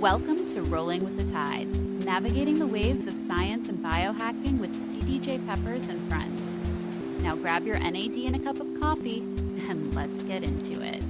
Welcome to Rolling with the Tides, navigating the waves of science and biohacking with CDJPepperz and friends. Now grab your NAD and a cup of coffee, and let's get into it.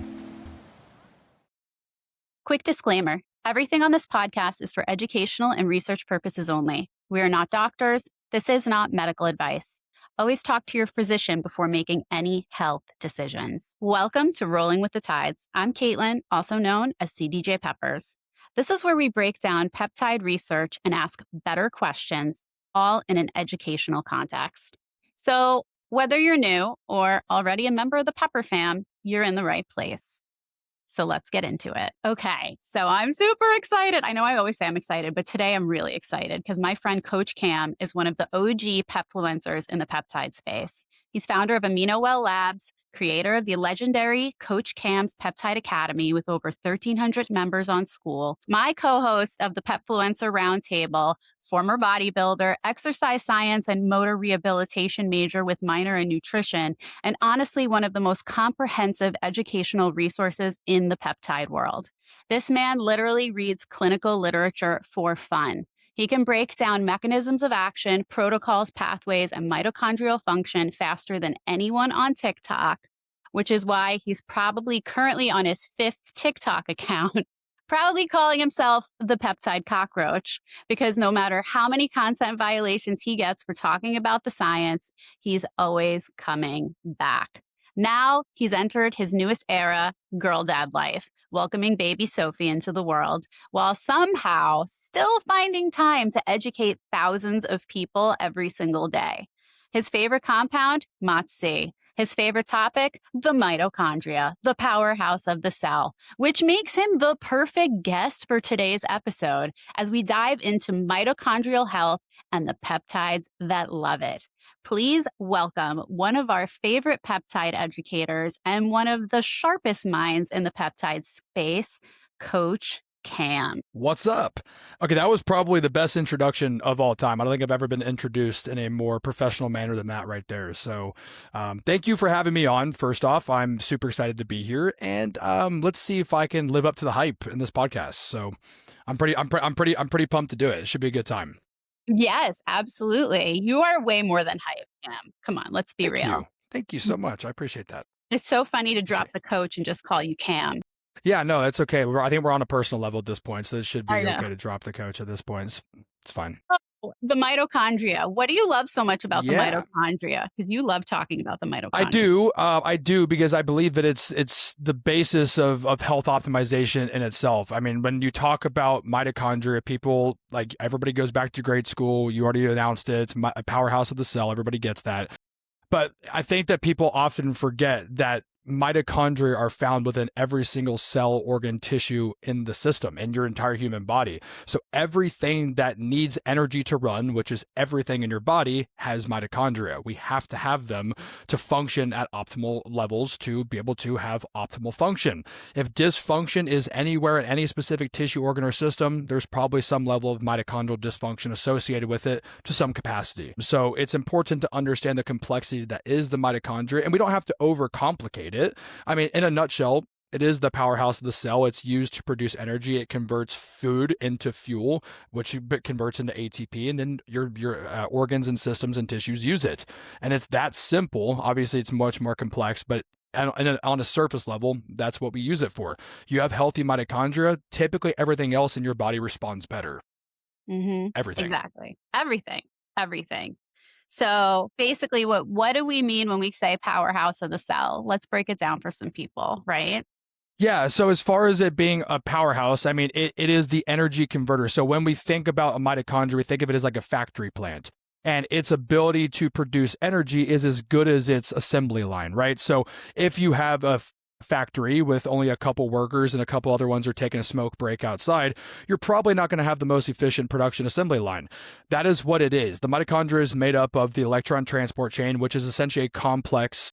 Quick disclaimer, everything on this podcast is for educational and research purposes only. We are not doctors. This is not medical advice. Always talk to your physician before making any health decisions. Welcome to Rolling with the Tides. I'm Caitlin, also known as CDJPepperz. This is where we break down peptide research and ask better questions, all in an educational context. So whether you're new or already a member of the Pepper fam, you're in the right place. So let's get into it. Okay, so I'm super excited. I know I always say I'm excited, but today I'm really excited because my friend Coach Cam is one of the OG pepfluencers in the peptide space. He's founder of AminoWell Labs, creator of the legendary Coach Cam's Peptide Academy with over 1,300 members on school, my co-host of the Pepfluencer Roundtable, former bodybuilder, exercise science and motor rehabilitation major with minor in nutrition, and honestly, one of the most comprehensive educational resources in the peptide world. This man literally reads clinical literature for fun. He can break down mechanisms of action, protocols, pathways, and mitochondrial function faster than anyone on TikTok, which is why he's probably currently on his 5th TikTok account, proudly calling himself the peptide cockroach, because no matter how many content violations he gets for talking about the science, he's always coming back. Now he's entered his newest era, girl dad life, welcoming baby Sophie into the world, while somehow still finding time to educate thousands of people every single day. His favorite compound, MOTS-C. His favorite topic, the mitochondria, the powerhouse of the cell, which makes him the perfect guest for today's episode as we dive into mitochondrial health and the peptides that love it. Please welcome one of our favorite peptide educators and one of the sharpest minds in the peptide space, Coach Cam. What's up? Okay, that was probably the best introduction of all time. I don't think I've ever been introduced in a more professional manner than that right there. So thank you for having me on. First off, I'm super excited to be here, and let's see if I can live up to the hype in this podcast. So I'm pretty pumped to do it. It should be a good time. Yes, absolutely. You are way more than hype, Cam. Come on, let's be real. Thank you so much. I appreciate that. It's so funny to drop the coach and just call you Cam. Yeah, no, it's okay. I think we're on a personal level at this point, so it should be okay to drop the coach at this point. It's fine. Oh, the mitochondria. What do you love so much about the mitochondria? Because you love talking about the mitochondria. I do, because I believe that it's the basis of health optimization in itself. I mean, when you talk about mitochondria, people, like, everybody goes back to grade school. You already announced it. It's a powerhouse of the cell. Everybody gets that. But I think that people often forget that mitochondria are found within every single cell, organ, tissue in the system, in your entire human body. So everything that needs energy to run, which is everything in your body, has mitochondria. We have to have them to function at optimal levels to be able to have optimal function. If dysfunction is anywhere in any specific tissue, organ, or system, there's probably some level of mitochondrial dysfunction associated with it to some capacity. So it's important to understand the complexity that is the mitochondria, and we don't have to overcomplicate it. I mean, in a nutshell, it is the powerhouse of the cell. It's used to produce energy. It converts food into fuel, which converts into ATP, and then your organs and systems and tissues use it. And it's that simple. Obviously, it's much more complex, but on a surface level, that's what we use it for. You have healthy mitochondria, typically everything else in your body responds better. Everything. Exactly. Everything. So basically, what do we mean when we say powerhouse of the cell? Let's break it down for some people, right? Yeah, so as far as it being a powerhouse, I mean, it is the energy converter. So when we think about a mitochondria, we think of it as like a factory plant. And its ability to produce energy is as good as its assembly line, right? So if you have a factory with only a couple workers and a couple other ones are taking a smoke break outside, you're probably not going to have the most efficient production assembly line. That is what it is. The mitochondria is made up of the electron transport chain, which is essentially a complex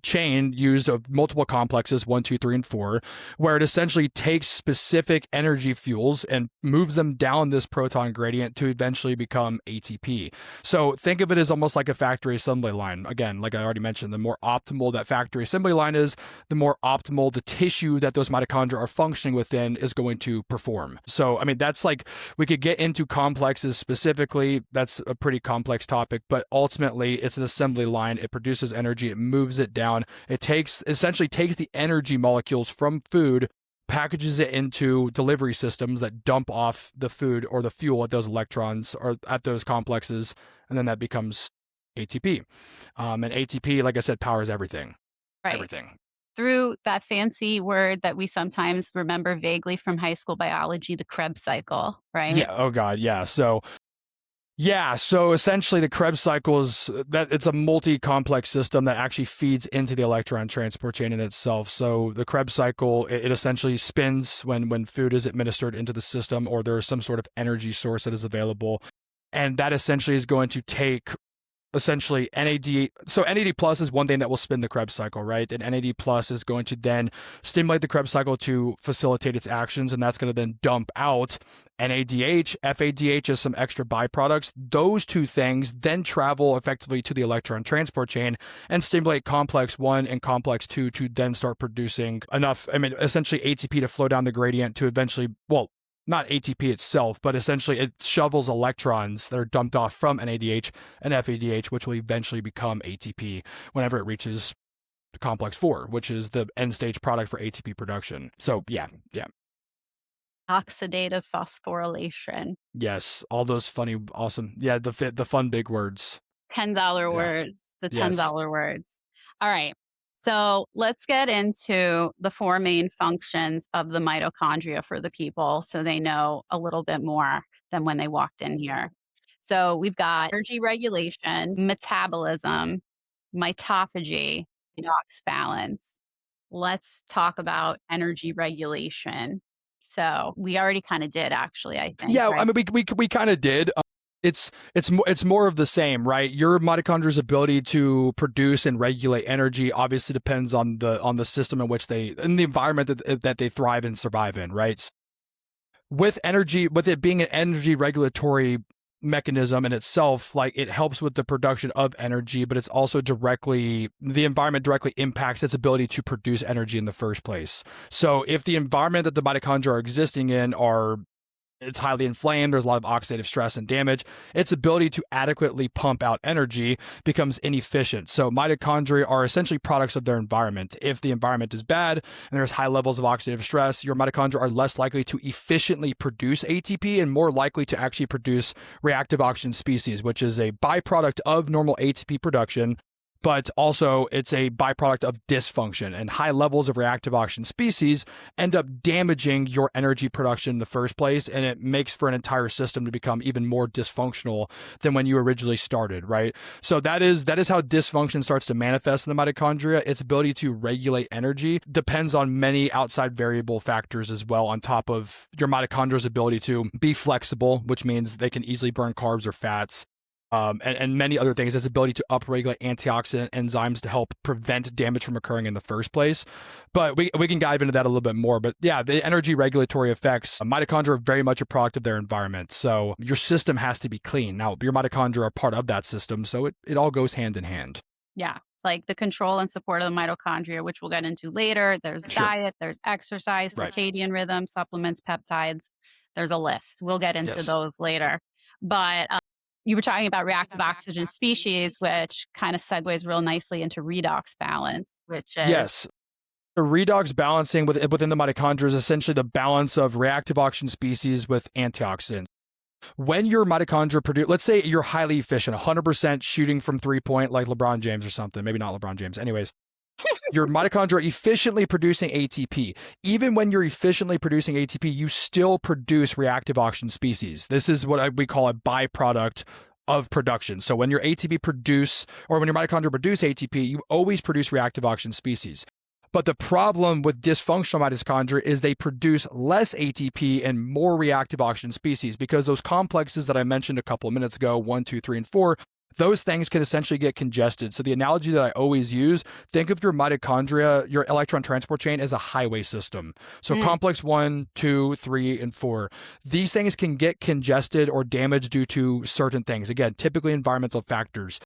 chain used of multiple complexes, 1, 2, 3, and 4, where it essentially takes specific energy fuels and moves them down this proton gradient to eventually become ATP. So think of it as almost like a factory assembly line. Again, like I already mentioned, the more optimal that factory assembly line is, the more optimal the tissue that those mitochondria are functioning within is going to perform. So, I mean, that's like, we could get into complexes specifically. That's a pretty complex topic, but ultimately it's an assembly line. It produces energy, it moves it down. It essentially takes the energy molecules from food, packages it into delivery systems that dump off the food or the fuel at those electrons or at those complexes, and then that becomes ATP. And ATP, like I said, powers everything. Right. Everything. Through that fancy word that we sometimes remember vaguely from high school biology, the Krebs cycle, right? Yeah. Oh God. Yeah. So essentially the Krebs cycle is that it's a multi-complex system that actually feeds into the electron transport chain in itself. So the Krebs cycle, it essentially spins when food is administered into the system or there is some sort of energy source that is available. And that essentially is going to take essentially NAD. So NAD plus is one thing that will spin the Krebs cycle, right? And NAD plus is going to then stimulate the Krebs cycle to facilitate its actions. And that's going to then dump out NADH, FADH as some extra byproducts. Those two things then travel effectively to the electron transport chain and stimulate complex 1 and complex 2 to then start producing enough, essentially ATP to flow down the gradient to eventually, well, not ATP itself, but essentially it shovels electrons that are dumped off from NADH and FADH, which will eventually become ATP whenever it reaches complex 4, which is the end stage product for ATP production. So yeah. Oxidative phosphorylation. Yes, all those funny, awesome. Yeah, the fun big words. $10 words. The $10 words. All right. So let's get into the 4 main functions of the mitochondria for the people so they know a little bit more than when they walked in here. So we've got energy regulation, metabolism, mitophagy, redox balance. Let's talk about energy regulation. So we already kind of did, actually, I think. Yeah, right? we kind of did. It's more of the same, right? Your mitochondria's ability to produce and regulate energy obviously depends on the system in which the environment that they thrive and survive in, right? With it being an energy regulatory mechanism in itself, like it helps with the production of energy, but it's also the environment directly impacts its ability to produce energy in the first place. So if the environment that the mitochondria are existing in it's highly inflamed, there's a lot of oxidative stress and damage, its ability to adequately pump out energy becomes inefficient. So mitochondria are essentially products of their environment. If the environment is bad and there's high levels of oxidative stress, your mitochondria are less likely to efficiently produce ATP and more likely to actually produce reactive oxygen species, which is a byproduct of normal ATP production, but also it's a byproduct of dysfunction, and high levels of reactive oxygen species end up damaging your energy production in the first place, and it makes for an entire system to become even more dysfunctional than when you originally started, right? So that is how dysfunction starts to manifest in the mitochondria. Its ability to regulate energy depends on many outside variable factors as well, on top of your mitochondria's ability to be flexible, which means they can easily burn carbs or fats, and many other things. Its ability to upregulate antioxidant enzymes to help prevent damage from occurring in the first place. But we can dive into that a little bit more. But yeah, the energy regulatory effects, mitochondria are very much a product of their environment. So your system has to be clean. Now, your mitochondria are part of that system, so it all goes hand in hand. Yeah. Like the control and support of the mitochondria, which we'll get into later. There's diet, there's exercise, circadian rhythm, supplements, peptides. There's a list. We'll get into those later. But you were talking about reactive oxygen species, which kind of segues real nicely into redox balance, which is... Yes. The redox balancing within the mitochondria is essentially the balance of reactive oxygen species with antioxidants. When your mitochondria produce, let's say you're highly efficient, 100% shooting from 3-point like LeBron James or something, maybe not LeBron James. Anyways, your mitochondria are efficiently producing ATP. Even when you're efficiently producing ATP, you still produce reactive oxygen species. This is what we call a byproduct of production. So when your ATP produce, or when your mitochondria produce ATP, you always produce reactive oxygen species. But the problem with dysfunctional mitochondria is they produce less ATP and more reactive oxygen species, because those complexes that I mentioned a couple of minutes ago, 1, 2, 3, and 4, those things can essentially get congested. So the analogy that I always use, think of your mitochondria, your electron transport chain, as a highway system. So complex 1, 2, 3, and 4. These things can get congested or damaged due to certain things. Again, typically environmental factors,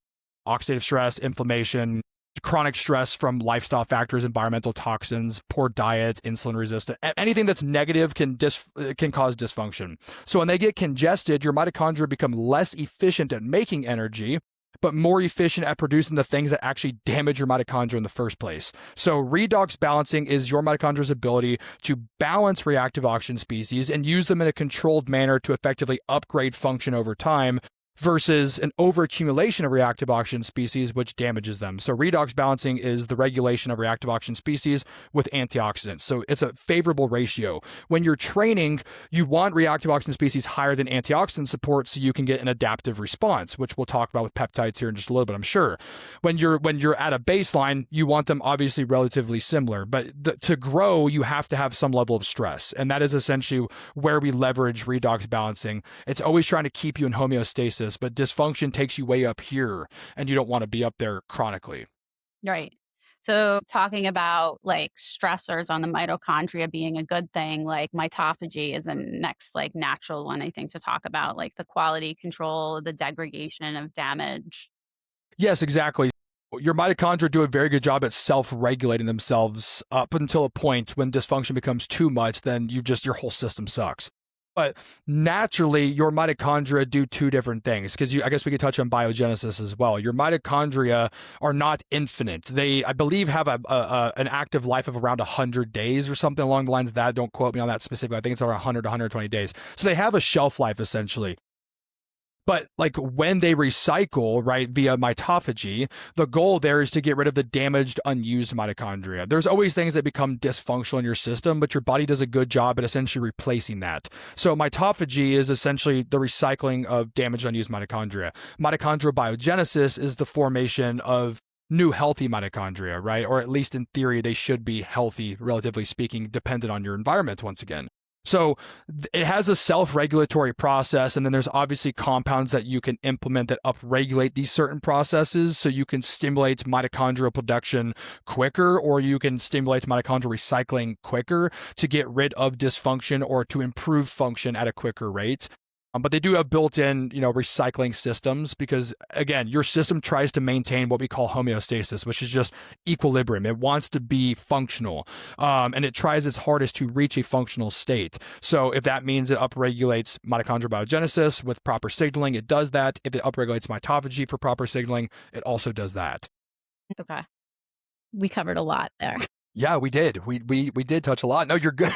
oxidative stress, inflammation, chronic stress from lifestyle factors, environmental toxins, poor diet, insulin resistant, anything that's negative can cause dysfunction. So when they get congested, your mitochondria become less efficient at making energy, but more efficient at producing the things that actually damage your mitochondria in the first place. So redox balancing is your mitochondria's ability to balance reactive oxygen species and use them in a controlled manner to effectively upgrade function over time, versus an overaccumulation of reactive oxygen species, which damages them. So redox balancing is the regulation of reactive oxygen species with antioxidants. So it's a favorable ratio. When you're training, you want reactive oxygen species higher than antioxidant support so you can get an adaptive response, which we'll talk about with peptides here in just a little bit, I'm sure. When you're at a baseline, you want them obviously relatively similar, but to grow, you have to have some level of stress. And that is essentially where we leverage redox balancing. It's always trying to keep you in homeostasis, but dysfunction takes you way up here and you don't want to be up there chronically. Right. So talking about like stressors on the mitochondria being a good thing, like mitophagy is a next like natural one, I think, to talk about, like the quality control, the degradation of damage. Yes, exactly. Your mitochondria do a very good job at self-regulating themselves up until a point when dysfunction becomes too much, then your whole system sucks. But naturally, your mitochondria do two different things, because I guess we could touch on biogenesis as well. Your mitochondria are not infinite. They, I believe, have an active life of around 100 days or something along the lines of that. Don't quote me on that specifically. I think it's around 100 to 120 days. So they have a shelf life, essentially. But like when they recycle, right, via mitophagy, the goal there is to get rid of the damaged, unused mitochondria. There's always things that become dysfunctional in your system, but your body does a good job at essentially replacing that. So mitophagy is essentially the recycling of damaged, unused mitochondria. Mitochondrial biogenesis is the formation of new healthy mitochondria, right? Or at least in theory, they should be healthy, relatively speaking, dependent on your environment once again. So it has a self-regulatory process, and then there's obviously compounds that you can implement that upregulate these certain processes, so you can stimulate mitochondrial production quicker, or you can stimulate mitochondrial recycling quicker to get rid of dysfunction or to improve function at a quicker rate. But they do have built-in, recycling systems, because again, your system tries to maintain what we call homeostasis, which is just equilibrium. It wants to be functional, and it tries its hardest to reach a functional state. So if that means it upregulates mitochondrial biogenesis with proper signaling, it does that. If it upregulates mitophagy for proper signaling, it also does that. Okay. We covered a lot there. Yeah, we did. We did touch a lot. No, you're good.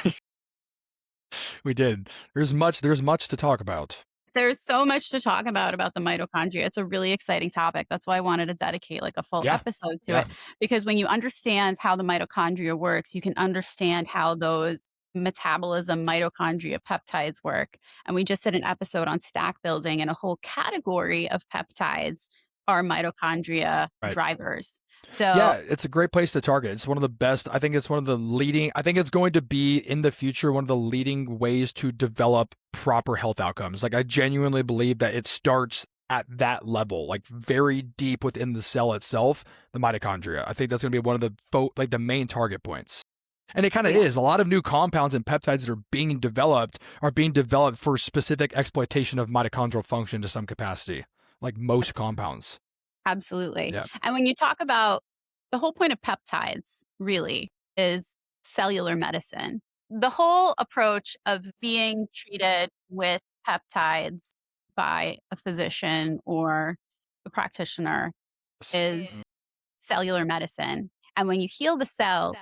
We did. There's much to talk about. There's so much to talk about the mitochondria. It's a really exciting topic. That's why I wanted to dedicate like a full episode to it. Because when you understand how the mitochondria works, you can understand how those metabolism mitochondria peptides work. And we just did an episode on stack building, and a whole category of peptides are mitochondria drivers. So yeah, it's a great place to target. It's one of the best. I think it's one of the leading. I think it's going to be in the future one of the leading ways to develop proper health outcomes. Like I genuinely believe that it starts at that level, like very deep within the cell itself, the mitochondria. I think that's going to be one of the main target points. And it kind of is. A lot of new compounds and peptides that are being developed for specific exploitation of mitochondrial function to some capacity, like most compounds. Absolutely. Yeah. And when you talk about the whole point of peptides, really, is cellular medicine. The whole approach of being treated with peptides by a physician or a practitioner is cellular medicine. And when you heal the cell,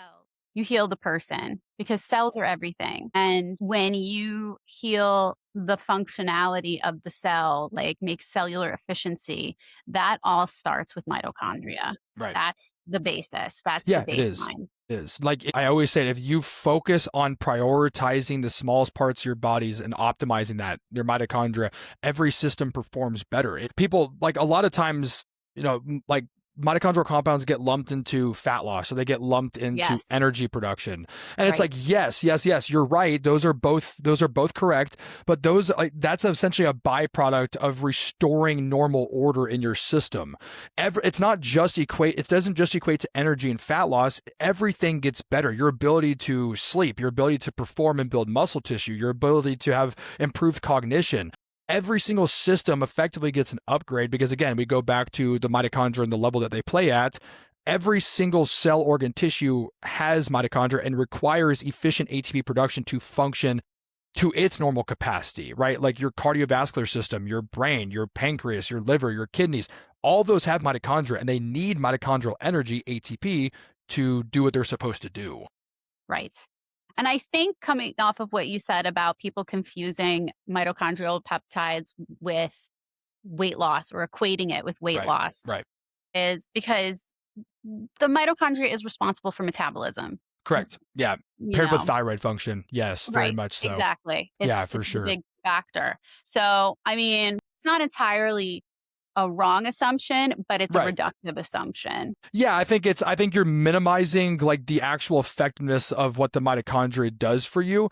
you heal the person, because cells are everything. And when you heal the functionality of the cell, like make cellular efficiency, that all starts with mitochondria. Right. That's the basis. That's the baseline. It is. Like I always say, if you focus on prioritizing the smallest parts of your bodies and optimizing that, your mitochondria, every system performs better. People, like a lot of times, like mitochondrial compounds get lumped into fat loss, so they get lumped into Yes. energy production. And it's Right. like, yes, you're right. Those are both correct, but that's essentially a byproduct of restoring normal order in your system. It's not just it doesn't just equate to energy and fat loss. Everything gets better. Your ability to sleep, your ability to perform and build muscle tissue, your ability to have improved cognition. Every single system effectively gets an upgrade because, again, we go back to the mitochondria and the level that they play at. Every single cell, organ, tissue has mitochondria and requires efficient ATP production to function to its normal capacity, right? Like your cardiovascular system, your brain, your pancreas, your liver, your kidneys, all those have mitochondria and they need mitochondrial energy, ATP, to do what they're supposed to do. Right. And I think coming off of what you said about people confusing mitochondrial peptides with weight loss or equating it with weight Right, loss right. is because the mitochondria is responsible for metabolism. Correct. Yeah. You Paired with know, thyroid function. Yes, very right. much so. Exactly. Yeah, for It's the sure. big factor. So, I mean, it's not entirely a wrong assumption, but it's a Right. reductive assumption. Yeah, I think you're minimizing like the actual effectiveness of what the mitochondria does for you.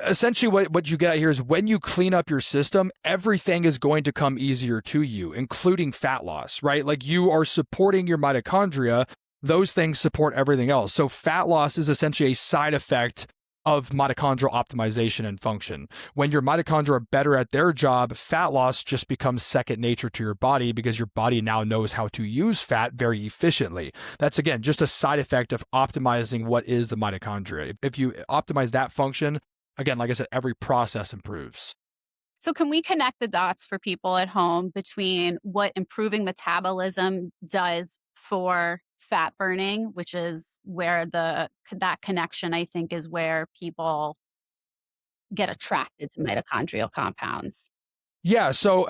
Essentially what you get at here is when you clean up your system, everything is going to come easier to you, including fat loss, right? Like you are supporting your mitochondria, those things support everything else. So fat loss is essentially a side effect of mitochondrial optimization and function. When your mitochondria are better at their job, fat loss just becomes second nature to your body because your body now knows how to use fat very efficiently. That's, again, just a side effect of optimizing what is the mitochondria. If you optimize that function, again, like I said, every process improves. So, can we connect the dots for people at home between what improving metabolism does for fat burning, which is where that connection, I think, is where people get attracted to mitochondrial compounds? Yeah, so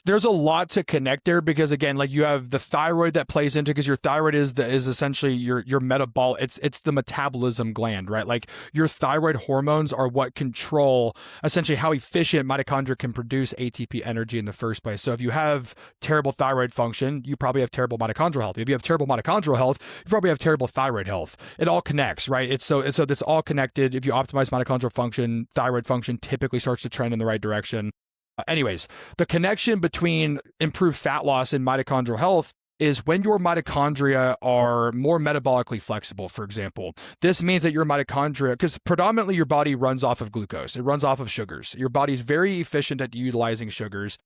there's a lot to connect there because, again, like you have the thyroid that plays into, because your thyroid is essentially your metabolic, it's the metabolism gland, right? Like your thyroid hormones are what control essentially how efficient mitochondria can produce ATP energy in the first place. So if you have terrible thyroid function, you probably have terrible mitochondrial health. If you have terrible mitochondrial health, you probably have terrible thyroid health. It all connects, right? It's all connected. If you optimize mitochondrial function, thyroid function typically starts to trend in the right direction. Anyways, the connection between improved fat loss and mitochondrial health is when your mitochondria are more metabolically flexible, for example. This means that your mitochondria, because predominantly your body runs off of glucose, it runs off of sugars. Your body's very efficient at utilizing sugars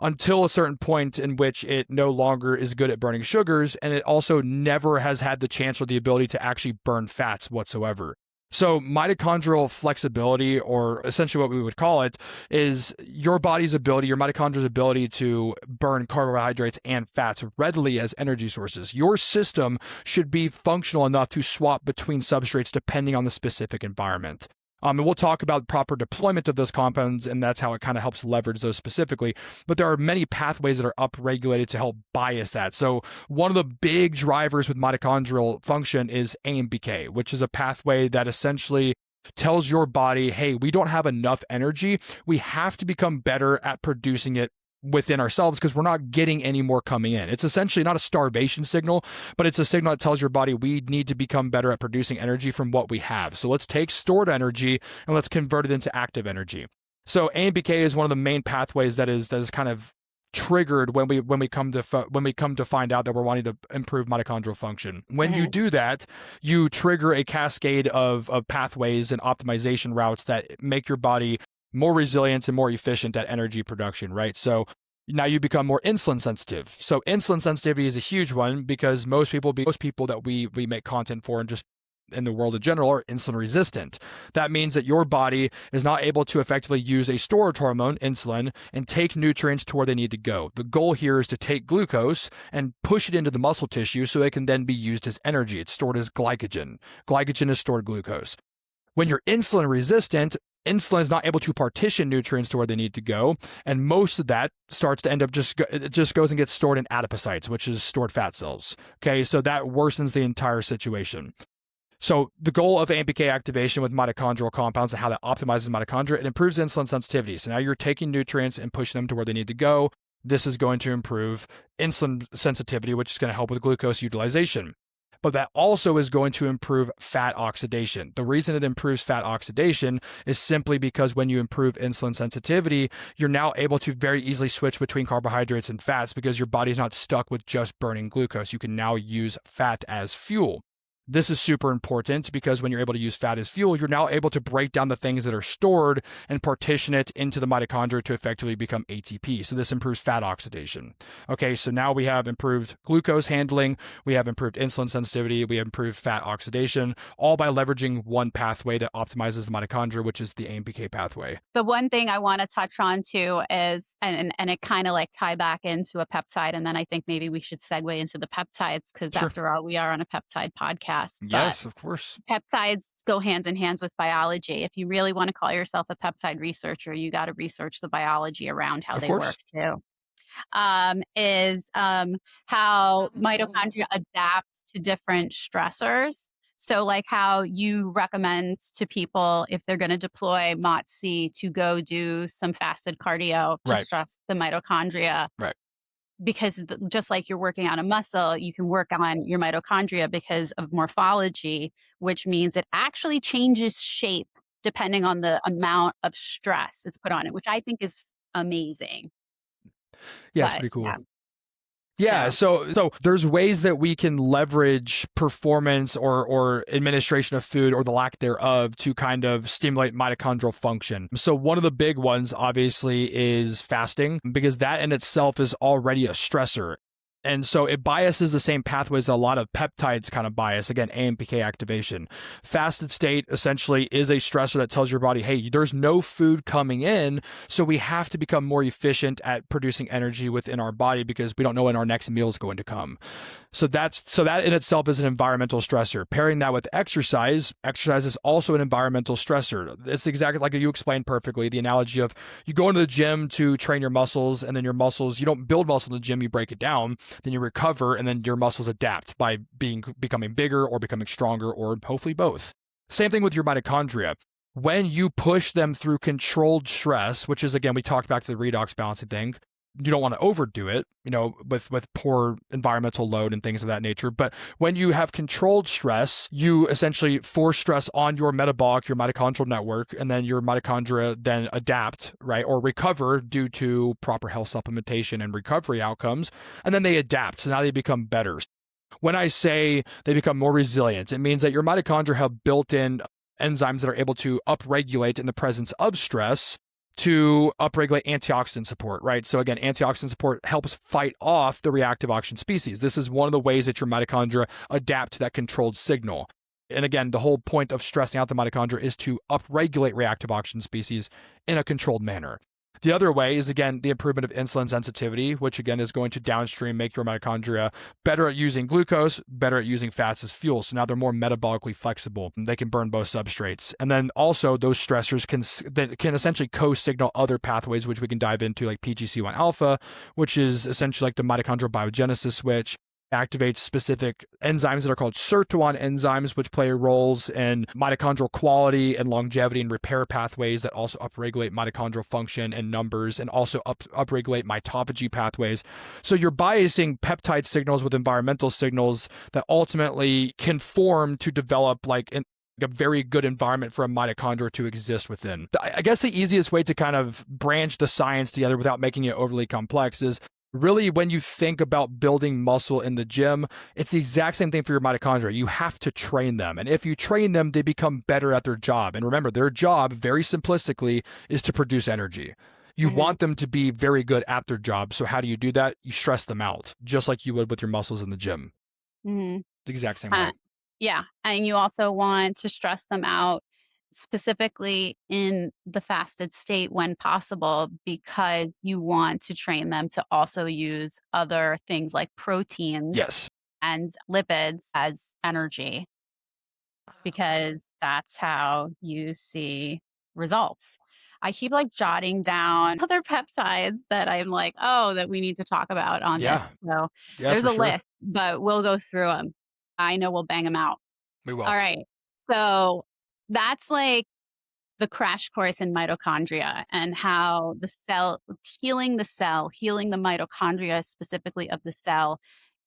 until a certain point in which it no longer is good at burning sugars, and it also never has had the chance or the ability to actually burn fats whatsoever. So mitochondrial flexibility, or essentially what we would call it, is your body's ability, your mitochondria's ability to burn carbohydrates and fats readily as energy sources. Your system should be functional enough to swap between substrates depending on the specific environment. And we'll talk about proper deployment of those compounds, and that's how it kind of helps leverage those specifically. But there are many pathways that are upregulated to help bias that. So one of the big drivers with mitochondrial function is AMPK, which is a pathway that essentially tells your body, hey, we don't have enough energy. We have to become better at producing it within ourselves because we're not getting any more coming in. It's essentially not a starvation signal, but it's a signal that tells your body we need to become better at producing energy from what we have. So let's take stored energy and let's convert it into active energy. So AMPK is one of the main pathways that is kind of triggered when we come to find out that we're wanting to improve mitochondrial function. When you do that, you trigger a cascade of pathways and optimization routes that make your body more resilient and more efficient at energy production, right? So now you become more insulin sensitive. So insulin sensitivity is a huge one because most people that we make content for and just in the world in general are insulin resistant. That means that your body is not able to effectively use a storage hormone, insulin, and take nutrients to where they need to go. The goal here is to take glucose and push it into the muscle tissue so it can then be used as energy. It's stored as glycogen. Glycogen is stored glucose. When you're insulin resistant, insulin is not able to partition nutrients to where they need to go, and most of that starts to end up it just goes and gets stored in adipocytes, which is stored fat cells. Okay, so that worsens the entire situation. So the goal of AMPK activation with mitochondrial compounds and how that optimizes mitochondria, it improves insulin sensitivity. So now you're taking nutrients and pushing them to where they need to go. This is going to improve insulin sensitivity, which is going to help with glucose utilization. But that also is going to improve fat oxidation. The reason it improves fat oxidation is simply because when you improve insulin sensitivity, you're now able to very easily switch between carbohydrates and fats because your body's not stuck with just burning glucose. You can now use fat as fuel. This is super important because when you're able to use fat as fuel, you're now able to break down the things that are stored and partition it into the mitochondria to effectively become ATP. So this improves fat oxidation. Okay, so now we have improved glucose handling, we have improved insulin sensitivity, we have improved fat oxidation, all by leveraging one pathway that optimizes the mitochondria, which is the AMPK pathway. The one thing I want to touch on too is, and it kind of like tie back into a peptide, and then I think maybe we should segue into the peptides because Sure. after all, we are on a peptide podcast. But Yes, of course. peptides go hand in hand with biology. If you really want to call yourself a peptide researcher, you got to research the biology around how Of they course. work too. How mitochondria adapt to different stressors. So, like how you recommend to people if they're going to deploy MOTS-C to go do some fasted cardio to Right. stress the mitochondria. Right. Because just like you're working on a muscle, you can work on your mitochondria because of morphology, which means it actually changes shape depending on the amount of stress it's put on it, which I think is amazing. Yeah, it's But pretty cool. yeah, Yeah, so so there's ways that we can leverage performance or administration of food or the lack thereof to kind of stimulate mitochondrial function. So one of the big ones obviously is fasting because that in itself is already a stressor. And so it biases the same pathways that a lot of peptides kind of bias. Again, AMPK activation. Fasted state essentially is a stressor that tells your body, hey, there's no food coming in, so we have to become more efficient at producing energy within our body because we don't know when our next meal is going to come. So that in itself is an environmental stressor. Pairing that with exercise is also an environmental stressor. It's exactly like you explained perfectly, the analogy of you go into the gym to train your muscles, and then your muscles, you don't build muscle in the gym, you break it down, then you recover, and then your muscles adapt by becoming bigger or becoming stronger, or hopefully both. Same thing with your mitochondria. When you push them through controlled stress, which is, again, we talked back to the redox balancing thing, you don't want to overdo it, with poor environmental load and things of that nature. But when you have controlled stress, you essentially force stress on your metabolic, your mitochondrial network, and then your mitochondria then adapt, right, or recover due to proper health supplementation and recovery outcomes. And then they adapt. So now they become better. When I say they become more resilient, it means that your mitochondria have built-in enzymes that are able to upregulate in the presence of stress to upregulate antioxidant support, right? So again, antioxidant support helps fight off the reactive oxygen species. This is one of the ways that your mitochondria adapt to that controlled signal. And again, the whole point of stressing out the mitochondria is to upregulate reactive oxygen species in a controlled manner. The other way is, again, the improvement of insulin sensitivity, which again is going to downstream make your mitochondria better at using glucose, better at using fats as fuel. So now they're more metabolically flexible. They can burn both substrates. And then also those stressors can essentially co-signal other pathways, which we can dive into, like PGC1 alpha, which is essentially like the mitochondrial biogenesis switch. Activates specific enzymes that are called sirtuin enzymes, which play roles in mitochondrial quality and longevity and repair pathways that also upregulate mitochondrial function and numbers, and also upregulate mitophagy pathways. So you're biasing peptide signals with environmental signals that ultimately conform to develop like a very good environment for a mitochondria to exist within. I guess the easiest way to kind of branch the science together without making it overly complex is really, when you think about building muscle in the gym, it's the exact same thing for your mitochondria. You have to train them. And if you train them, they become better at their job. And remember, their job, very simplistically, is to produce energy. You want them to be very good at their job. So how do you do that? You stress them out, just like you would with your muscles in the gym. Mm-hmm. The exact same way. Yeah. And you also want to stress them out specifically in the fasted state when possible, because you want to train them to also use other things like proteins Yes. and lipids as energy, because that's how you see results. I keep like jotting down other peptides that I'm like, oh, that we need to talk about on this. So Yeah, there's for a sure. list, but we'll go through them. I know we'll bang them out. We will. All right. So that's like the crash course in mitochondria and how healing the mitochondria specifically of the cell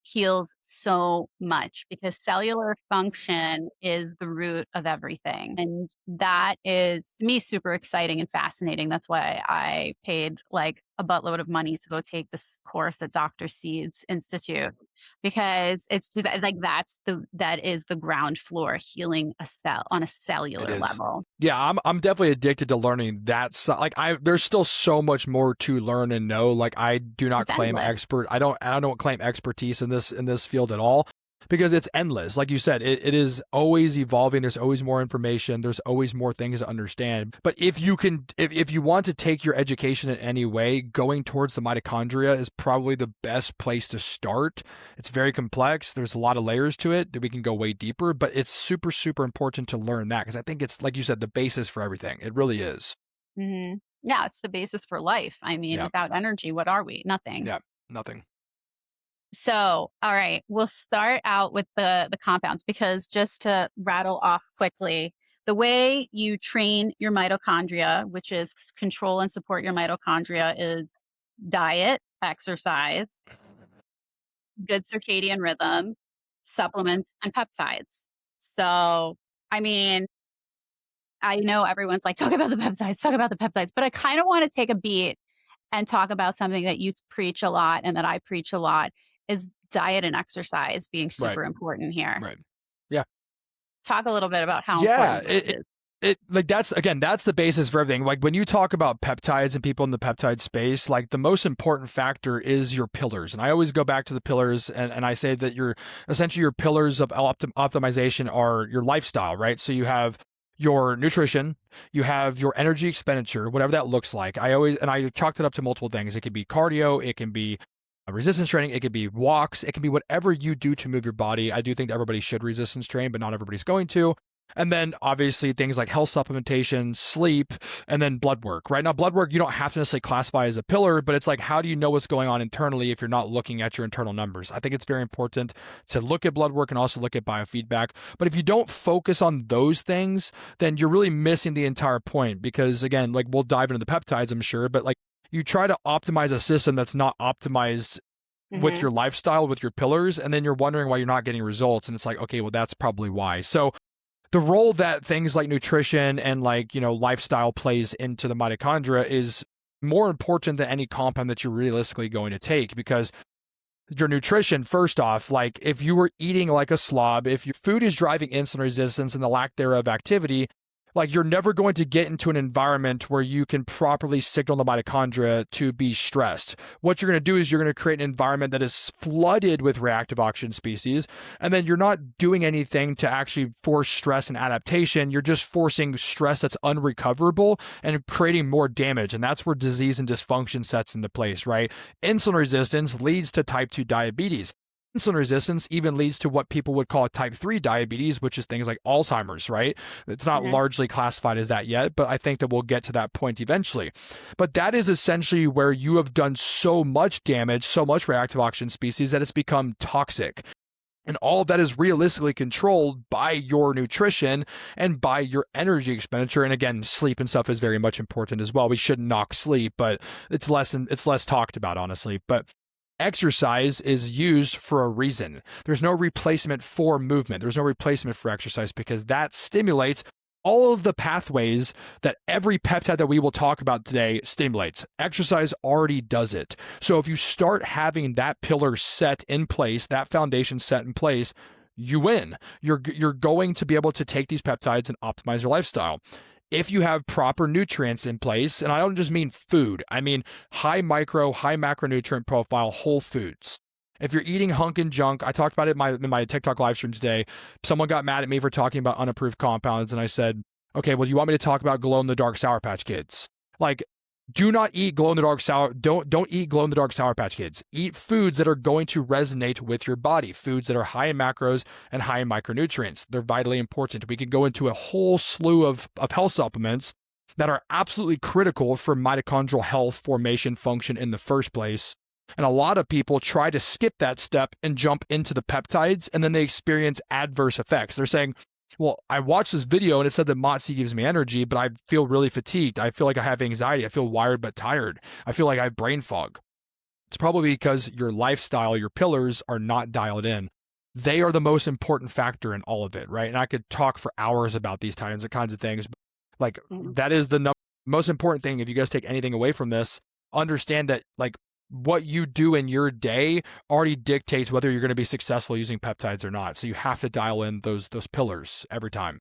heals so much because cellular function is the root of everything. And that is, to me, super exciting and fascinating. That's why I paid like a buttload of money to go take this course at Dr. Seed's Institute, because it's just, like that is the ground floor, healing a cell on a It cellular is. level. Yeah, I'm definitely addicted to learning that. Like there's still so much more to learn and know. Like I do not It's claim endless. I don't claim expertise in this field at all, because it's endless. Like you said, it is always evolving. There's always more information. There's always more things to understand. But if you want to take your education in any way, going towards the mitochondria is probably the best place to start. It's very complex. There's a lot of layers to it that we can go way deeper, but it's super, super important to learn that, because I think it's, like you said, the basis for everything. It really is. Hmm. Yeah, it's the basis for life. I mean, Yeah. without energy, what are we? Nothing. Yeah. Nothing. So, all right, we'll start out with the compounds, because just to rattle off quickly, the way you train your mitochondria, which is control and support your mitochondria, is diet, exercise, good circadian rhythm, supplements, and peptides. So, I mean, I know everyone's like, talk about the peptides, but I kind of want to take a beat and talk about something that you preach a lot and that I preach a lot, is diet and exercise being Right. super important here. Right. Yeah. Talk a little bit about how Yeah. important it is. It like that's the basis for everything. Like when you talk about peptides and people in the peptide space, like the most important factor is your pillars. And I always go back to the pillars, and I say that your pillars of optimization are your lifestyle, right? So you have your nutrition, you have your energy expenditure, whatever that looks like. I chalked it up to multiple things. It could be cardio, it can be resistance training, it could be walks, it can be whatever you do to move your body. I do think that everybody should resistance train, but not everybody's going to. And then obviously things like health supplementation, sleep, and then blood work, right? Now, blood work, you don't have to necessarily classify as a pillar, but it's like, how do you know what's going on internally if you're not looking at your internal numbers? I think it's very important to look at blood work and also look at biofeedback. But if you don't focus on those things, then you're really missing the entire point, because again, like we'll dive into the peptides, I'm sure, but like you try to optimize a system that's not optimized with your lifestyle, with your pillars, and then you're wondering why you're not getting results. And it's like, okay, well, that's probably why. So the role that things like nutrition and like, lifestyle plays into the mitochondria is more important than any compound that you're realistically going to take, because your nutrition, first off, like if you were eating like a slob, if your food is driving insulin resistance and the lack thereof activity, like you're never going to get into an environment where you can properly signal the mitochondria to be stressed. What you're going to do is you're going to create an environment that is flooded with reactive oxygen species, and then you're not doing anything to actually force stress and adaptation. You're just forcing stress that's unrecoverable and creating more damage, and that's where disease and dysfunction sets into place, right? Insulin resistance leads to type 2 diabetes. Insulin resistance even leads to what people would call type 3 diabetes, which is things like Alzheimer's, right? It's not largely classified as that yet, but I think that we'll get to that point eventually. But that is essentially where you have done so much damage, so much reactive oxygen species that it's become toxic. And all of that is realistically controlled by your nutrition and by your energy expenditure. And again, sleep and stuff is very much important as well. We shouldn't knock sleep, but it's less talked about, honestly. But exercise is used for a reason. There's no replacement for movement. There's no replacement for exercise, because that stimulates all of the pathways that every peptide that we will talk about today stimulates. Exercise already does it. So if you start having that pillar set in place, that foundation set in place, you win. You're going to be able to take these peptides and optimize your lifestyle. If you have proper nutrients in place, and I don't just mean food, I mean high micro, high macronutrient profile whole foods. If you're eating hunk and junk, I talked about it in my TikTok live stream today. Someone got mad at me for talking about unapproved compounds, and I said, okay, well, you want me to talk about glow-in-the-dark Sour Patch Kids? Like, do not eat don't eat glow-in-the-dark Sour Patch Kids. Eat foods that are going to resonate with your body, foods that are high in macros and high in micronutrients. They're vitally important. We can go into a whole slew of health supplements that are absolutely critical for mitochondrial health, formation, function in the first place. And a lot of people try to skip that step and jump into the peptides, and then they experience adverse effects. They're saying, well, I watched this video and it said that MOTS-C gives me energy, but I feel really fatigued. I feel like I have anxiety. I feel wired but tired. I feel like I have brain fog. It's probably because your lifestyle, your pillars are not dialed in. They are the most important factor in all of it, right? And I could talk for hours about these kinds of things. But like that is the most important thing. If you guys take anything away from this, understand that like what you do in your day already dictates whether you're going to be successful using peptides or not. So you have to dial in those pillars every time.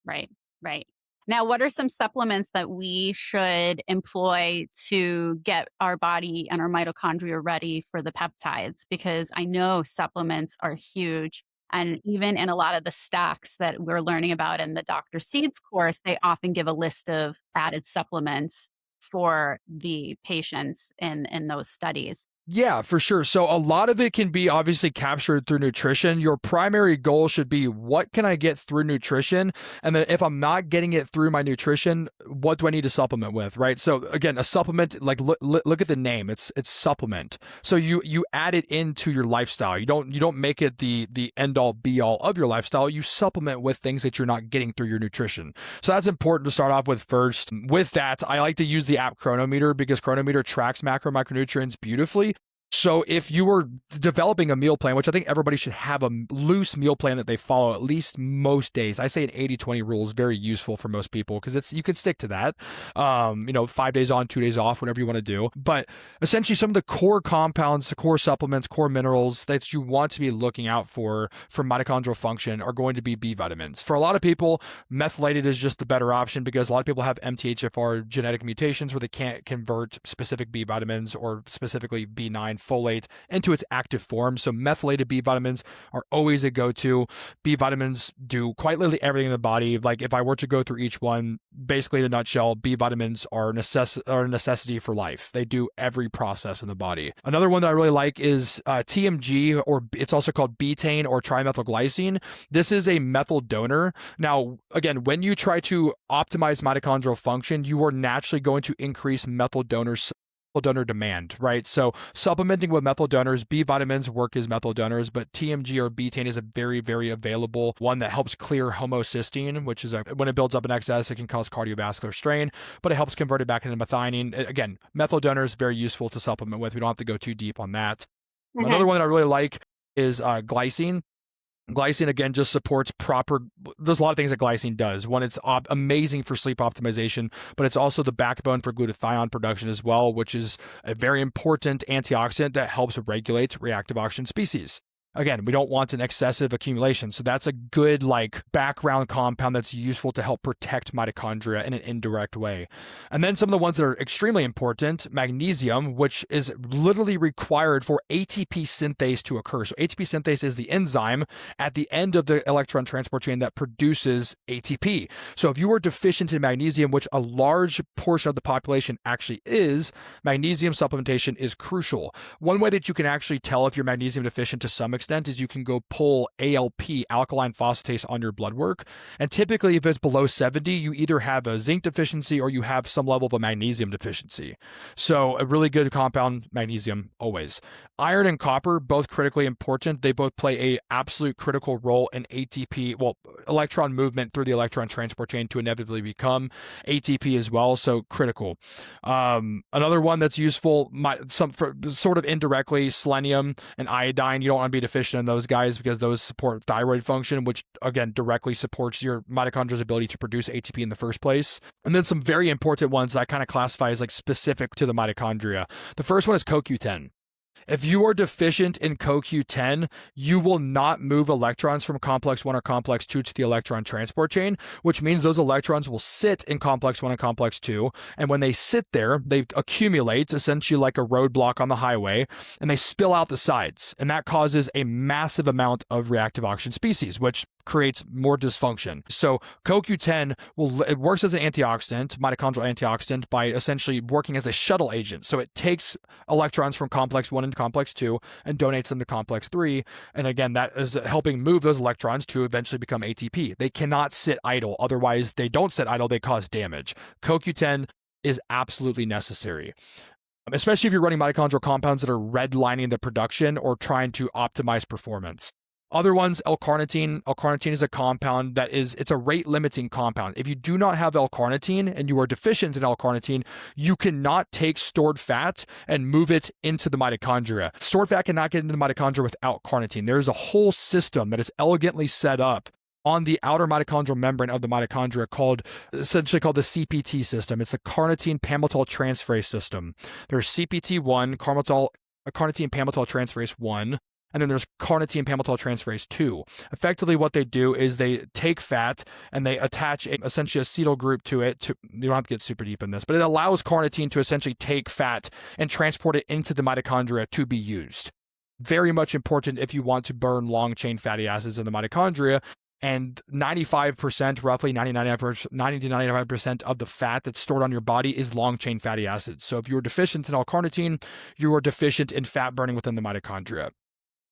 Right, right. Now, what are some supplements that we should employ to get our body and our mitochondria ready for the peptides? Because I know supplements are huge. And even in a lot of the stacks that we're learning about in the Dr. Seeds course, they often give a list of added supplements for the patients in those studies. Yeah, for sure. So a lot of it can be obviously captured through nutrition. Your primary goal should be, what can I get through nutrition? And then if I'm not getting it through my nutrition, what do I need to supplement with, right? So again, a supplement, like look at the name. It's supplement. So you add it into your lifestyle. You don't make it the end all be all of your lifestyle. You supplement with things that you're not getting through your nutrition. So that's important to start off with first. With that, I like to use the app Chronometer because Chronometer tracks macro micronutrients beautifully. So if you were developing a meal plan, which I think everybody should have a loose meal plan that they follow at least most days. I say an 80-20 rule is very useful for most people because you can stick to that. 5 days on, 2 days off, whatever you want to do. But essentially some of the core compounds, the core supplements, core minerals that you want to be looking out for mitochondrial function are going to be B vitamins. For a lot of people, methylated is just the better option because a lot of people have MTHFR genetic mutations where they can't convert specific B vitamins or specifically B9 folate into its active form. So methylated B vitamins are always a go-to. B vitamins do quite literally everything in the body. Like if I were to go through each one, basically in a nutshell, B vitamins are a necessity for life. They do every process in the body. Another one that I really like is TMG, or it's also called betaine or trimethylglycine. This is a methyl donor. Now, again, when you try to optimize mitochondrial function, you are naturally going to increase methyl donor demand, right? So supplementing with methyl donors, B vitamins work as methyl donors, but TMG or betaine is a very, very available one that helps clear homocysteine, which is when it builds up in excess, it can cause cardiovascular strain, but it helps convert it back into methionine. Again, methyl donors, very useful to supplement with. We don't have to go too deep on that. Another one that I really like is glycine. Glycine, again, just supports there's a lot of things that glycine does. One, it's amazing for sleep optimization, but it's also the backbone for glutathione production as well, which is a very important antioxidant that helps regulate reactive oxygen species. Again, we don't want an excessive accumulation. So that's a good background compound that's useful to help protect mitochondria in an indirect way. And then some of the ones that are extremely important, magnesium, which is literally required for ATP synthase to occur. So ATP synthase is the enzyme at the end of the electron transport chain that produces ATP. So if you are deficient in magnesium, which a large portion of the population actually is, magnesium supplementation is crucial. One way that you can actually tell if you're magnesium deficient to some extent is you can go pull ALP, alkaline phosphatase, on your blood work. And typically, if it's below 70, you either have a zinc deficiency or you have some level of a magnesium deficiency. So a really good compound, magnesium, always. Iron and copper, both critically important. They both play a absolute critical role in ATP, electron movement through the electron transport chain to inevitably become ATP as well. So critical. Another one that's useful, sort of indirectly, selenium and iodine. You don't want to be deficient in those guys because those support thyroid function, which again directly supports your mitochondria's ability to produce ATP in the first place. And then some very important ones that I kind of classify as specific to the mitochondria. The first one is CoQ10. If you are deficient in CoQ10, you will not move electrons from complex 1 or complex 2 to the electron transport chain, which means those electrons will sit in complex 1 and complex 2. And when they sit there, they accumulate essentially like a roadblock on the highway, and they spill out the sides. And that causes a massive amount of reactive oxygen species, which creates more dysfunction. So CoQ10 it works as an antioxidant, mitochondrial antioxidant, by essentially working as a shuttle agent. So it takes electrons from complex 1 and complex 2 and donates them to complex 3. And again, that is helping move those electrons to eventually become ATP. They cannot sit idle. Otherwise, they don't sit idle, they cause damage. CoQ10 is absolutely necessary, especially if you're running mitochondrial compounds that are redlining the production or trying to optimize performance. Other ones, L-carnitine. L-carnitine is a compound it's a rate limiting compound. If you do not have L-carnitine and you are deficient in L-carnitine, you cannot take stored fat and move it into the mitochondria. Stored fat cannot get into the mitochondria without carnitine. There is a whole system that is elegantly set up on the outer mitochondrial membrane of the mitochondria essentially called the CPT system. It's a carnitine palmitoyl transferase system. There's CPT1, carnitine palmitoyl transferase 1, and then there's carnitine palmitoyl transferase 2. Effectively, what they do is they take fat and they attach essentially acetyl group to it. You don't have to get super deep in this, but it allows carnitine to essentially take fat and transport it into the mitochondria to be used. Very much important if you want to burn long-chain fatty acids in the mitochondria. And 95%, roughly 90 to 95% of the fat that's stored on your body is long-chain fatty acids. So if you're deficient in L-carnitine, you are deficient in fat burning within the mitochondria.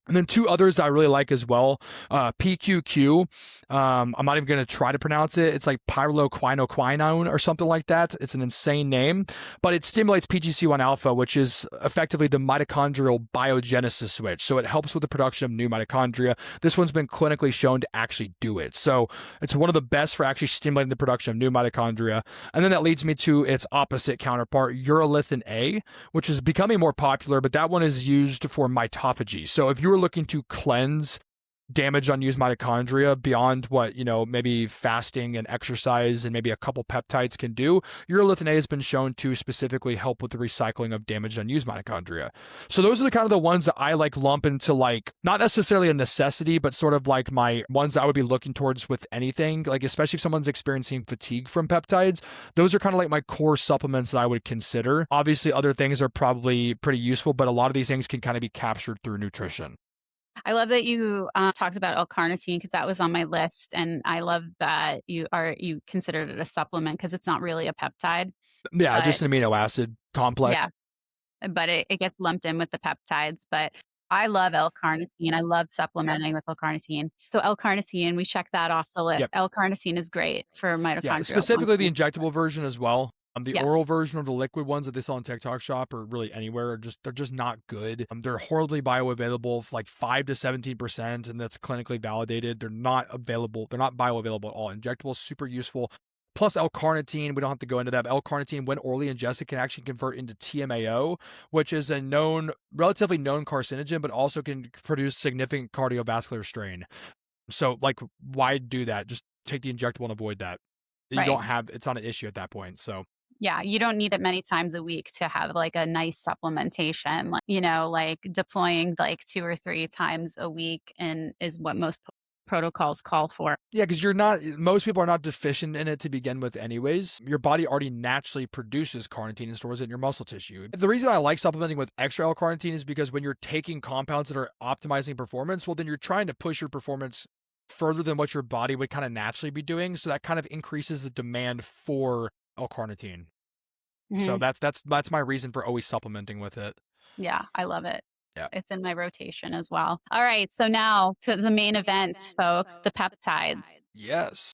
And then two others that I really like as well, PQQ. I'm not even going to try to pronounce it. It's like pyroquinoquinone or something like that. It's an insane name, but it stimulates PGC1 alpha, which is effectively the mitochondrial biogenesis switch. So it helps with the production of new mitochondria. This one's been clinically shown to actually do it. So it's one of the best for actually stimulating the production of new mitochondria. And then that leads me to its opposite counterpart, urolithin A, which is becoming more popular, but that one is used for mitophagy. So if you were looking to cleanse damage unused mitochondria beyond what, maybe fasting and exercise and maybe a couple peptides can do, urolithin A has been shown to specifically help with the recycling of damaged unused mitochondria. So those are the kind of the ones that I lump into not necessarily a necessity, but sort of like my ones that I would be looking towards with anything, especially if someone's experiencing fatigue from peptides. Those are kind of like my core supplements that I would consider. Obviously, other things are probably pretty useful, but a lot of these things can kind of be captured through nutrition. I love that you talked about L-carnitine because that was on my list, and I love that you considered it a supplement because it's not really a peptide. Yeah, just an amino acid complex. Yeah, but it gets lumped in with the peptides. But I love L-carnitine. I love supplementing with L-carnitine. So L-carnitine, we check that off the list. Yep. L-carnitine is great for mitochondrial. Yeah, specifically the injectable version as well. The Yes. oral version or the liquid ones that they sell in TikTok shop or really anywhere they're just not good. They're horribly bioavailable, 5 to 17%, and that's clinically validated. They're not available. They're not bioavailable at all. Injectable, super useful. Plus L-carnitine, we don't have to go into that. But L-carnitine, when orally ingested, can actually convert into TMAO, which is a relatively known carcinogen, but also can produce significant cardiovascular strain. So, why do that? Just take the injectable and avoid that. You don't have, it's not an issue at that point. So yeah, you don't need it many times a week to have a nice supplementation, deploying 2 or 3 times a week and is what most protocols call for. Yeah, because most people are not deficient in it to begin with anyways. Your body already naturally produces carnitine and stores it in your muscle tissue. The reason I like supplementing with extra L-carnitine is because when you're taking compounds that are optimizing performance, well, then you're trying to push your performance further than what your body would kind of naturally be doing. So that kind of increases the demand for L-carnitine. Mm-hmm. So that's my reason for always supplementing with it. Yeah, I love it. Yeah. It's in my rotation as well. All right, so now to the main event, folks, the peptides. Yes.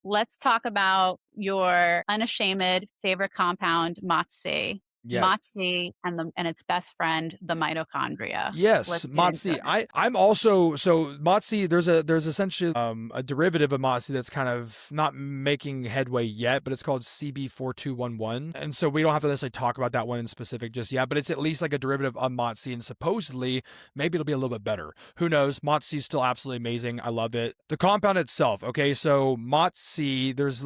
Let's talk about your unashamed favorite compound, MOTS-C. Yes. MOTS-C and its best friend, the mitochondria. Yes, MOTS-C. I'm also MOTS-C. There's essentially a derivative of MOTS-C that's kind of not making headway yet, but it's called CB4211, and so we don't have to necessarily talk about that one in specific just yet. But it's at least like a derivative of MOTS-C, and supposedly maybe it'll be a little bit better. Who knows? MOTS-C is still absolutely amazing. I love it. The compound itself. Okay, so MOTS-C. There's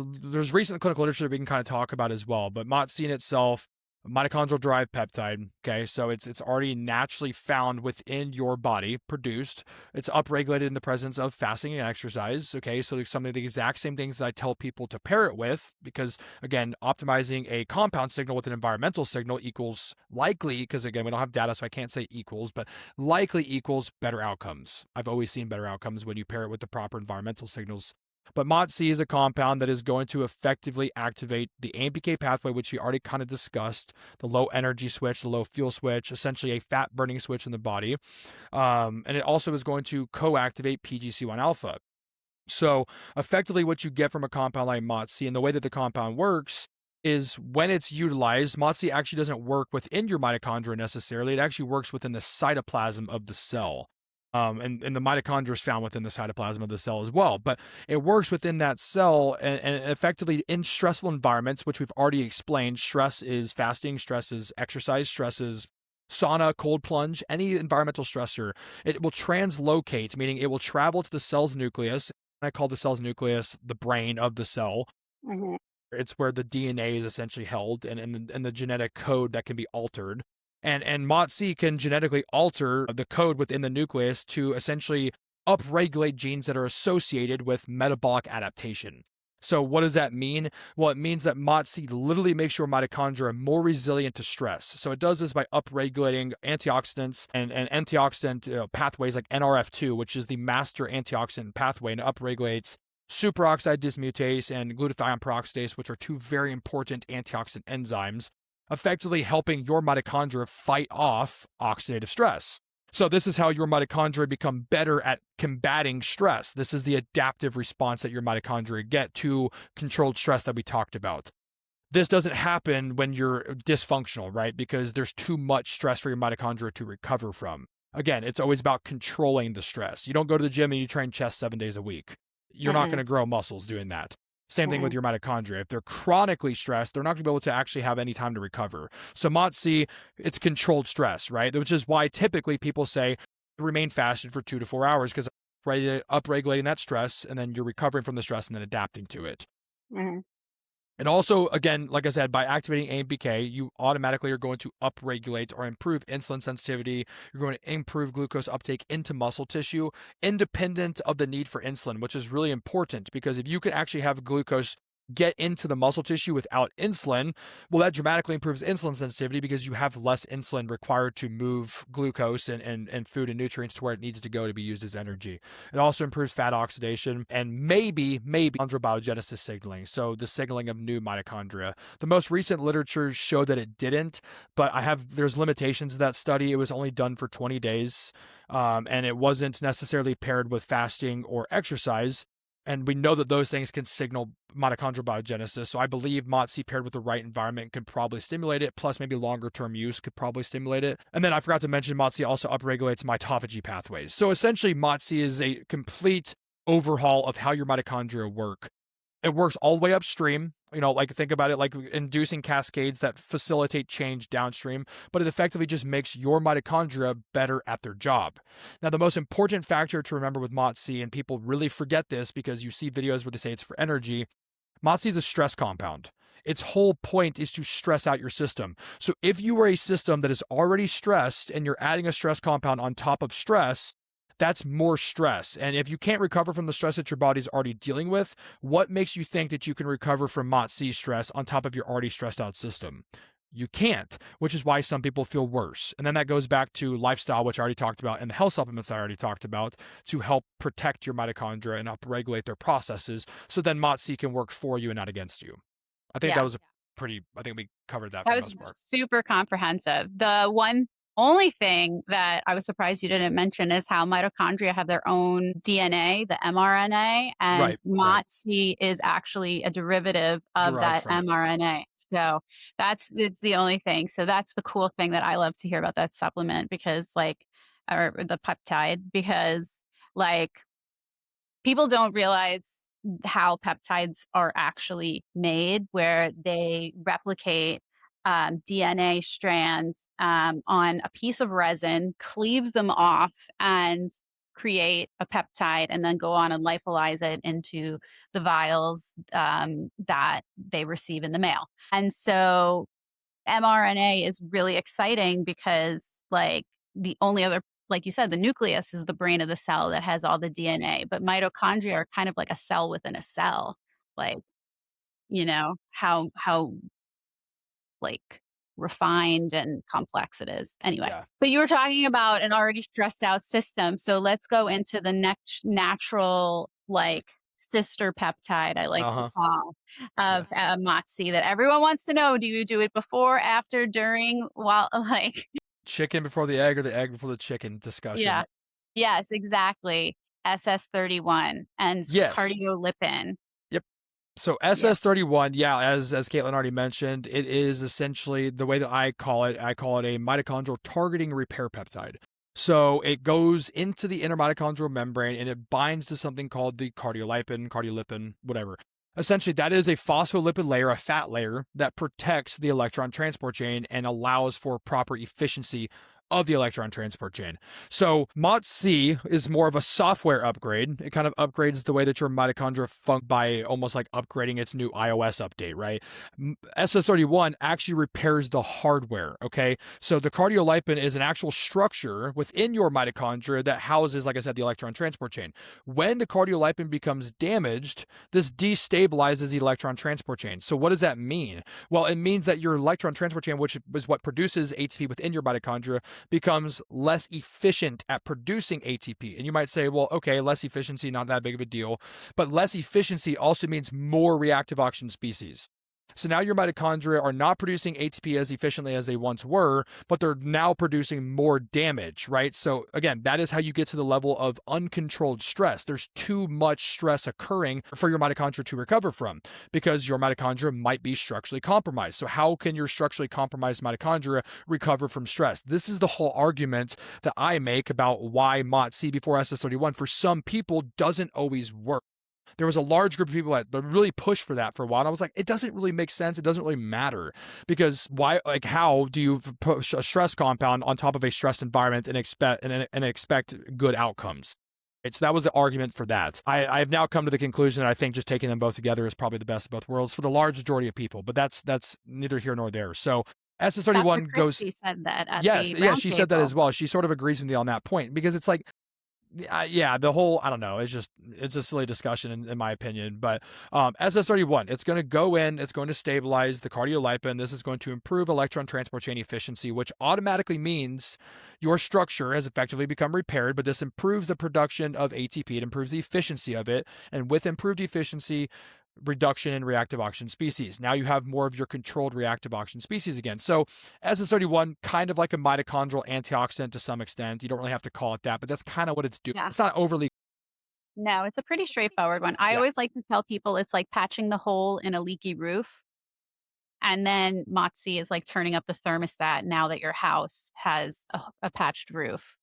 recent clinical literature that we can kind of talk about as well, but MOTS-C in itself, mitochondrial derived peptide. Okay, so it's already naturally found within your body, produced. It's upregulated in the presence of fasting and exercise. Okay, so there's some of the exact same things that I tell people to pair it with, because again, optimizing a compound signal with an environmental signal equals likely, because again, we don't have data, so I can't say equals, but likely equals better outcomes. I've always seen better outcomes when you pair it with the proper environmental signals. But MOTS-C is a compound that is going to effectively activate the AMPK pathway, which we already kind of discussed, the low energy switch, the low fuel switch, essentially a fat burning switch in the body. And it also is going to co-activate PGC1 alpha. So effectively what you get from a compound like MOTS-C, and the way that the compound works is when it's utilized, MOTS-C actually doesn't work within your mitochondria necessarily. It actually works within the cytoplasm of the cell. And the mitochondria is found within the cytoplasm of the cell as well. But it works within that cell and effectively in stressful environments, which we've already explained. Stress is fasting, stress is exercise, stress is sauna, cold plunge, any environmental stressor. It will translocate, meaning it will travel to the cell's nucleus. I call the cell's nucleus the brain of the cell. Mm-hmm. It's where the DNA is essentially held and the genetic code that can be altered. And MOTS-C can genetically alter the code within the nucleus to essentially upregulate genes that are associated with metabolic adaptation. So what does that mean? Well, it means that MOTS-C literally makes your mitochondria more resilient to stress. So it does this by upregulating antioxidants and antioxidant pathways like NRF2, which is the master antioxidant pathway, and it upregulates superoxide dismutase and glutathione peroxidase, which are two very important antioxidant enzymes, effectively helping your mitochondria fight off oxidative stress. So this is how your mitochondria become better at combating stress. This is the adaptive response that your mitochondria get to controlled stress that we talked about. This doesn't happen when you're dysfunctional, right? Because there's too much stress for your mitochondria to recover from. Again, it's always about controlling the stress. You don't go to the gym and you train chest 7 days a week. You're not going to grow muscles doing that. Same thing with your mitochondria. If they're chronically stressed, they're not going to be able to actually have any time to recover. So MOTS-C, it's controlled stress, right? Which is why typically people say remain fasted for 2 to 4 hours, because upregulating that stress, and then you're recovering from the stress and then adapting to it. Mm-hmm. And also, again, like I said, by activating AMPK, you automatically are going to upregulate or improve insulin sensitivity. You're going to improve glucose uptake into muscle tissue, independent of the need for insulin, which is really important, because if you can actually have glucose get into the muscle tissue without insulin, well, that dramatically improves insulin sensitivity because you have less insulin required to move glucose and food and nutrients to where it needs to go to be used as energy. It also improves fat oxidation and maybe biogenesis signaling, so the signaling of new mitochondria. The most recent literature showed that it didn't, but there's limitations to that study. It was only done for 20 days, and it wasn't necessarily paired with fasting or exercise. And we know that those things can signal mitochondrial biogenesis. So I believe MOTS-C paired with the right environment could probably stimulate it, plus maybe longer term use could probably stimulate it. And then I forgot to mention MOTS-C also upregulates mitophagy pathways. So essentially MOTS-C is a complete overhaul of how your mitochondria work. It works all the way upstream, like think about it like inducing cascades that facilitate change downstream, but it effectively just makes your mitochondria better at their job. Now, the most important factor to remember with MOTS-C, and people really forget this because you see videos where they say it's for energy, MOTS-C is a stress compound. Its whole point is to stress out your system. So if you are a system that is already stressed and you're adding a stress compound on top of stress, that's more stress. And if you can't recover from the stress that your body's already dealing with, what makes you think that you can recover from MOTS-C stress on top of your already stressed out system? You can't, which is why some people feel worse. And then that goes back to lifestyle, which I already talked about, and the health supplements I already talked about, to help protect your mitochondria and upregulate their processes, so then MOTS-C can work for you and not against you. I think that was I think we covered that for the most part. Super comprehensive. The one only thing that I was surprised you didn't mention is how mitochondria have their own DNA, the mRNA, and MOTS-C is actually a derivative of that mRNA. So it's the only thing. So that's the cool thing that I love to hear about that supplement, because or the peptide, because people don't realize how peptides are actually made, where they replicate DNA strands on a piece of resin, cleave them off, and create a peptide, and then go on and lyophilize it into the vials that they receive in the mail. And so mRNA is really exciting because the only other, like you said, the nucleus is the brain of the cell that has all the DNA, but mitochondria are kind of like a cell within a cell. How refined and complex it is. Anyway, But you were talking about an already stressed out system. So let's go into the next natural, sister peptide, I like to call, of MOTS-C that everyone wants to know. Do you do it before, after, during, while, chicken before the egg or the egg before the chicken discussion? Yeah. Yes, exactly. SS31 and cardiolipin. So SS31, as Caitlin already mentioned, it is essentially, the way that I call it a mitochondrial targeting repair peptide. So it goes into the inner mitochondrial membrane and it binds to something called the cardiolipin, whatever. Essentially, that is a phospholipid layer, a fat layer that protects the electron transport chain and allows for proper efficiency of the electron transport chain. So MOTS-C is more of a software upgrade. It kind of upgrades the way that your mitochondria function by almost like upgrading its new iOS update, right? SS31 actually repairs the hardware, okay? So the cardiolipin is an actual structure within your mitochondria that houses, like I said, the electron transport chain. When the cardiolipin becomes damaged, this destabilizes the electron transport chain. So what does that mean? Well, it means that your electron transport chain, which is what produces ATP within your mitochondria, becomes less efficient at producing ATP. And you might say, well, okay, less efficiency, not that big of a deal. But less efficiency also means more reactive oxygen species. So now your mitochondria are not producing ATP as efficiently as they once were, but they're now producing more damage, right? So again, that is how you get to the level of uncontrolled stress. There's too much stress occurring for your mitochondria to recover from because your mitochondria might be structurally compromised. So how can your structurally compromised mitochondria recover from stress? This is the whole argument that I make about why MOTS-C before SS31 for some people doesn't always work. There was a large group of people that really pushed for that for a while. And I was like, it doesn't really make sense. It doesn't really matter because why, like, how do you push a stress compound on top of a stressed environment and expect good outcomes? Right, so that was the argument for that. I've now come to the conclusion that I think just taking them both together is probably the best of both worlds for the large majority of people, but that's neither here nor there. So Dr. SS31 goes, Christie said that at yes, the yeah, she said that roundtable. as well. She sort of agrees with me on that point because it's like, yeah, the whole, I don't know, it's a silly discussion in my opinion. But SS31, it's going to go in, it's going to stabilize the cardiolipin. This is going to improve electron transport chain efficiency, which automatically means your structure has effectively become repaired. But this improves the production of ATP, it improves the efficiency of it, and with improved efficiency, reduction in reactive oxygen species. Now you have more of your controlled reactive oxygen species again. So SS31, kind of like a mitochondrial antioxidant to some extent. You don't really have to call it that, but that's kind of what it's doing. Yeah. It's not overly. No, it's a pretty straightforward one. I Yeah. always like to tell people it's like patching the hole in a leaky roof. And then MOTS-C is like turning up the thermostat now that your house has a patched roof.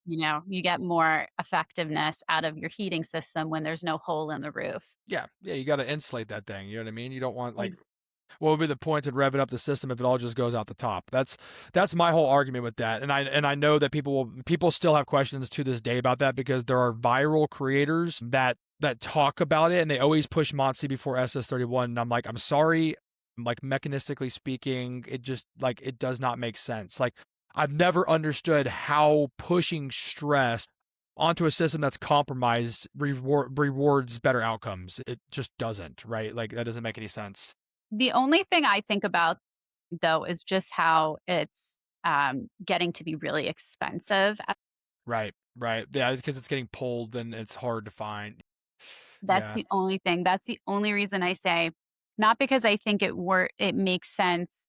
You know, you get more effectiveness out of your heating system when there's no hole in the roof. Yeah. Yeah. You got to insulate that thing. You know what I mean? You don't want like, Ex- what would be the point in revving up the system if it all just goes out the top? That's my whole argument with that. And I know that people still have questions to this day about that because there are viral creators that talk about it and they always push MOTS-C before SS31. And I'm like, I'm sorry, like mechanistically speaking, it just like it does not make sense. Like I've never understood how pushing stress onto a system that's compromised rewards better outcomes. It just doesn't, right? Like that doesn't make any sense. the only thing I think about though is just how it's getting to be really expensive. Right, right. Yeah, because it's getting pulled and it's hard to find. That's Yeah, the only thing. That's the only reason I say, not because I think it makes sense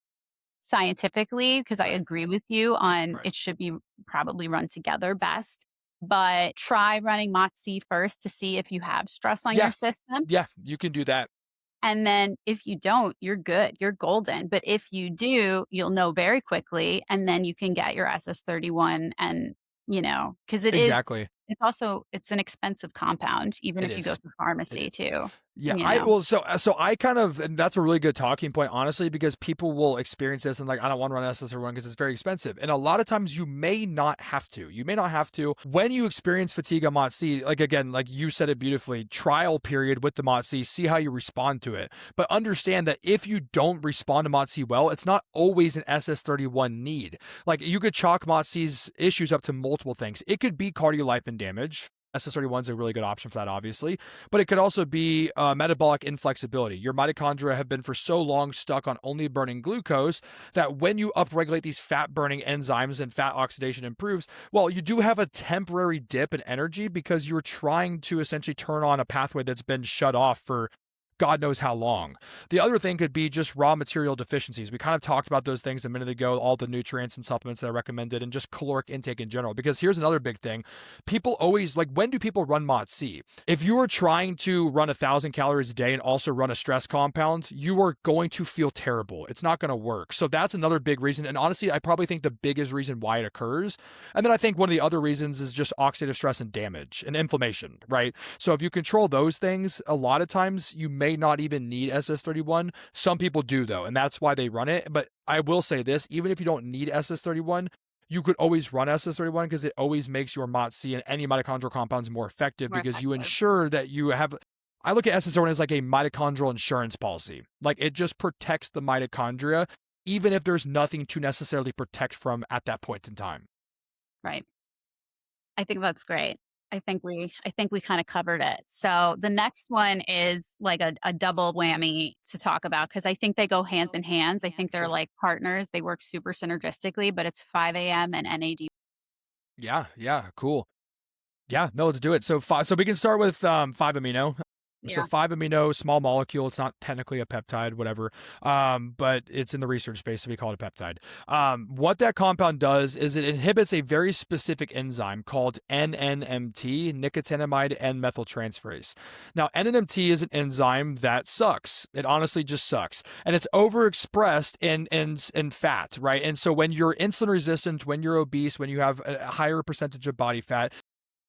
scientifically, because I right, agree with you on right. it should be probably run together best. But try running MOTS-C first to see if you have stress on your Yeah, system. yeah, you can do that. And then if you don't, you're good. You're golden. But if you do, you'll know very quickly. And then you can get your SS31 and, because Exactly. it's an expensive compound, even It if you go is. to It pharmacy is. too, Yeah, you I know. well, so I kind of, and that's a really good talking point, honestly, because people will experience this and like, I don't want to run SS1 because it's very expensive, and a lot of times you may not have to. You may not have to when you experience fatigue on MOTS-C. Like again, like you said it beautifully, trial period with the MOTS-C, see how you respond to it, but understand that if you don't respond to MOTS-C well, it's not always an SS31 need. Like you could chalk MOTS-C's issues up to multiple things. It could be cardiolipin damage. SS31 is a really good option for that, obviously, but it could also be metabolic inflexibility. Your mitochondria have been for so long stuck on only burning glucose that when you upregulate these fat burning enzymes and fat oxidation improves, well, you do have a temporary dip in energy because you're trying to essentially turn on a pathway that's been shut off for God knows how long. The other thing could be just raw material deficiencies. We kind of talked about those things a minute ago, all the nutrients and supplements that I recommended, and just caloric intake in general. Because here's another big thing. People always, like, when do people run MOTS-C? If you are trying to run 1,000 calories a day and also run a stress compound, you are going to feel terrible. It's not going to work. So that's another big reason. And honestly, I probably think the biggest reason why it occurs. And then I think one of the other reasons is just oxidative stress and damage and inflammation, right? So if you control those things, a lot of times you may not even need SS31. Some people do though, and that's why they run it. But I will say this, even if you don't need SS31, you could always run SS31 because it always makes your MOTS-C and any mitochondrial compounds more effective because you ensure that you have. I look at SS31 as like a mitochondrial insurance policy. Like, it just protects the mitochondria, even if there's nothing to necessarily protect from at that point in time. Right. I think that's great. I think we kind of covered it. So the next one is like a double whammy to talk about because I think they go hands in hands. I think they're like partners. They work super synergistically, but it's 5 a.m. and NAD. Yeah, cool. Yeah, no, let's do it. So we can start with 5-amino. Yeah. So 5-amino, small molecule. It's not technically a peptide, whatever, but it's in the research space, so we call it a peptide. What that compound does is it inhibits a very specific enzyme called NNMT, nicotinamide N-methyltransferase. Now, NNMT is an enzyme that sucks. It honestly just sucks, and it's overexpressed in fat, right? And so when you're insulin resistant, when you're obese, when you have a higher percentage of body fat,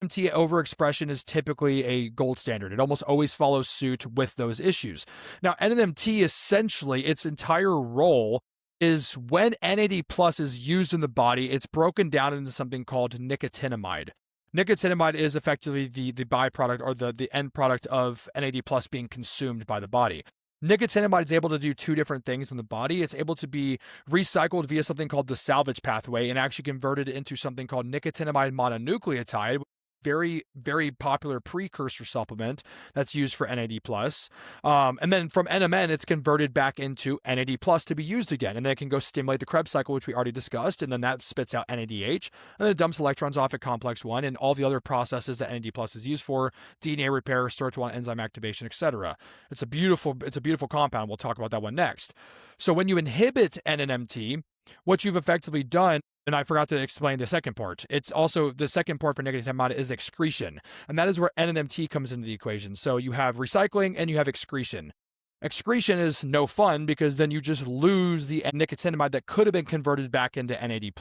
NNMT overexpression is typically a gold standard. It almost always follows suit with those issues. Now, NNMT, essentially, its entire role is when NAD plus is used in the body, it's broken down into something called nicotinamide. Nicotinamide is effectively the byproduct or the end product of NAD plus being consumed by the body. Nicotinamide is able to do two different things in the body. It's able to be recycled via something called the salvage pathway and actually converted into something called nicotinamide mononucleotide, very, very popular precursor supplement that's used for NAD+. And then from NMN, it's converted back into NAD+ to be used again. And then it can go stimulate the Krebs cycle, which we already discussed. And then that spits out NADH. And then it dumps electrons off at complex 1 and all the other processes that NAD+ is used for, DNA repair, SIRT1 enzyme activation, etc. It's a beautiful compound. We'll talk about that one next. So when you inhibit NNMT, what you've effectively done, and I forgot to explain the second part. It's also the second part for nicotinamide is excretion. And that is where NNMT comes into the equation. So you have recycling and you have excretion. Excretion is no fun because then you just lose the nicotinamide that could have been converted back into NAD+.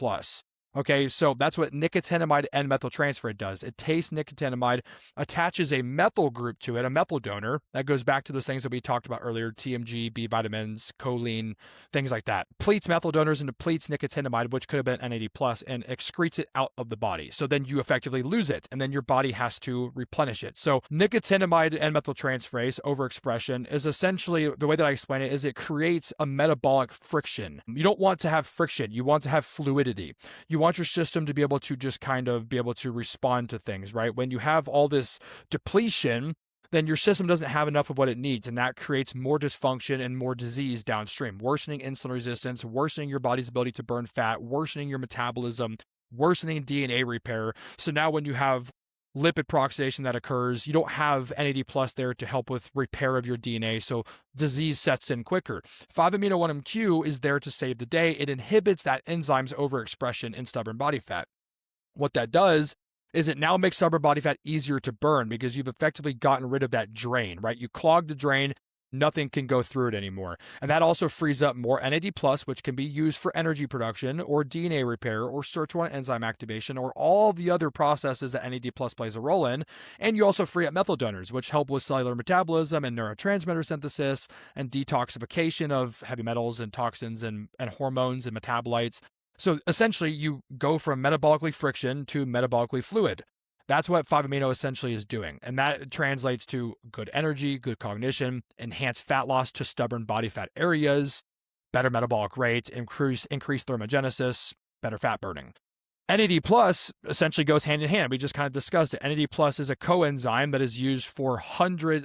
Okay, so that's what nicotinamide N-methyltransferase does. It takes nicotinamide, attaches a methyl group to it, a methyl donor. That goes back to those things that we talked about earlier, TMG, B vitamins, choline, things like that. Pleats methyl donors and depletes nicotinamide, which could have been NAD+, and excretes it out of the body. So then you effectively lose it, and then your body has to replenish it. So nicotinamide N-methyltransferase overexpression is essentially, the way that I explain it, is it creates a metabolic friction. You don't want to have friction. You want to have fluidity. You want your system to be able to just kind of be able to respond to things, right? When you have all this depletion, then your system doesn't have enough of what it needs, and that creates more dysfunction and more disease downstream, worsening insulin resistance, worsening your body's ability to burn fat, worsening your metabolism, worsening DNA repair. So now when you have lipid peroxidation that occurs, you don't have NAD+ there to help with repair of your DNA, so disease sets in quicker. 5-amino-1-MQ is there to save the day. It inhibits that enzyme's overexpression in stubborn body fat. What that does is it now makes stubborn body fat easier to burn because you've effectively gotten rid of that drain, right? You clog the drain, nothing can go through it anymore. And that also frees up more NAD+, which can be used for energy production or DNA repair or SIRT1 enzyme activation or all the other processes that NAD+ plays a role in. And you also free up methyl donors, which help with cellular metabolism and neurotransmitter synthesis and detoxification of heavy metals and toxins and hormones and metabolites. So essentially, you go from metabolically friction to metabolically fluid. That's what 5-amino essentially is doing. And that translates to good energy, good cognition, enhanced fat loss to stubborn body fat areas, better metabolic rate, increased thermogenesis, better fat burning. NAD+ essentially goes hand in hand. We just kind of discussed it. NAD+ is a coenzyme that is used for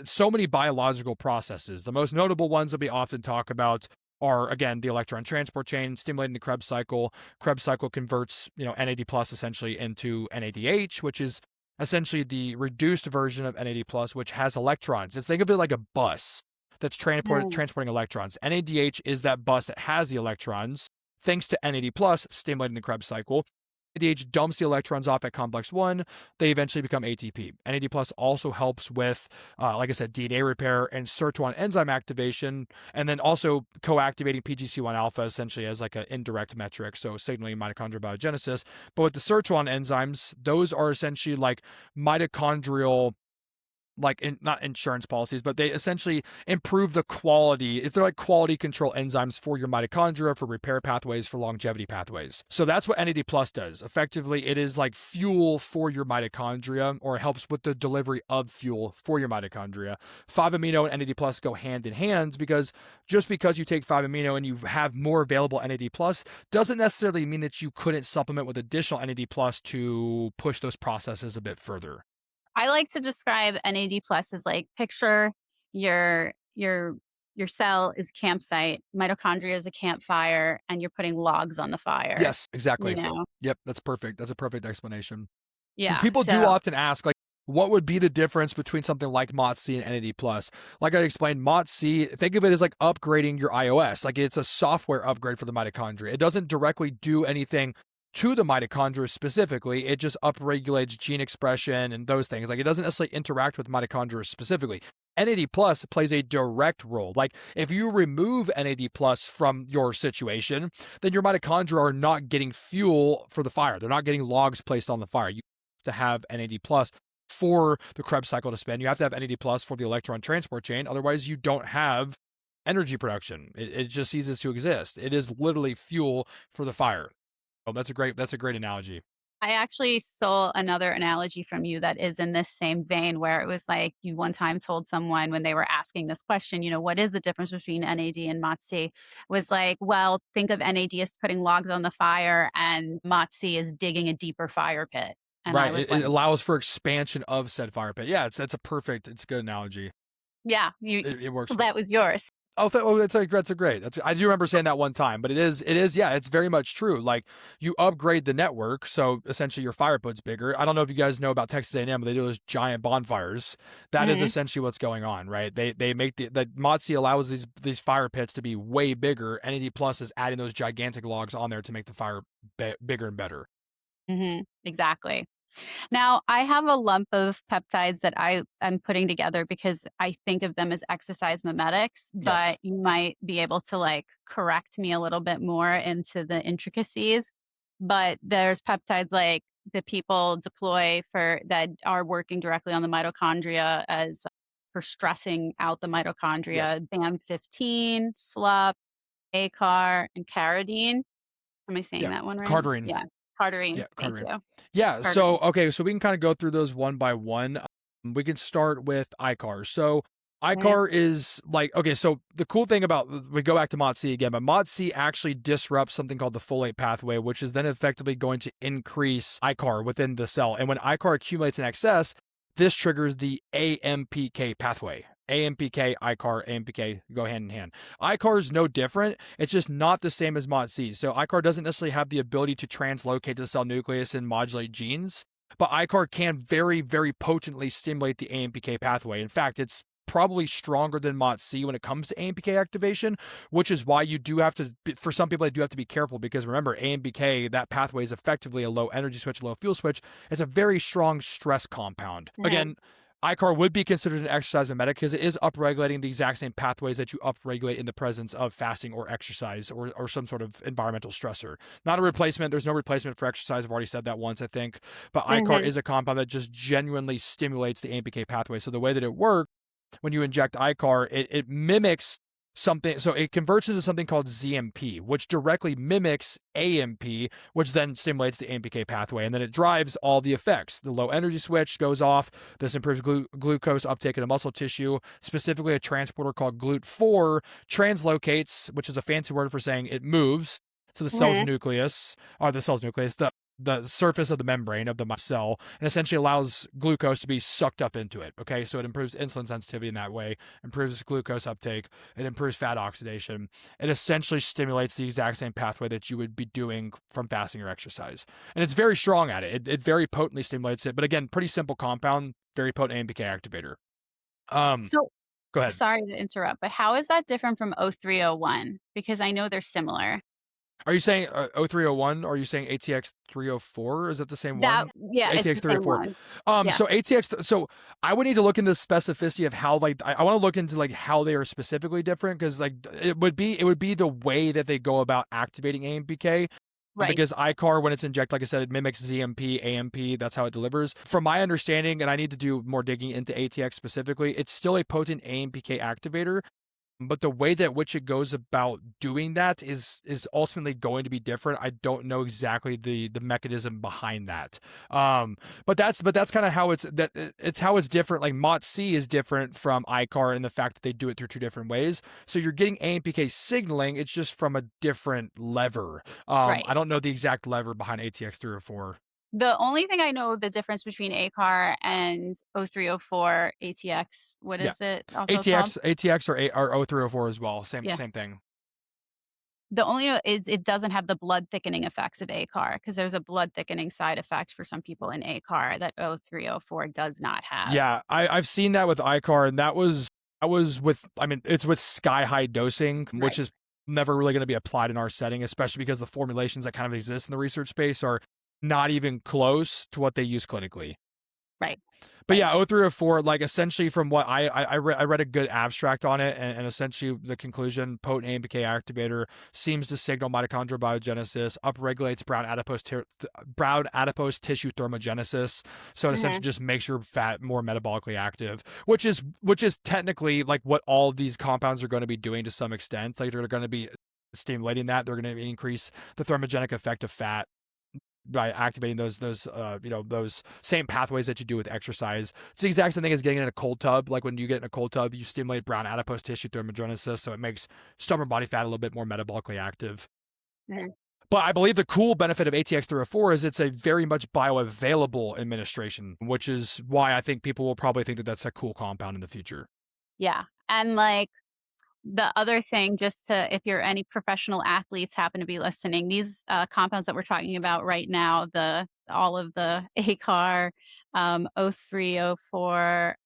so many biological processes. The most notable ones that we often talk about are, again, the electron transport chain, stimulating the Krebs cycle. Krebs cycle converts, NAD+ essentially into NADH, which is essentially the reduced version of NAD+, which has electrons. Think of it like a bus. that's transporting electrons. NADH is that bus that has the electrons, thanks to NAD plus stimulating the Krebs cycle. NADH dumps the electrons off at complex 1. They eventually become ATP. NAD plus also helps with, like I said, DNA repair and SIRT1 enzyme activation, and then also co-activating PGC1 alpha essentially as like an indirect metric, so signaling mitochondrial biogenesis. But with the SIRT1 enzymes, those are essentially like mitochondrial, not insurance policies, but they essentially improve the quality. They're like quality control enzymes for your mitochondria, for repair pathways, for longevity pathways. So that's what NAD plus does. Effectively, it is like fuel for your mitochondria, or helps with the delivery of fuel for your mitochondria. 5-amino and NAD plus go hand in hand, because just because you take 5-amino and you have more available NAD plus doesn't necessarily mean that you couldn't supplement with additional NAD plus to push those processes a bit further. I like to describe NAD plus as like, picture your your your cell is a campsite, mitochondria is a campfire, and you're putting logs on the fire. Yes, exactly. You know? Yep, that's perfect. That's a perfect explanation. Because Yeah. people do So often ask, like, what would be the difference between something like MOTS-C and NAD+. Like I explained, MOTS-C, think of it as like upgrading your iOS. Like, it's a software upgrade for the mitochondria. It doesn't directly do anything to the mitochondria specifically. It just upregulates gene expression and those things. Like, it doesn't necessarily interact with mitochondria specifically. NAD plus plays a direct role. Like, if you remove NAD plus from your situation, then your mitochondria are not getting fuel for the fire. They're not getting logs placed on the fire. You have to have NAD plus for the Krebs cycle to spin. You have to have NAD plus for the electron transport chain. Otherwise, you don't have energy production. It just ceases to exist. It is literally fuel for the fire. Oh, that's a great analogy. I actually stole another analogy from you that is in this same vein, where it was like you one time told someone when they were asking this question, what is the difference between NAD and MOTS-C? Was like, well, think of NAD as putting logs on the fire and MOTS-C is digging a deeper fire pit. And I Right. was It like, allows for expansion of said fire pit. Yeah, it's a good analogy. yeah, It works. that was yours. Oh, that's a great. I do remember saying that one time, but it is, yeah, it's very much true. Like, you upgrade the network, so essentially your fire pit's bigger. I don't know if you guys know about Texas A&M, but they do those giant bonfires. That is essentially what's going on, right? They make the MOTS-C allows these fire pits to be way bigger. NAD plus is adding those gigantic logs on there to make the fire bigger and better. Exactly. Now, I have a lump of peptides that I am putting together because I think of them as exercise mimetics, Yes. but you might be able to like correct me a little bit more into the intricacies. But there's peptides like that people deploy for that are working directly on the mitochondria as for stressing out the Yes. mitochondria, BAM15, SLUP, ACAR, and carradine. Am I saying Yeah. that one right? Carderine. Yeah. Carderine. Yeah, Thank carderine. you. Yeah. Carderine. So, okay, so we can kind of go through those one by one. We can start with iCar. So Mhm. iCar is like, okay, so the cool thing about, we go back to MOTS-C again, but MOTS-C actually disrupts something called the folate pathway, which is then effectively going to increase iCar within the cell. And when iCar accumulates in excess, this triggers the AMPK pathway. AMPK, iCar, AMPK go hand in hand. iCar is no different. It's just not the same as MOTS-C. So iCar doesn't necessarily have the ability to translocate to the cell nucleus and modulate genes, but iCar can very, very potently stimulate the AMPK pathway. In fact, it's probably stronger than MOTS-C when it comes to AMPK activation, which is why you do have to, for some people, they do have to be careful, because remember, AMPK, that pathway is effectively a low energy switch, low fuel switch. It's a very strong stress compound. Again, iCar would be considered an exercise mimetic because it is upregulating the exact same pathways that you upregulate in the presence of fasting or exercise or some sort of environmental stressor. Not a replacement. There's no replacement for exercise. I've already said that once, I think. But iCar is a compound that just genuinely stimulates the AMPK pathway. So the way that it works, when you inject iCar, it mimics something. So it converts into something called ZMP, which directly mimics AMP, which then stimulates the AMPK pathway. And then it drives all the effects. The low energy switch goes off. This improves glucose uptake in muscle tissue. Specifically, a transporter called GLUT4 translocates, which is a fancy word for saying it moves to the cell's nucleus, or the surface of the membrane of the cell, and essentially allows glucose to be sucked up into it. Okay, so it improves insulin sensitivity in that way, improves glucose uptake, it improves fat oxidation. It essentially stimulates the exact same pathway that you would be doing from fasting or exercise. And it's very strong at it. It very potently stimulates it. But again, pretty simple compound, very potent AMPK activator. So Go ahead. Sorry to interrupt, but how is that different from 0301? Because I know they're similar. Are you saying 0301? Or are you saying ATX 304? Is that the same one? Yeah, it's ATX the same 304. one. Yeah, So ATX, so I would need to look into the specificity of how, like, I want to look into like how they are specifically different, because like it would be the way that they go about activating AMPK. right. Because iCar, when it's injected, like I said, it mimics ZMP, AMP. That's how it delivers. From my understanding, and I need to do more digging into ATX specifically, it's still a potent AMPK activator, but the way that which it goes about doing that is ultimately going to be different. I don't know exactly the mechanism behind that. Um, but that's kind of how it's how it's different. Like MOTS-C is different from iCar in the fact that they do it through two different ways. So you're getting AMPK signaling. It's just from a different lever. I Right. don't know the exact lever behind ATX 304. The only thing I know the difference between ACAR and 0304 ATX, what Yeah, is it also called? ATX or 0304 as well. Same Yeah. same thing. The only is it doesn't have the blood thickening effects of ACAR because there's a blood thickening side effect for some people in ACAR that 0304 does not have. Yeah, I've seen that with iCar, and that was with, I mean, it's with sky high dosing, which Right. is never really going to be applied in our setting, especially because the formulations that kind of exist in the research space are not even close to what they use clinically. Right. But Right. yeah, 0304, like essentially from what I read a good abstract on it, and essentially the conclusion: potent AMPK activator, seems to signal mitochondrial biogenesis, upregulates brown adipose tissue thermogenesis. So it essentially Mhm. just makes your fat more metabolically active, which is technically like what all of these compounds are going to be doing to some extent. Like they're going to be stimulating that. They're going to increase the thermogenic effect of fat by activating those same pathways that you do with exercise. It's the exact same thing as getting in a cold tub. Like when you get in a cold tub, you stimulate brown adipose tissue thermogenesis, so it makes stubborn body fat a little bit more metabolically active. Mhm. But I believe the cool benefit of ATX 304 is it's a very much bioavailable administration, which is why I think people will probably think that that's a cool compound in the future. Yeah. And like the other thing, just to if you're any professional athletes happen to be listening, these compounds that we're talking about right now, the all of the ACAR, 0304,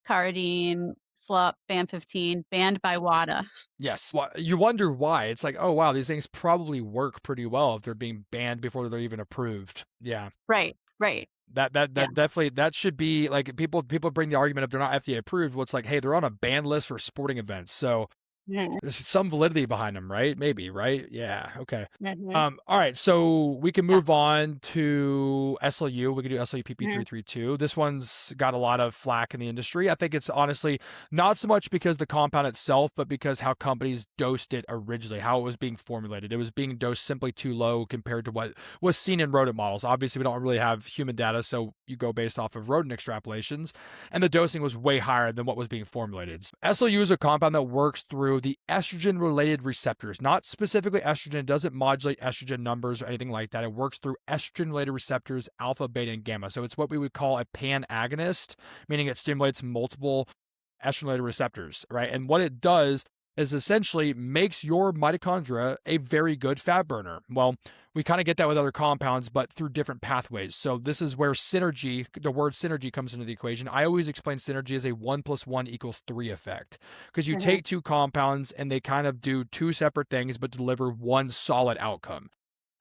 carradine, SLUP, BAM15, banned by WADA. Yes. Well, you wonder why. It's like, oh wow, these things probably work pretty well if they're being banned before they're even approved. Yeah. Right. Right. That that Yeah. that definitely that should be like, people bring the argument if they're not FDA approved. Well, it's like, hey, they're on a ban list for sporting events, so Mhm. there's some validity behind them, right? Maybe, right? Yeah. Okay. Mhm. All right. So we can Yeah. move on to SLU. We can do SLU PP Mhm. 332. This one's got a lot of flack in the industry. I think it's honestly not so much because the compound itself, but because how companies dosed it originally, how it was being formulated. It was being dosed simply too low compared to what was seen in rodent models. Obviously, we don't really have human data, so you go based off of rodent extrapolations, and the dosing was way higher than what was being formulated. SLU is a compound that works through the estrogen related receptors, not specifically estrogen. It doesn't modulate estrogen numbers or anything like that. It works through estrogen related receptors, alpha, beta, and gamma. So it's what we would call a pan agonist, meaning it stimulates multiple estrogen related receptors, right? And what it does is essentially makes your mitochondria a very good fat burner. Well, we kind of get that with other compounds, but through different pathways. So this is where synergy, the word synergy, comes into the equation. I always explain synergy as a 1+1=3 effect, because you Mhm. take two compounds and they kind of do two separate things but deliver one solid outcome.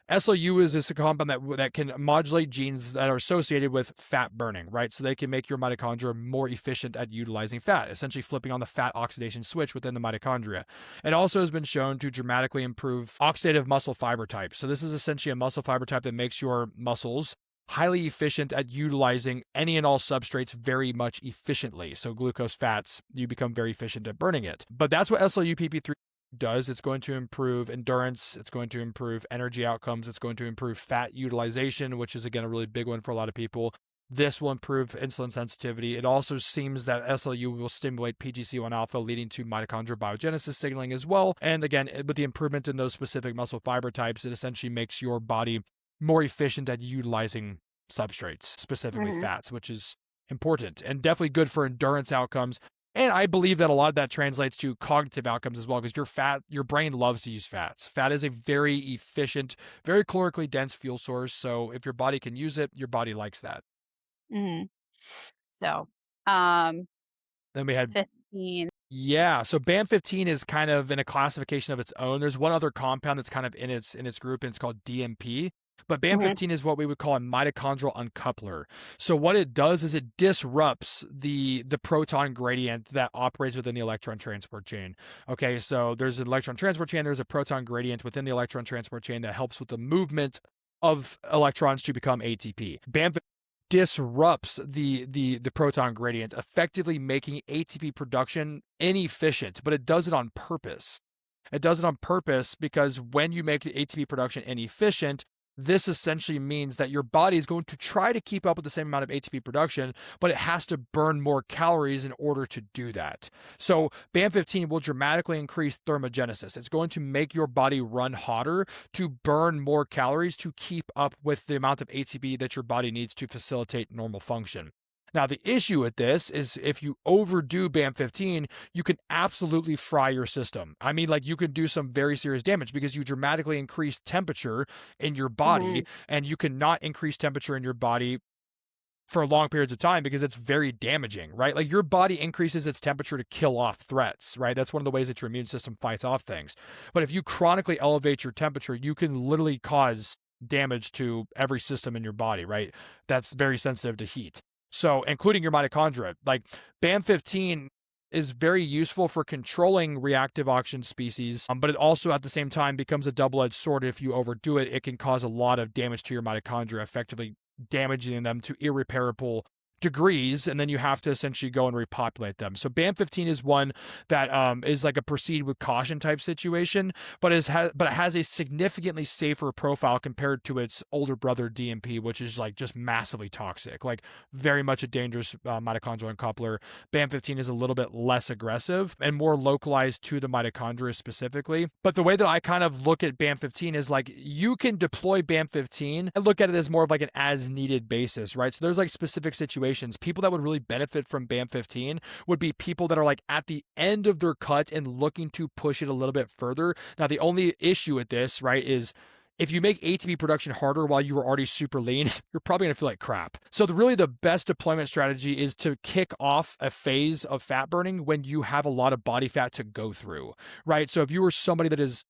SLU is this a compound that can modulate genes that are associated with fat burning, right? So they can make your mitochondria more efficient at utilizing fat, essentially flipping on the fat oxidation switch within the mitochondria. It also has been shown to dramatically improve oxidative muscle fiber type. So this is essentially a muscle fiber type that makes your muscles highly efficient at utilizing any and all substrates very much efficiently. So glucose, fats, you become very efficient at burning it. But that's what SLU-PP3 does. It's going to improve endurance, it's going to improve energy outcomes, it's going to improve fat utilization, which is again a really big one for a lot of people. This will improve insulin sensitivity. It also seems that SLU will stimulate PGC1 alpha, leading to mitochondrial biogenesis signaling as well. And again, with the improvement in those specific muscle fiber types, it essentially makes your body more efficient at utilizing substrates, specifically Mhm. fats, which is important and definitely good for endurance outcomes. And I believe that a lot of that translates to cognitive outcomes as well, because your brain loves to use fats. Fat is a very efficient, very calorically dense fuel source. So if your body can use it, your body likes that. Mhm. So, um, Then we had 15. Yeah, so BAM15 is kind of in a classification of its own. There's one other compound that's kind of in its group, and it's called DMP. But Hmm. BAM15 is what we would call a mitochondrial uncoupler. So what it does is it disrupts the proton gradient that operates within the electron transport chain. Okay, so there's an electron transport chain, there's a proton gradient within the electron transport chain that helps with the movement of electrons to become ATP. BAM disrupts the proton gradient, effectively making ATP production inefficient, but it does it on purpose. It does it on purpose because when you make the ATP production inefficient, this essentially means that your body is going to try to keep up with the same amount of ATP production, but it has to burn more calories in order to do that. So BAM15 will dramatically increase thermogenesis. It's going to make your body run hotter to burn more calories to keep up with the amount of ATP that your body needs to facilitate normal function. Now, the issue with this is if you overdo BAM15, you can absolutely fry your system. I mean, like you could do some very serious damage because you dramatically increase temperature in your Hmm. body, and you cannot increase temperature in your body for long periods of time because it's very damaging, right? Like your body increases its temperature to kill off threats, right? That's one of the ways that your immune system fights off things. But if you chronically elevate your temperature, you can literally cause damage to every system in your body, right? That's very sensitive to heat. So, including your mitochondria, like BAM15 is very useful for controlling reactive oxygen species, but it also at the same time becomes a double-edged sword. If you overdo it, it can cause a lot of damage to your mitochondria, effectively damaging them to irreparable degrees, and then you have to essentially go and repopulate them. So BAM15 is one that is like a proceed with caution type situation, but but it has a significantly safer profile compared to its older brother DMP, which is like just massively toxic, like very much a dangerous mitochondrial uncoupler. BAM15 is a little bit less aggressive and more localized to the mitochondria specifically. But the way that I kind of look at BAM15 is like you can deploy BAM15 and look at it as more of like an as needed basis, right? So there's like specific situations. People that would really benefit from BAM15 would be people that are like at the end of their cut and looking to push it a little bit further. Now, the only issue with this, right, is if you make ATP production harder while you were already super lean, you're probably going to feel like crap. So really the best deployment strategy is to kick off a phase of fat burning when you have a lot of body fat to go through, right? So if you were somebody that is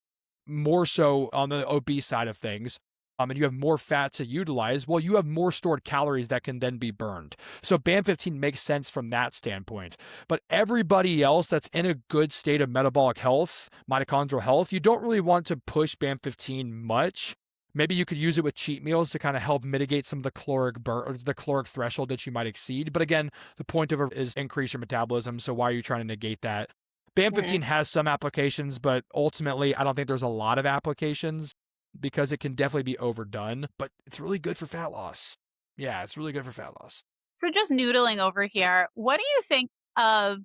more so on the obese side of things, and you have more fat to utilize, well, you have more stored calories that can then be burned. So BAM15 makes sense from that standpoint. But everybody else that's in a good state of metabolic health, mitochondrial health, you don't really want to push BAM15 much. Maybe you could use it with cheat meals to kind of help mitigate some of the caloric threshold that you might exceed. But again, the point of it is increase your metabolism. So why are you trying to negate that? Hmm. BAM15 has some applications, but ultimately, I don't think there's a lot of applications because it can definitely be overdone, but it's really good for fat loss. Yeah, it's really good for fat loss. So just noodling over here, what do you think of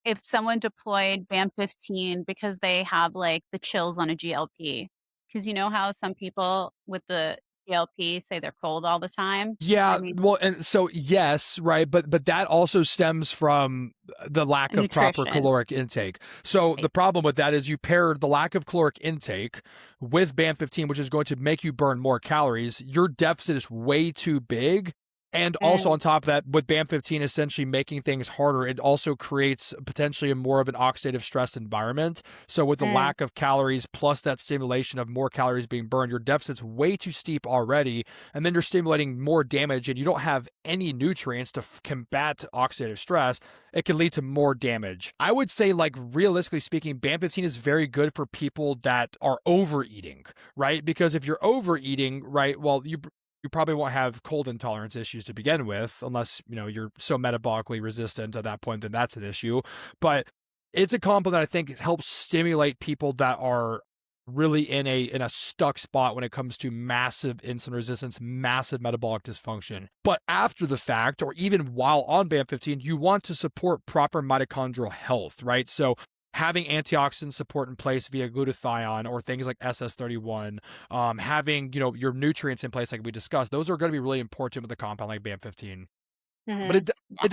if someone deployed BAM15 because they have like the chills on a GLP? Because you know how some people with the GLP say they're cold all the time? I Yeah, mean, well, and so yes, right, but that also stems from the lack of proper nutrition. caloric intake. So I the problem with that is you pair the lack of caloric intake with BAM15, which is going to make you burn more calories. Your deficit is way too big. And also see. on top of that, with BAM15 essentially making things harder, it also creates potentially a more of an oxidative stress environment. So with the Mm, lack of calories plus that stimulation of more calories being burned, your deficit's way too steep already, and then you're stimulating more damage and you don't have any nutrients to combat oxidative stress. It can lead to more damage. I would say, like, realistically speaking, BAM15 is very good for people that are overeating, right? Because if you're overeating, right, well, you probably won't have cold intolerance issues to begin with, unless you're so metabolically resistant at that point, then that's an issue. But it's a combo that I think helps stimulate people that are really in a stuck spot when it comes to massive insulin resistance, massive metabolic dysfunction. But after the fact, or even while on BAM15, you want to support proper mitochondrial health, right? So having antioxidant support in place via glutathione or things like SS31, having your nutrients in place like we discussed, those are going to be really important with a compound like BAM15. But mhm. it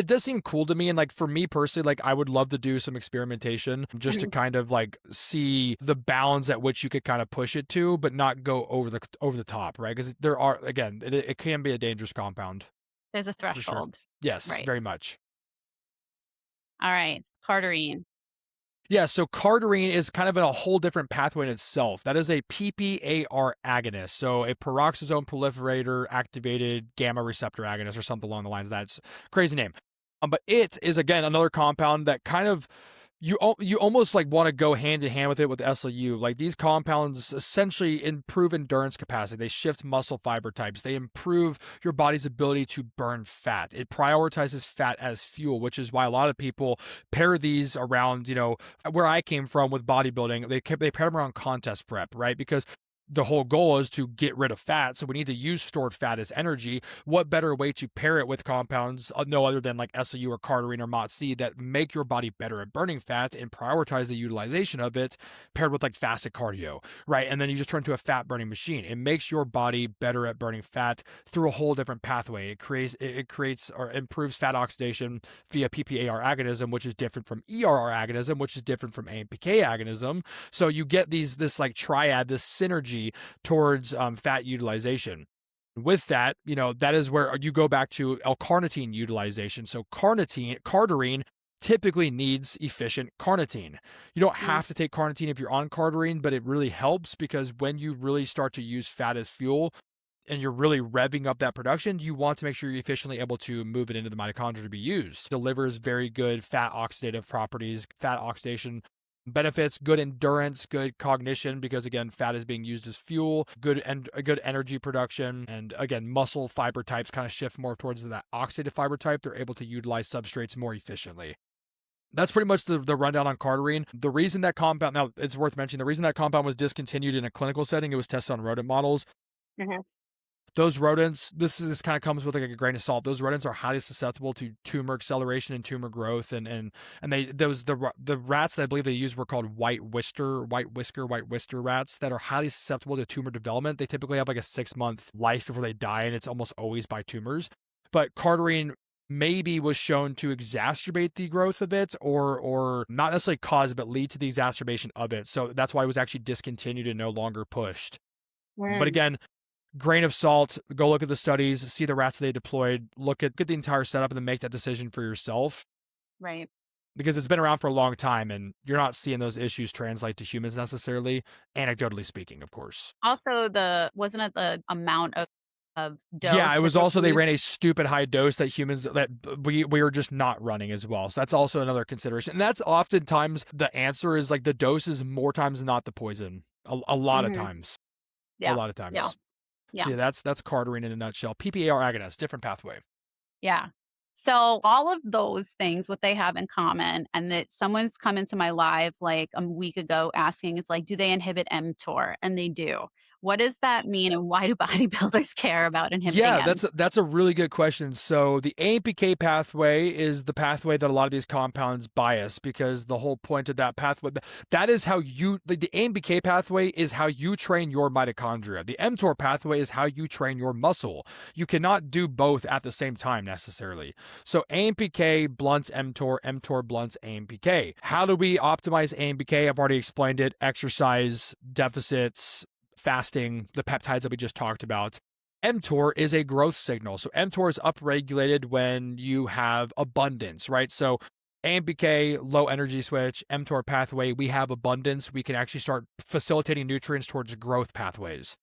does seem cool to me, and like for me personally, like I would love to do some experimentation just to Mhm. kind of like see the bounds at which you could kind of push it to, but not go over the top, right? Because there are, again, it can be a dangerous compound There's a for sure. threshold, Yes, right? very much. All right. Carderine. Yeah, so carderine is kind of in a whole different pathway in itself. That is a PPAR agonist, so a peroxisome proliferator activated gamma receptor agonist or something along the lines of that. It's a crazy name. But it is, again, another compound that kind of you almost like want to go hand in hand with it with SLU. Like these compounds essentially improve endurance capacity. They shift muscle fiber types. They improve your body's ability to burn fat. It prioritizes fat as fuel, which is why a lot of people pair these around, where I came from with bodybuilding. They pair them around contest prep, right? Because the whole goal is to get rid of fat, so we need to use stored fat as energy. What better way to pair it with compounds, no other than like SLU or carderine or MOTS-C, that make your body better at burning fat and prioritize the utilization of it, paired with like fasted cardio, right? And then you just turn to a fat burning machine. It makes your body better at burning fat through a whole different pathway. It creates or improves fat oxidation via PPAR agonism, which is different from ERR agonism, which is different from AMPK agonism. So you get this like triad, this synergy towards fat utilization. With that, that is where you go back to L-carnitine utilization. So carderine typically needs efficient carnitine. You don't have to take carnitine if you're on carderine, but it really helps because when you really start to use fat as fuel and you're really revving up that production, you want to make sure you're efficiently able to move it into the mitochondria to be used. It delivers very good fat oxidative properties, fat oxidation benefits, good endurance, good cognition, because again, fat is being used as fuel, good energy production, and again, muscle fiber types kind of shift more towards that oxidative fiber type. They're able to utilize substrates more efficiently. That's pretty much the rundown on carderine. The reason that compound, now it's worth mentioning, the reason that compound was discontinued in a clinical setting, it was tested on rodent models. Those rodents, this kind of comes with like a grain of salt. Those rodents are highly susceptible to tumor acceleration and tumor growth, and the rats that I believe they used were called white whisker rats that are highly susceptible to tumor development. They typically have like a 6-month life before they die, and it's almost always by tumors. But carderine maybe was shown to exacerbate the growth of it, or not necessarily cause, but lead to the exacerbation of it. So that's why it was actually discontinued and no longer pushed. But again, grain of salt, go look at the studies, see the rats they deployed, look at the entire setup, and then make that decision for yourself. Right. Because it's been around for a long time and you're not seeing those issues translate to humans necessarily, anecdotally speaking, of course. Also, wasn't it the amount of dose? Yeah, it was also they ran a stupid high dose that humans that we are just not running as well. So that's also another consideration. And that's oftentimes the answer is like the dose is more times than not the poison. A lot of times. Yeah. A lot of times. Yeah. Yeah. So yeah, that's carderine in a nutshell. PPAR agonist, different pathway. Yeah. So all of those things, what they have in common, and that someone's come into my live like a week ago asking, is like, do they inhibit mTOR? And they do. What does that mean, and why do bodybuilders care about inhibiting mTOR? That's a really good question. So the AMPK pathway is the pathway that a lot of these compounds bias, because the whole point of that pathway, that is how the AMPK pathway is how you train your mitochondria. The mTOR pathway is how you train your muscle. You cannot do both at the same time necessarily. So AMPK blunts mTOR, mTOR blunts AMPK. How do we optimize AMPK? I've already explained it. Exercise, deficits, fasting, the peptides that we just talked about. mTOR is a growth signal. So mTOR is upregulated when you have abundance, right? So AMPK, low energy switch, mTOR pathway, we have abundance. We can actually start facilitating nutrients towards growth pathways.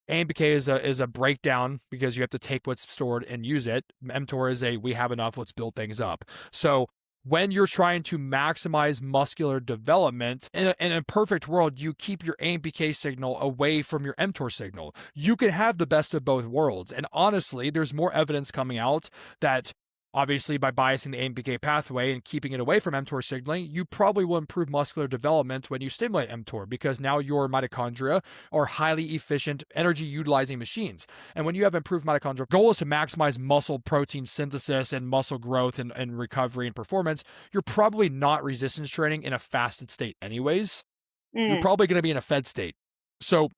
AMPK is a breakdown because you have to take what's stored and use it. mTOR is we have enough, let's build things up. So when you're trying to maximize muscular development, in a perfect world, you keep your AMPK signal away from your mTOR signal. You can have the best of both worlds. And honestly, there's more evidence coming out that obviously by biasing the AMPK pathway and keeping it away from mTOR signaling, you probably will improve muscular development when you stimulate mTOR, because now your mitochondria are highly efficient energy utilizing machines. And when you have improved mitochondria, goal is to maximize muscle protein synthesis and muscle growth and recovery and performance. You're probably not resistance training in a fasted state anyways. You're probably going to be in a fed state. So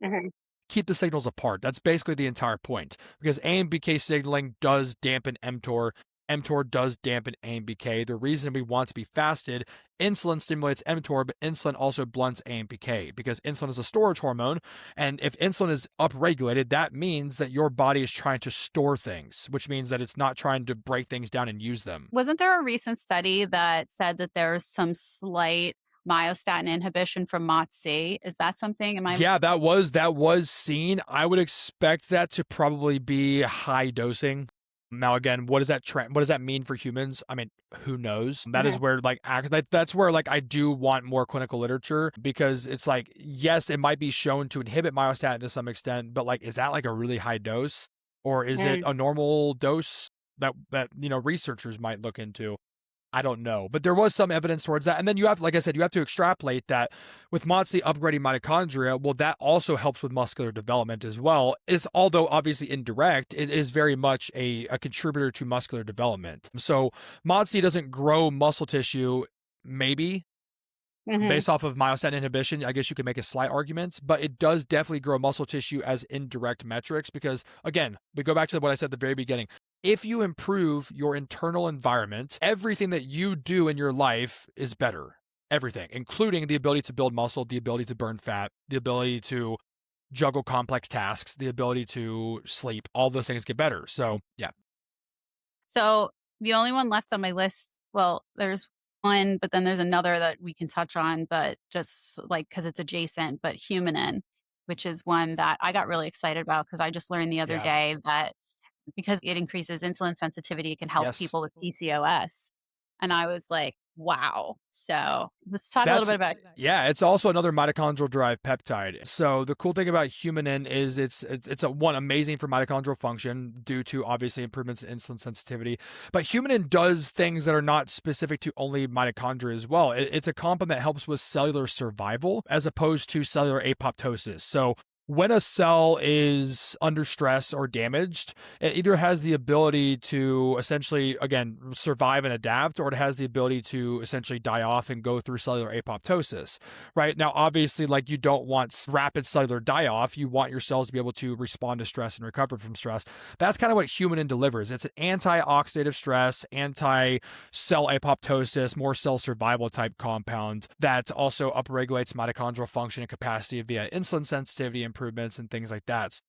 keep the signals apart. That's basically the entire point, because AMPK signaling does dampen mTOR. mTOR does dampen AMPK. The reason we want to be fasted, insulin stimulates mTOR, but insulin also blunts AMPK because insulin is a storage hormone. And if insulin is upregulated, that means that your body is trying to store things, which means that it's not trying to break things down and use them. Wasn't there a recent study that said that there's some slight myostatin inhibition from MOTS-C? Is that something? Yeah, that was seen. I would expect that to probably be high dosing. Now, again, what does that mean for humans? I mean, who knows? That is where that's where I do want more clinical literature, because it's like, yes, it might be shown to inhibit myostatin to some extent, but is that a really high dose, or is it a normal dose that researchers might look into? I don't know, but there was some evidence towards that. And then you have, like I said, you have to extrapolate that with MOTS-C upgrading mitochondria. Well, that also helps with muscular development as well. It's, although obviously indirect, it is very much a contributor to muscular development. So MOTS-C doesn't grow muscle tissue, maybe, based off of myostatin inhibition. I guess you could make a slight argument, but it does definitely grow muscle tissue as indirect metrics, because, again, we go back to what I said at the very beginning. If you improve your internal environment, everything that you do in your life is better. Everything, including the ability to build muscle, the ability to burn fat, the ability to juggle complex tasks, the ability to sleep, all those things get better. So, yeah. So the only one left on my list, well, there's one, but then there's another that we can touch on, but just because it's adjacent, but humanin, which is one that I got really excited about because I just learned the other Yeah. day that because it increases insulin sensitivity, it can help Yes. people with PCOS. And I was like, wow. So let's talk a little bit about. Yeah, it's also another mitochondrial derived peptide. So the cool thing about humanin is it's one, amazing for mitochondrial function due to obviously improvements in insulin sensitivity. But humanin does things that are not specific to only mitochondria as well. It's a compound that helps with cellular survival as opposed to cellular apoptosis. So when a cell is under stress or damaged, it either has the ability to essentially, again, survive and adapt, or it has the ability to essentially die off and go through cellular apoptosis, right? Now, obviously, you don't want rapid cellular die-off. You want your cells to be able to respond to stress and recover from stress. That's kind of what humanin delivers. It's an anti-oxidative stress, anti-cell apoptosis, more cell survival type compound that also upregulates mitochondrial function and capacity via insulin sensitivity improvements and things like that.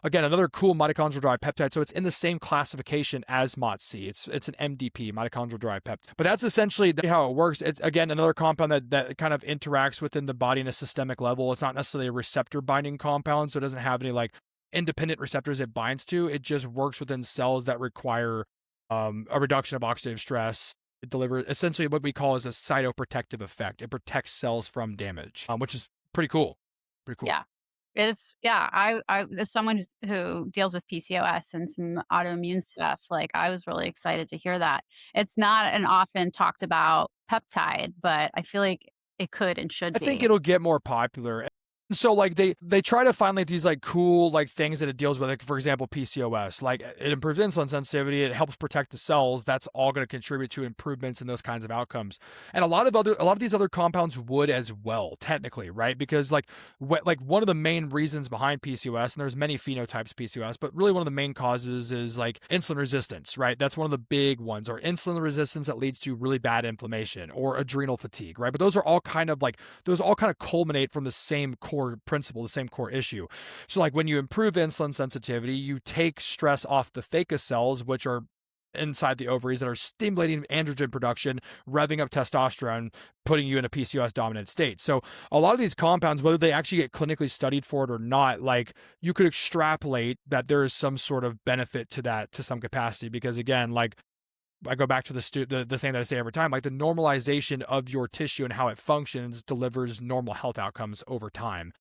Again, another cool mitochondrial-derived peptide. So it's in the same classification as MOTS-C. It's an MDP, mitochondrial-derived peptide. But that's essentially how it works. It's, again, another compound that kind of interacts within the body in a systemic level. It's not necessarily a receptor-binding compound, so it doesn't have any independent receptors it binds to. It just works within cells that require a reduction of oxidative stress. It delivers essentially what we call as a cytoprotective effect. It protects cells from damage, which is pretty cool. Pretty cool. Yeah. I as someone who deals with PCOS and some autoimmune stuff, I was really excited to hear that. It's not an often talked about peptide, but I feel like it could and should I be. think it'll get more popular. So they try to find these cool things that it deals with, for example, PCOS. It improves insulin sensitivity, it helps protect the cells. That's all going to contribute to improvements in those kinds of outcomes. And a lot of these other compounds would as well, technically, right? Because one of the main reasons behind PCOS, and there's many phenotypes of PCOS, but really one of the main causes is insulin resistance, right? That's one of the big ones, or insulin resistance that leads to really bad inflammation, or adrenal fatigue, right? But those are all kind of those all kind of culminate from the same core principle, the same core issue. So when you improve insulin sensitivity, you take stress off the theca cells, which are inside the ovaries, that are stimulating androgen production, revving up testosterone, putting you in a PCOS dominant state. So a lot of these compounds, whether they actually get clinically studied for it or not, you could extrapolate that there is some sort of benefit to that to some capacity, because again, I go back to the thing that I say every time, the normalization of your tissue and how it functions delivers normal health outcomes over time.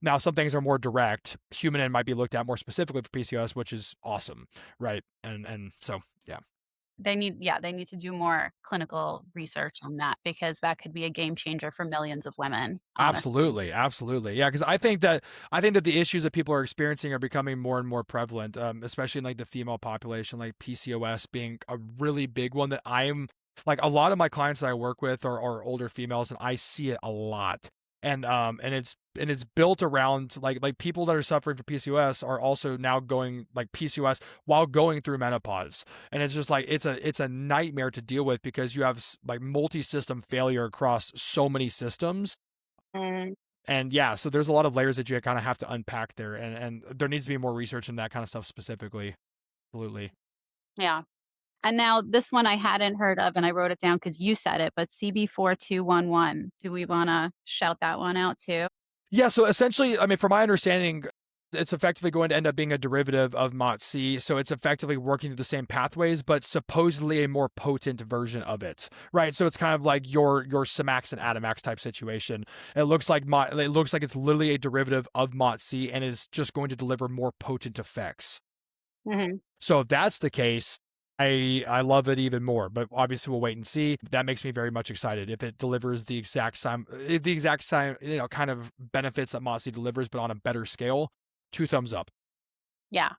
Now, some things are more direct. Humanin might be looked at more specifically for PCOS, which is awesome, right? And so, yeah. They need to do more clinical research on that, because that could be a game changer for millions of women. Honestly. Absolutely. Yeah, because I think that the issues that people are experiencing are becoming more and more prevalent, especially in the female population, PCOS being a really big one that I'm a lot of my clients that I work with are older females, and I see it a lot. And it's built around like people that are suffering from PCOS are also now going like PCOS while going through menopause, and it's just like it's a nightmare to deal with because you have like multi-system failure across so many systems. Mm, And yeah, so there's a lot of layers that you kind of have to unpack there, and there needs to be more research in that kind of stuff specifically. Absolutely. yeah. And now this one I hadn't heard of, and I wrote it down because you said it, but CB4211. Do we want to shout that one out too? Yeah, so essentially, I mean, from my understanding, it's effectively going to end up being a derivative of MOTS-C. So it's effectively working through the same pathways, but supposedly a more potent version of it, right? So it's kind of like your Semax and Atomax type situation. It looks like it's literally a derivative of MOTS-C and is just going to deliver more potent effects. Hmm. So if that's the case, I love it even more. But obviously, we'll wait and see. That makes me very much excited if it delivers the exact same, kind of benefits that MOTS-C delivers, but on a better scale. 2 thumbs up. Yeah.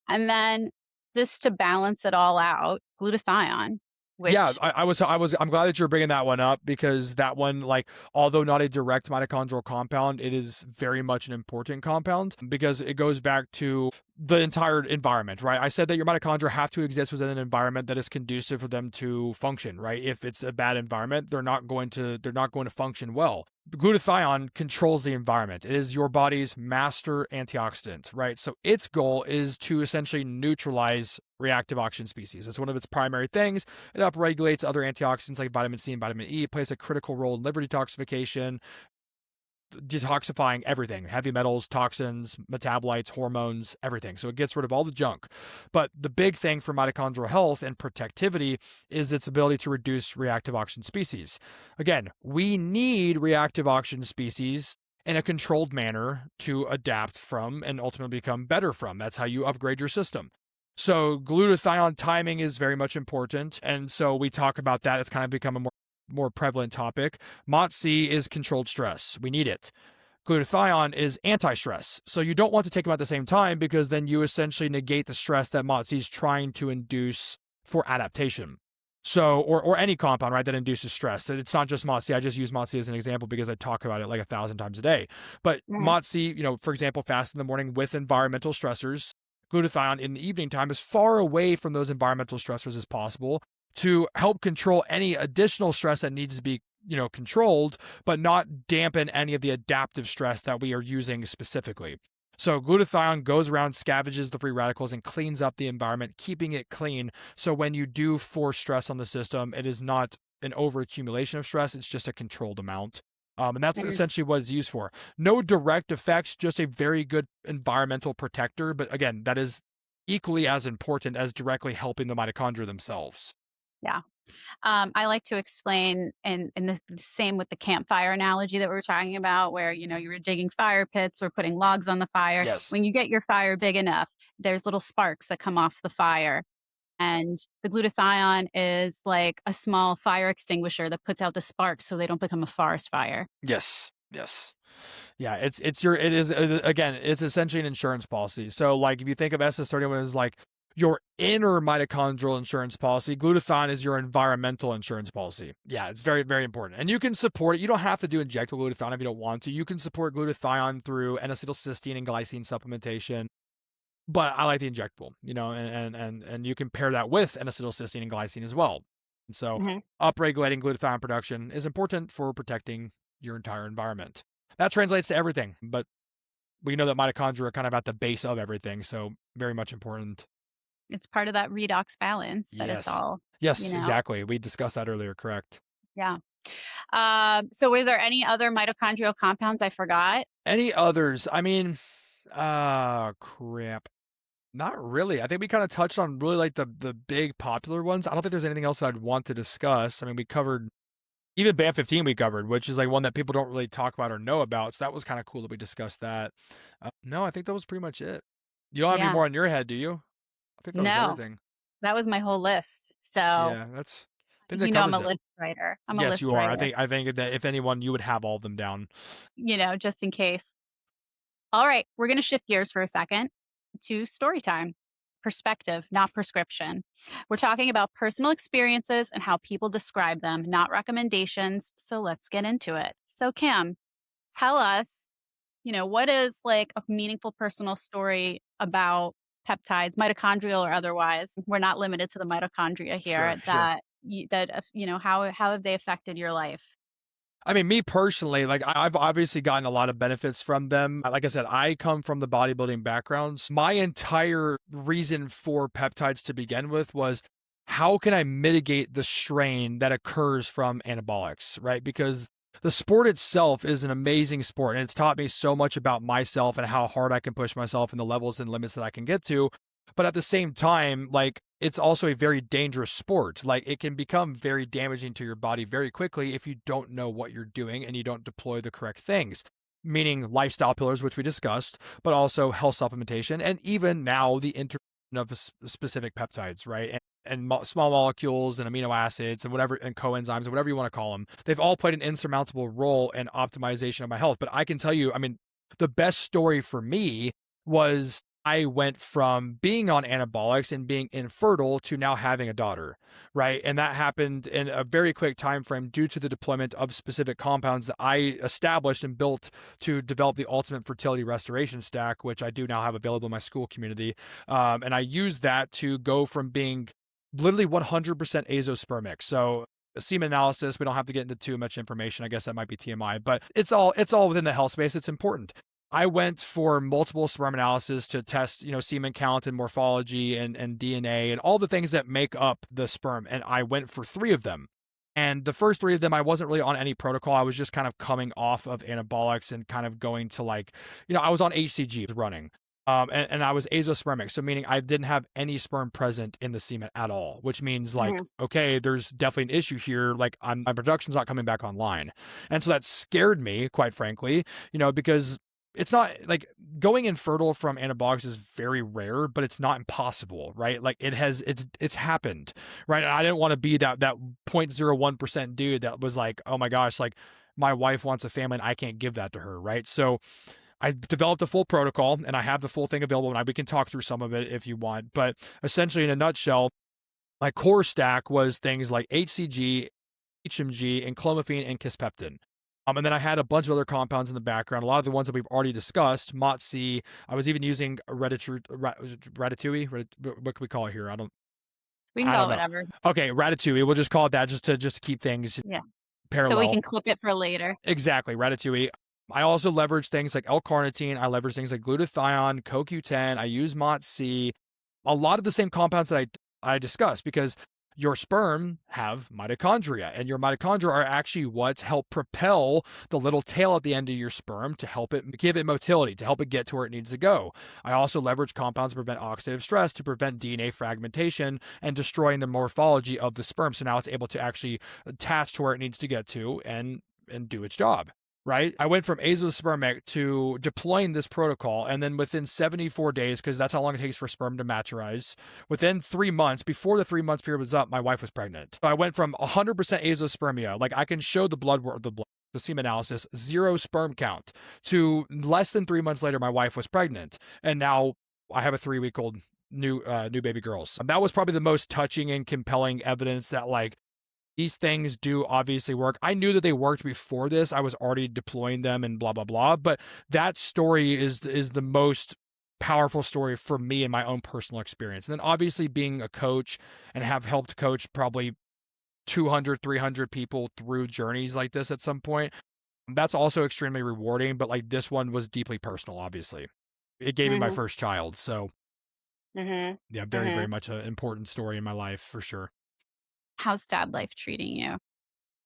And then just to balance it all out, glutathione, Yeah, which, I'm glad that you're bringing that one up because that one, like, although not a direct mitochondrial compound, it is very much an important compound because it goes back to the entire environment, right? I said that your mitochondria have to exist within an environment that is conducive for them to function, right? If it's a bad environment, they're not going to function well. Glutathione controls the environment. It is your body's master antioxidant, right? So its goal is to essentially neutralize reactive oxygen species. It's one of its primary things. It upregulates other antioxidants like vitamin C and vitamin E. It plays a critical role in liver detoxification, detoxifying everything, heavy metals, toxins, metabolites, hormones, everything. So it gets rid of all the junk. But the big thing for mitochondrial health and protectivity is its ability to reduce reactive oxygen species. Again, we need reactive oxygen species in a controlled manner to adapt from and ultimately become better from. That's how you upgrade your system. So glutathione timing is very much important. And so we talk about that. It's kind of become a more prevalent topic. MOTS-C is controlled stress. We need it. Glutathione is anti-stress. So you don't want to take them at the same time because then you essentially negate the stress that MOTS-C is trying to induce for adaptation. So, or any compound, right, that induces stress. So it's not just MOTS-C. I just use MOTS-C as an example because I talk about it like 1,000 times a day. But mhm, MOTS-C, for example, fast in the morning with environmental stressors. Glutathione in the evening time as far away from those environmental stressors as possible to help control any additional stress that needs to be, controlled, but not dampen any of the adaptive stress that we are using specifically. So glutathione goes around, scavenges the free radicals, and cleans up the environment, keeping it clean. So when you do force stress on the system, it is not an overaccumulation of stress, it's just a controlled amount. And that's mhm. essentially what it's used for. No direct effects, just a very good environmental protector. But again, that is equally as important as directly helping the mitochondria themselves. Yeah. I like to explain, and the same with the campfire analogy that we were talking about, where you were digging fire pits or putting logs on the fire. Yes. When you get your fire big enough, there's little sparks that come off the fire, and the glutathione is like a small fire extinguisher that puts out the sparks so they don't become a forest fire. Yes. Yes. Yeah, it is again, it's essentially an insurance policy. So like if you think of SS31 as like your inner mitochondrial insurance policy, glutathione is your environmental insurance policy. Yeah, it's very, very important. And you can support it. You don't have to do injectable glutathione if you don't want to. You can support glutathione through N-acetylcysteine and glycine supplementation. But I like the injectable, and you can pair that with N-acetylcysteine and glycine as well. And so Mhm. upregulating glutathione production is important for protecting your entire environment. That translates to everything, but we know that mitochondria are kind of at the base of everything, so very much important. It's part of that redox balance that it's Yes. all, you Yes, know. exactly. We discussed that earlier, correct. Yeah. So is there any other mitochondrial compounds I forgot? Any others? I mean, crap. Not really. I think we kind of touched on really like the big popular ones. I don't think there's anything else that I'd want to discuss. I mean, we covered even band 15 we covered, which is like one that people don't really talk about or know about. So that was kind of cool that we discussed that. No, I think that was pretty much it. You don't have any Yeah. more on your head, do you? I think that was No, everything. that was my whole list. So, Yeah, I think that I'm covers a it. list writer. I'm a Yes, list you are. writer, I think that if anyone, you would have all of them down. just in case. All right, we're going to shift gears for a second to story time. Perspective, not prescription. We're talking about personal experiences and how people describe them, not recommendations. So let's get into it. So, Kim, tell us, what is like a meaningful personal story about peptides, mitochondrial or otherwise? We're not limited to the mitochondria here. Sure, sure. How have they affected your life? I mean, me personally, like I've obviously gotten a lot of benefits from them. Like I said, I come from the bodybuilding background. So my entire reason for peptides to begin with was how can I mitigate the strain that occurs from anabolics, right? Because the sport itself is an amazing sport and it's taught me so much about myself and how hard I can push myself and the levels and limits that I can get to. But at the same time, like it's also a very dangerous sport. Like it can become very damaging to your body very quickly if you don't know what you're doing and you don't deploy the correct things. Meaning lifestyle pillars, which we discussed, but also health supplementation, and even now the introduction of specific peptides, right? And small molecules and amino acids and whatever, and coenzymes and whatever you want to call them. They've all played an insurmountable role in optimization of my health. But I can tell you, I mean, the best story for me was I went from being on anabolics and being infertile to now having a daughter, right? And that happened in a very quick time frame due to the deployment of specific compounds that I established and built to develop the ultimate fertility restoration stack, which I do now have available in my school community. And I use that to go from being literally 100% azospermic. So semen analysis, we don't have to get into too much information. I guess that might be TMI, but it's all within the health space. It's important. I went for multiple sperm analysis to test, semen count and morphology and DNA and all the things that make up the sperm. And I went for 3 of them. And the first 3 of them, I wasn't really on any protocol. I was just kind of coming off of anabolics and kind of going to I was on HCG running. And I was azospermic, so meaning I didn't have any sperm present in the semen at all, which means okay, there's definitely an issue here. Like my production's not coming back online. And so that scared me, quite frankly, because it's not like going infertile from anabolics is very rare, but it's not impossible, right? Like it's happened, right? And I didn't want to be that 0.01% dude that was like, oh my gosh, like my wife wants a family and I can't give that to her, right? So I developed a full protocol and I have the full thing available and we can talk through some of it if you want. But essentially in a nutshell, my core stack was things like HCG, HMG, and clomiphene and kisspeptin. And then I had a bunch of other compounds in the background, a lot of the ones that we've already discussed, MOTS-C. I was even using ratatouille. What can we call it here? We can I call don't it know. whatever. Okay, ratatouille. We'll just call it that just to keep things parallel. So we can clip it for later. Exactly, ratatouille. I also leverage things like L-carnitine. I leverage things like glutathione, CoQ10. I use MOTS-C. A lot of the same compounds that I discussed because your sperm have mitochondria, and your mitochondria are actually what help propel the little tail at the end of your sperm to help it give it motility, to help it get to where it needs to go. I also leverage compounds to prevent oxidative stress, to prevent DNA fragmentation and destroying the morphology of the sperm. So now it's able to actually attach to where it needs to get to and do its job. Right? I went from azospermic to deploying this protocol, and then within 74 days, because that's how long it takes for sperm to maturize, within 3 months, before the 3 months period was up, my wife was pregnant. So I went from 100% azospermia, like I can show the semen analysis, 0 sperm count, to less than 3 months later, my wife was pregnant, and now I have a 3-week-old new baby girls. That was probably the most touching and compelling evidence that these things do obviously work. I knew that they worked before this. I was already deploying them and blah, blah, blah. But that story is the most powerful story for me in my own personal experience. And then obviously being a coach and have helped coach probably 200, 300 people through journeys like this at some point. That's also extremely rewarding. But this one was deeply personal, obviously. It gave me my first child. So yeah, very, very much an important story in my life for sure. How's dad life treating you?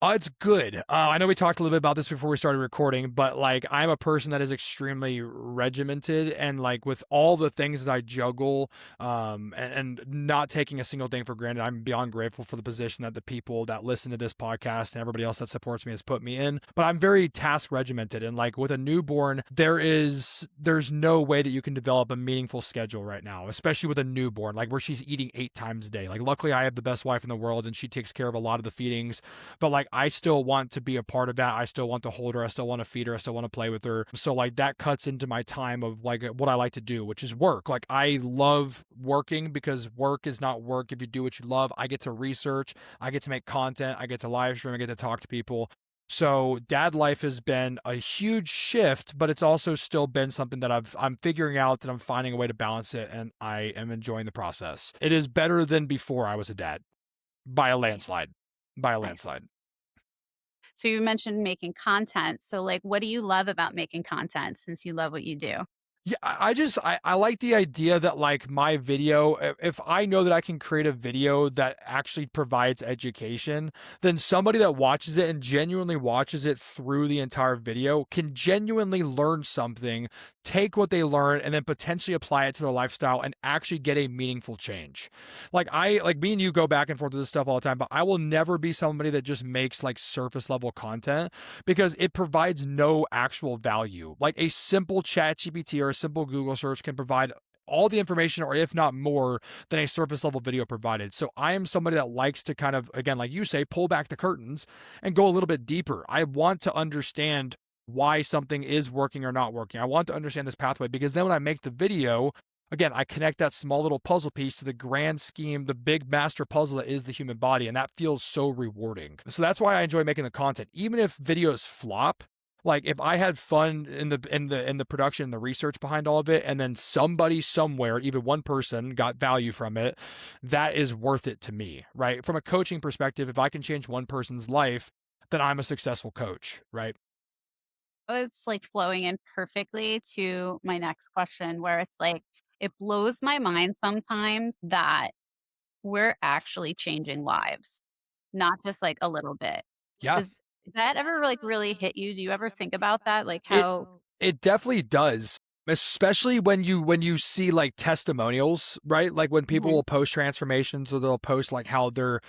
It's good. I know we talked a little bit about this before we started recording, but I'm a person that is extremely regimented and with all the things that I juggle, and not taking a single thing for granted. I'm beyond grateful for the position that the people that listen to this podcast and everybody else that supports me has put me in. But I'm very task regimented, and with a newborn, there's no way that you can develop a meaningful schedule right now, especially with a newborn, where she's eating 8 times a day. Luckily I have the best wife in the world and she takes care of a lot of the feedings, but I still want to be a part of that. I still want to hold her. I still want to feed her. I still want to play with her. So that cuts into my time of what I like to do, which is work. I love working because work is not work if you do what you love. I get to research. I get to make content. I get to live stream. I get to talk to people. So dad life has been a huge shift, but it's also still been something that I'm figuring out, that I'm finding a way to balance it, and I am enjoying the process. It is better than before I was a dad by a Nice. landslide. By a Nice. landslide. So you mentioned making content. So like what do you love about making content since you love what you do? Yeah, I like the idea that like my video, if I know that I can create a video that actually provides education, then somebody that watches it and genuinely watches it through the entire video can genuinely learn something, take what they learn, and then potentially apply it to their lifestyle and actually get a meaningful change. Like me and you go back and forth with this stuff all the time, but I will never be somebody that just makes like surface level content, because it provides no actual value. Like a simple chat GPT or a simple Google search can provide all the information, or if not more, than a surface level video provided. So I am somebody that likes to kind of, again, like you say, pull back the curtains and go a little bit deeper. I want to understand why something is working or not working. I want to understand this pathway, because then when I make the video, again, I connect that small little puzzle piece to the grand scheme, the big master puzzle that is the human body, and that feels so rewarding. So that's why I enjoy making the content. Even if videos flop, like if I had fun in the production and the research behind all of it, and then somebody somewhere, even one person, got value from it, that is worth it to me, right? From a coaching perspective, if I can change one person's life, then I'm a successful coach, right? It's like flowing in perfectly to my next question where it's like it blows my mind sometimes that we're actually changing lives, not just like a little bit. Yeah. Does that ever like really hit you? Do you ever think about that? Like It how it definitely does. Especially when you see like testimonials, right? Like when people Mhm. will post transformations, or they'll post like how their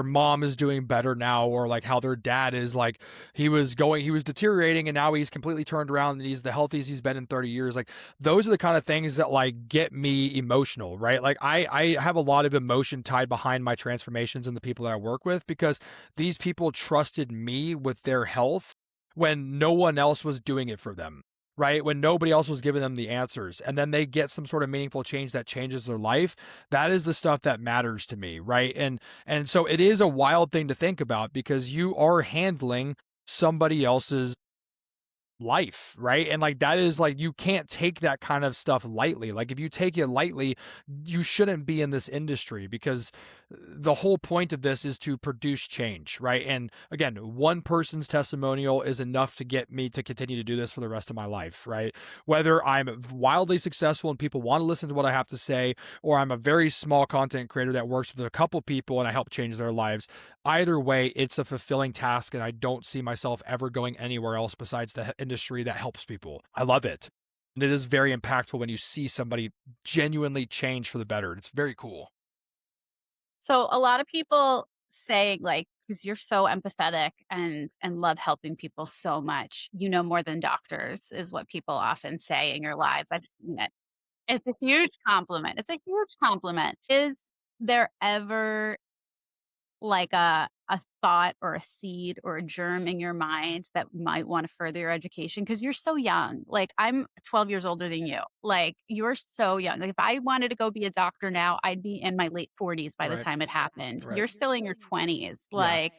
mom is doing better now, or like how their dad is like he was deteriorating and now he's completely turned around and he's the healthiest he's been in 30 years. Like those are the kind of things that like get me emotional, right? Like I have a lot of emotion tied behind my transformations and the people that I work with, because these people trusted me with their health when no one else was doing it for them, right? When nobody else was giving them the answers, and then they get some sort of meaningful change that changes their life. That is the stuff that matters to me, right? And so it is a wild thing to think about, because you are handling somebody else's life, right? And like that is like, you can't take that kind of stuff lightly. Like if you take it lightly, you shouldn't be in this industry, because the whole point of this is to produce change, right? And again, one person's testimonial is enough to get me to continue to do this for the rest of my life, right? Whether I'm wildly successful and people want to listen to what I have to say, or I'm a very small content creator that works with a couple people and I help change their lives, either way, it's a fulfilling task, and I don't see myself ever going anywhere else besides the industry that helps people. I love it. And it is very impactful when you see somebody genuinely change for the better. It's very cool. so a lot of people say like because you're so empathetic and love helping people so much, you know more than doctors is what people often say in your lives. I've seen it. It's a huge compliment. It's a huge compliment. Is there ever like a thought or a seed or a germ in your mind that might want to further your education? Because you're so young. Like I'm 12 years older than you. Like you're so young. Like if I wanted to go be a doctor now, I'd be in my late 40s by the Right. time it happened. Right. You're still in your 20s. Yeah. Like,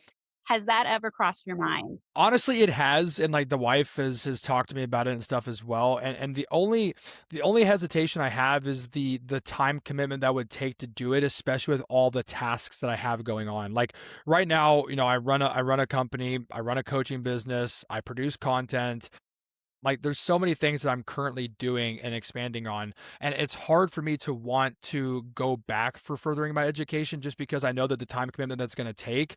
has that ever crossed your mind? Honestly, it has, and like the wife has talked to me about it and stuff as well. And the only hesitation I have is the time commitment that would take to do it, especially with all the tasks that I have going on. Like right now, I run a company, I run a coaching business, I produce content. Like there's so many things that I'm currently doing and expanding on, and it's hard for me to want to go back for furthering my education, just because I know that the time commitment that's going to take,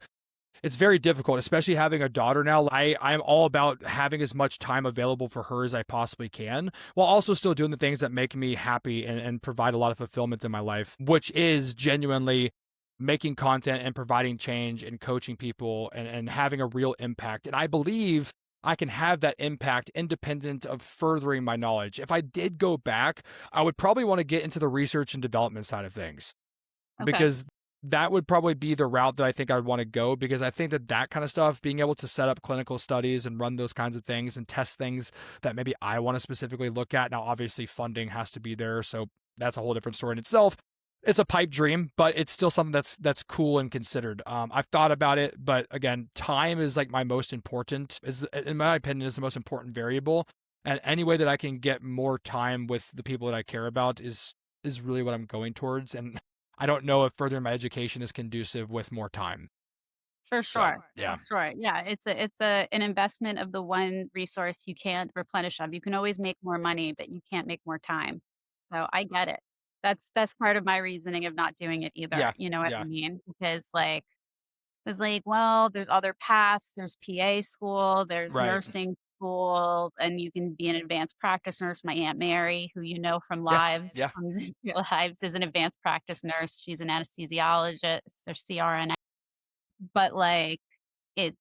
it's very difficult, especially having a daughter now. I'm all about having as much time available for her as I possibly can, while also still doing the things that make me happy and provide a lot of fulfillment in my life, which is genuinely making content and providing change and coaching people and having a real impact. And I believe I can have that impact independent of furthering my knowledge. If I did go back, I would probably want to get into the research and development side of things, Okay. because that would probably be the route that I think I'd want to go, because I think that that kind of stuff, being able to set up clinical studies and run those kinds of things and test things that maybe I want to specifically look at. Now, obviously, funding has to be there, so that's a whole different story in itself. it's a pipe dream, but it's still something that's cool and considered. I've thought about it, but again, time is like my most important, is in my opinion, is the most important variable. And any way that I can get more time with the people that I care about is really what I'm going towards. And I don't know if furthering my education is conducive with more time. For So sure. yeah, For sure. Yeah, it's an investment of the one resource you can't replenish of. You can always make more money, but you can't make more time. So I get it. That's part of my reasoning of not doing it either. yeah, You know what I yeah, mean? Because like it was like, well, there's other paths. There's PA school, there's right, nursing school, and you can be an advanced practice nurse. My Aunt Mary, who you know from yeah, lives, yeah. comes into your lives, is an advanced practice nurse. She's an anesthesiologist or CRNA. But like it's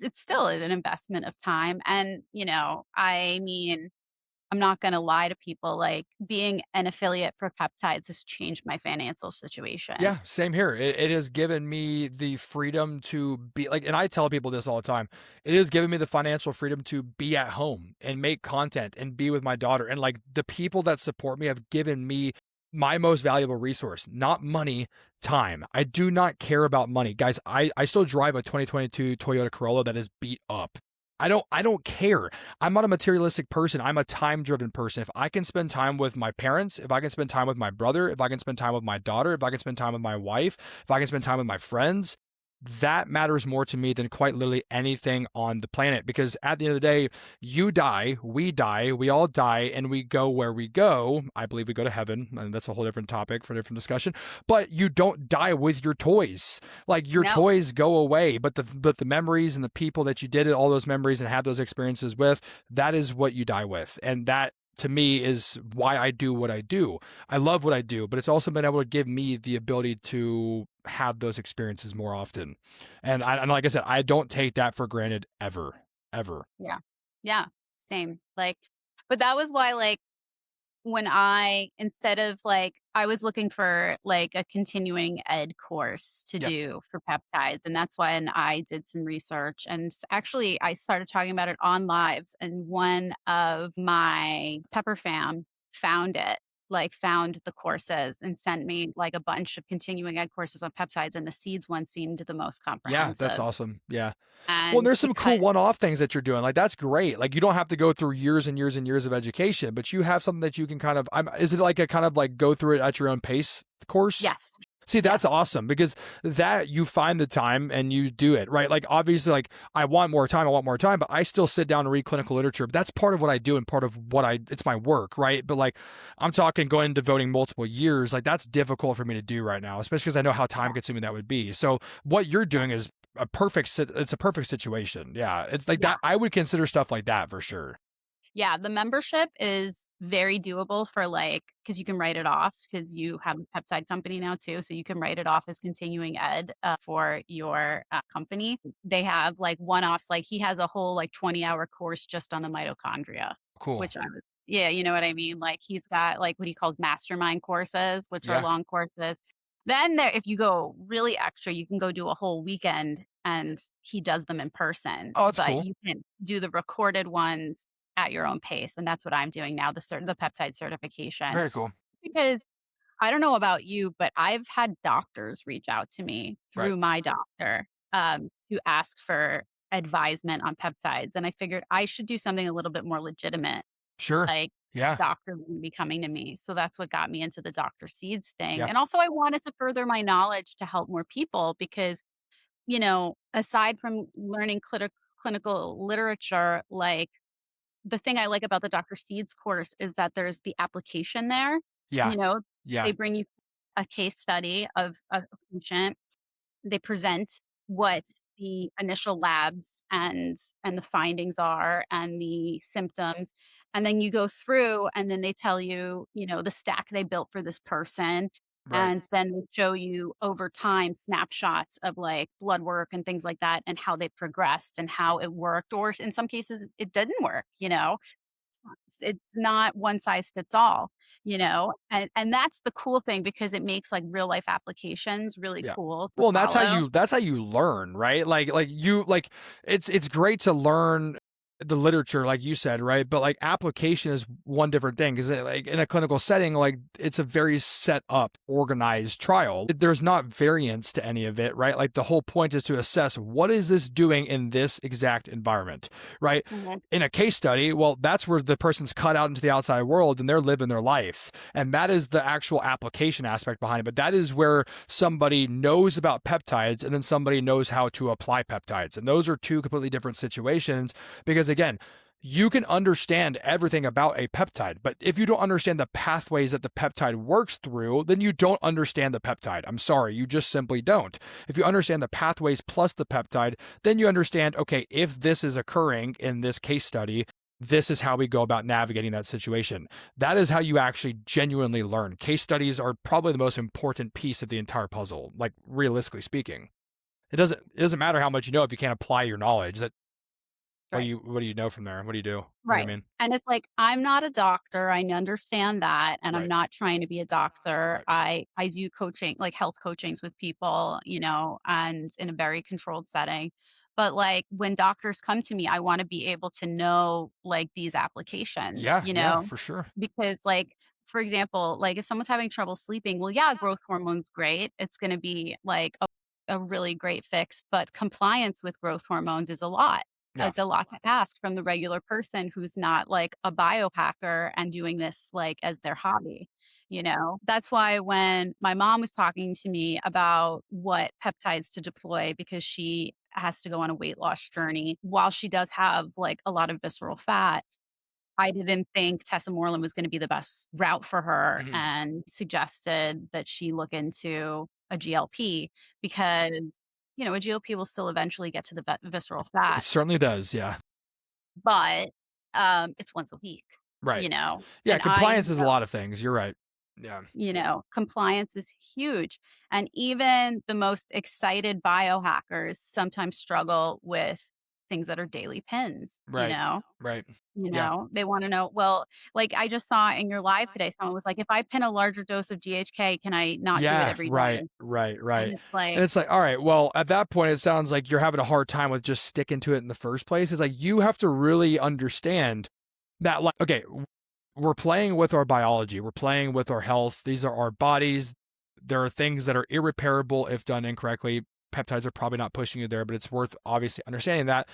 it's still an investment of time, and, I mean, I'm not gonna lie to people, like, being an affiliate for Peptides has changed my financial situation. Yeah, same here. It has given me the freedom to be like, and I tell people this all the time. It has given me the financial freedom to be at home and make content and be with my daughter. And like the people that support me have given me my most valuable resource, not money, time. I do not care about money. Guys, I still drive a 2022 Toyota Corolla that is beat up. I don't care. I'm not a materialistic person. I'm a time-driven person. If I can spend time with my parents, if I can spend time with my brother, if I can spend time with my daughter, if I can spend time with my wife, if I can spend time with my friends, that matters more to me than quite literally anything on the planet. Because at the end of the day, you die, we all die, and we go where we go. I believe we go to heaven, and that's a whole different topic for a different discussion. But you don't die with your toys. Like your No. toys go away, but the memories and the people that you did all those memories and had those experiences with, that is what you die with. And that to me is why I do what I do. I love what I do, but it's also been able to give me the ability to have those experiences more often. And like I said, I don't take that for granted ever, ever. Yeah. Yeah, same, like but that was why, like, when I instead of, like I was looking for, like, a continuing ed course to Yep. do for peptides, and that's when I did some research, and actually, I started talking about it on lives, and one of my Pepper fam found it, like, found the courses and sent me, like, a bunch of continuing ed courses on peptides, and the seeds one seemed the most Yeah, that's comprehensive, awesome. Yeah. Well, and there's some because cool one-off things that you're doing. Like that's great. Like you don't have to go through years and years and years of education, but you have something that you can kind of is it like a kind of like go through it at your own pace course? Yes. See, that's Yes. awesome because that you find the time and you do it, right? Like obviously like I want more time, but I still sit down and read clinical literature. But that's part of what I do and part of what it's my work, right? But like I'm talking going and devoting multiple years, like that's difficult for me to do right now, especially because I know how time Yeah. consuming that would be. So what you're Yeah. doing is it's a perfect situation. Yeah. It's like Yeah. that. I would consider stuff like that for sure. Yeah, the membership is very doable for, like, because you can write it off because you have a peptide company now too, so you can write it off as continuing ed, for your, company. They have, like, one-offs, like, he has a whole, like, 20-hour course just on the mitochondria, Cool. which I was yeah, you know what I mean? Like, he's got, like, what he calls mastermind courses, which are Yeah. long courses. Then there if you go really extra, you can go do a whole weekend, and he does them in person, Oh, that's but cool. you can do the recorded ones at your own pace, and that's what I'm doing now, the peptide certification. Very cool. Because I don't know about you, but I've had doctors reach out to me Right. through my doctor, to ask for advisement on peptides, and I figured I should do something a little bit more legitimate, Sure. like, Yeah. doctor wouldn't be coming to me, so that's what got me into the Dr. Seeds thing, Yeah. and also I wanted to further my knowledge to help more people because, aside from learning clinical literature, like the thing I like about the Dr. Seeds course is that there's the application there, Yeah. you know, Yeah. they bring you a case study of a patient, they present what the initial labs and the findings are and the symptoms, and then you go through and then they tell you, the stack they built for this person, Right. and then they show you over time snapshots of, like, blood work and things like that and how they progressed and how it worked, or in some cases, it didn't work, it's not one size fits all, and that's the cool thing because it makes, like, real life applications really Yeah. cool to Well, and follow. that's how you learn, right? Like you like it's great to learn the literature, like you said, right? But like application is one different thing because like in a clinical setting, like it's a very set up, organized trial. There's not variance to any of it, right? Like the whole point is to assess what is this doing in this exact environment, right? Mhm. In a case study, well, that's where the person's cut out into the outside world and they're living their life. And that is the actual application aspect behind it. But that is where somebody knows about peptides and then somebody knows how to apply peptides. And those are two completely different situations because again, you can understand everything about a peptide, but if you don't understand the pathways that the peptide works through, then you don't understand the peptide. I'm sorry, you just simply don't. If you understand the pathways plus the peptide, then you understand, okay, if this is occurring in this case study, this is how we go about navigating that situation. That is how you actually genuinely learn. Case studies are probably the most important piece of the entire puzzle, like realistically speaking. It doesn't matter how much you know if you can't apply your knowledge. That Right. what do you know from there? What do you do? You know what I Right. mean? And it's like, I'm not a doctor, I understand that, and I'm Right. not trying to be a doctor. Right. I do coaching, like health coachings with people, and in a very controlled setting. But, like, when doctors come to me, I wanna be able to know, like, these applications, Yeah, yeah, for sure. Because, like, for example, like, if someone's having trouble sleeping, well, yeah, growth hormone's great. It's gonna be, like, a really great fix, but compliance with growth hormones is a lot. Yeah. It's a lot to ask from the regular person who's not like a biohacker and doing this like as their hobby, That's why when my mom was talking to me about what peptides to deploy because she has to go on a weight loss journey, while she does have like a lot of visceral fat, I didn't think tesamorelin was gonna be the best route for her Mhm. and suggested that she look into a GLP because, a GLP will still eventually get to the visceral It fat, certainly does, yeah. but, it's once a week, Right. Yeah, and I compliance is a lot of things, you're right. Yeah. compliance is huge, and even the most excited biohackers sometimes struggle with things that are daily pins, you Right. know? Right. Yeah. They wanna know, well, like, I just saw in your live today, someone was like, "If I pin a larger dose of GHK, can I not do it Yeah, every right, day?" right, And right. it's like, And it's like, all right, well, at that point, it sounds like you're having a hard time with just sticking to it in the first place. It's like you have to really understand that, like, okay, we're playing with our biology, we're playing with our health. These are our bodies. There are things that are irreparable if done incorrectly. Peptides are probably not pushing you there, but it's worth obviously understanding that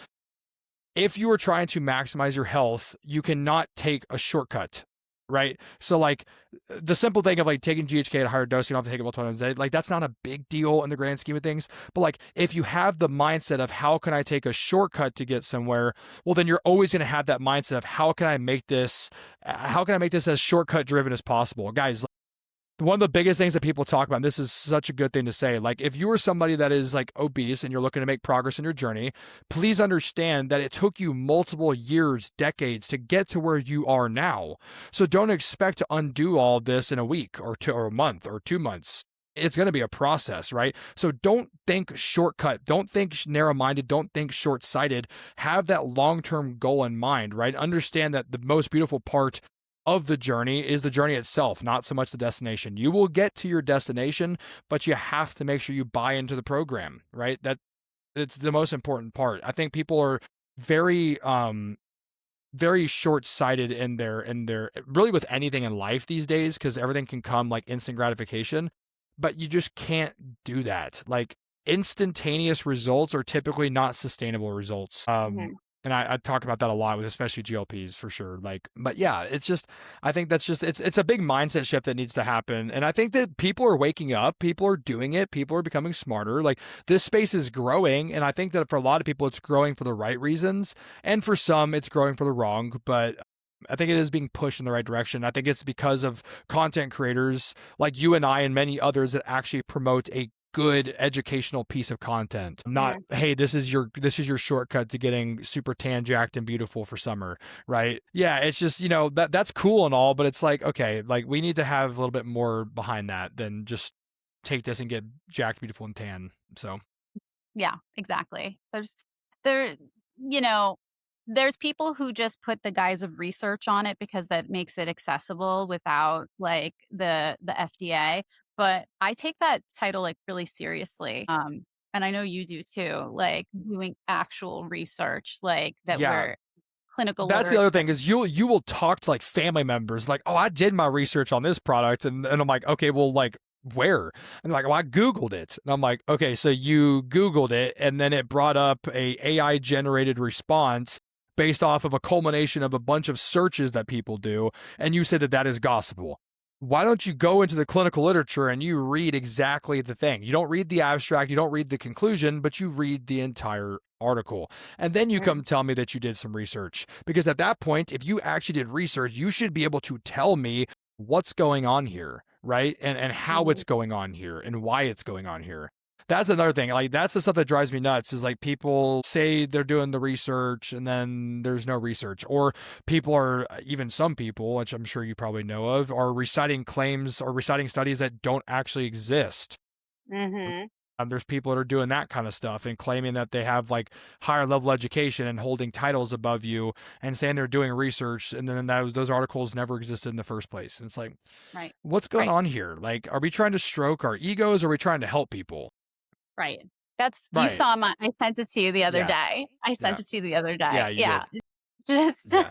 if you are trying to maximize your health, you cannot take a shortcut, right? So like the simple thing of like taking GHK at a higher dose, you don't have to take it multiple times a day. Like that's not a big deal in the grand scheme of things. But like if you have the mindset of how can I take a shortcut to get somewhere, well then you're always going to have that mindset of how can I make this as shortcut driven as possible, guys. One of the biggest things that people talk about, and this is such a good thing to say, like if you are somebody that is like obese and you're looking to make progress in your journey, please understand that it took you multiple years, decades to get to where you are now. So don't expect to undo all of this in a week or two or a month or 2 months. It's going to be a process, right? So don't think shortcut. Don't think narrow minded. Don't think short sighted. Have that long term goal in mind, right? Understand that the most beautiful part of the journey is the journey itself, not so much the destination. You will get to your destination, but you have to make sure you buy into the program, right? It's the most important part. I think people are very very short-sighted in their really with anything in life these days because everything can come like instant gratification, but you just can't do that. Like instantaneous results are typically not sustainable results. mhm, And I talk about that a lot with especially GLPs for sure. Like, but yeah, it's just I think that's just it's a big mindset shift that needs to happen. And I think that people are waking up, people are doing it, people are becoming smarter. Like this space is growing, and I think that for a lot of people, it's growing for the right reasons, and for some, it's growing for the wrong. But I think it is being pushed in the right direction. I think it's because of content creators like you and I and many others that actually promote a good educational piece of content. Not, mhm. hey, this is your shortcut to getting super tan jacked and beautiful for summer, right? Yeah, it's just, that's cool and all, but it's like, okay, like we need to have a little bit more behind that than just take this and get jacked, beautiful, and tan. So Yeah, exactly. There you know, there's people who just put the guise of research on it because that makes it accessible without, like, the FDA, but I take that title, like, really seriously, and I know you do too, like, doing actual research, like, that yeah, clinical That's the literature. other thing is you will talk to like family members like, oh, I did my research on this product. And I'm like, okay, well, like, where? And like, well, I Googled it. And I'm like, okay, so you Googled it and then it brought up a AI generated response based off of a culmination of a bunch of searches that people do. And you said that that is gospel. Why don't you go into the clinical literature and you read exactly the thing? You don't read the abstract, you don't read the conclusion, but you read the entire article. And then you come tell me that you did some research. Because at that point, if you actually did research, you should be able to tell me what's going on here, right? And how it's going on here and why it's going on here. That's another thing. Like, that's the stuff that drives me nuts is like people say they're doing the research and then there's no research. Or people are, even some people, which I'm sure you probably know of, are reciting claims or reciting studies that don't actually exist. There's people that are doing that kind of stuff and claiming that they have like higher level education and holding titles above you and saying they're doing research. And then those articles never existed in the first place. And it's like, Right. what's going on here? Like, are we trying to stroke our egos or are we trying to help people? Right. That's, you Right. saw I sent it to you the other Yeah. day. I sent Yeah. it to you the other day. Yeah, you did. Just, Yeah.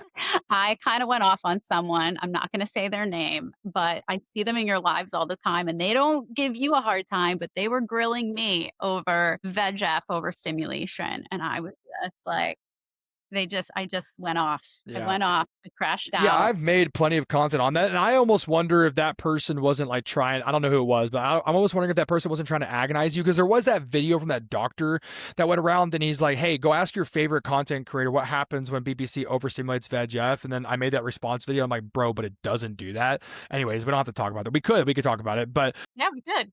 I kind of went off on someone. I'm not going to say their name, but I see them in your lives all the time and they don't give you a hard time, but they were grilling me over VEGF overstimulation. And I was just like, I just went off. I Yeah. went off. I crashed Yeah, out. I've made plenty of content on that. And I almost wonder if that person wasn't like trying, I don't know who it was, but I'm almost wondering if that person wasn't trying to agonize you. Because there was that video from that doctor that went around and he's like, hey, go ask your favorite content creator what happens when BBC overstimulates VEGF. And then I made that response video. I'm like, bro, but it doesn't do that. Anyways, we don't have to talk about it. We could talk about it. But Yeah, we could.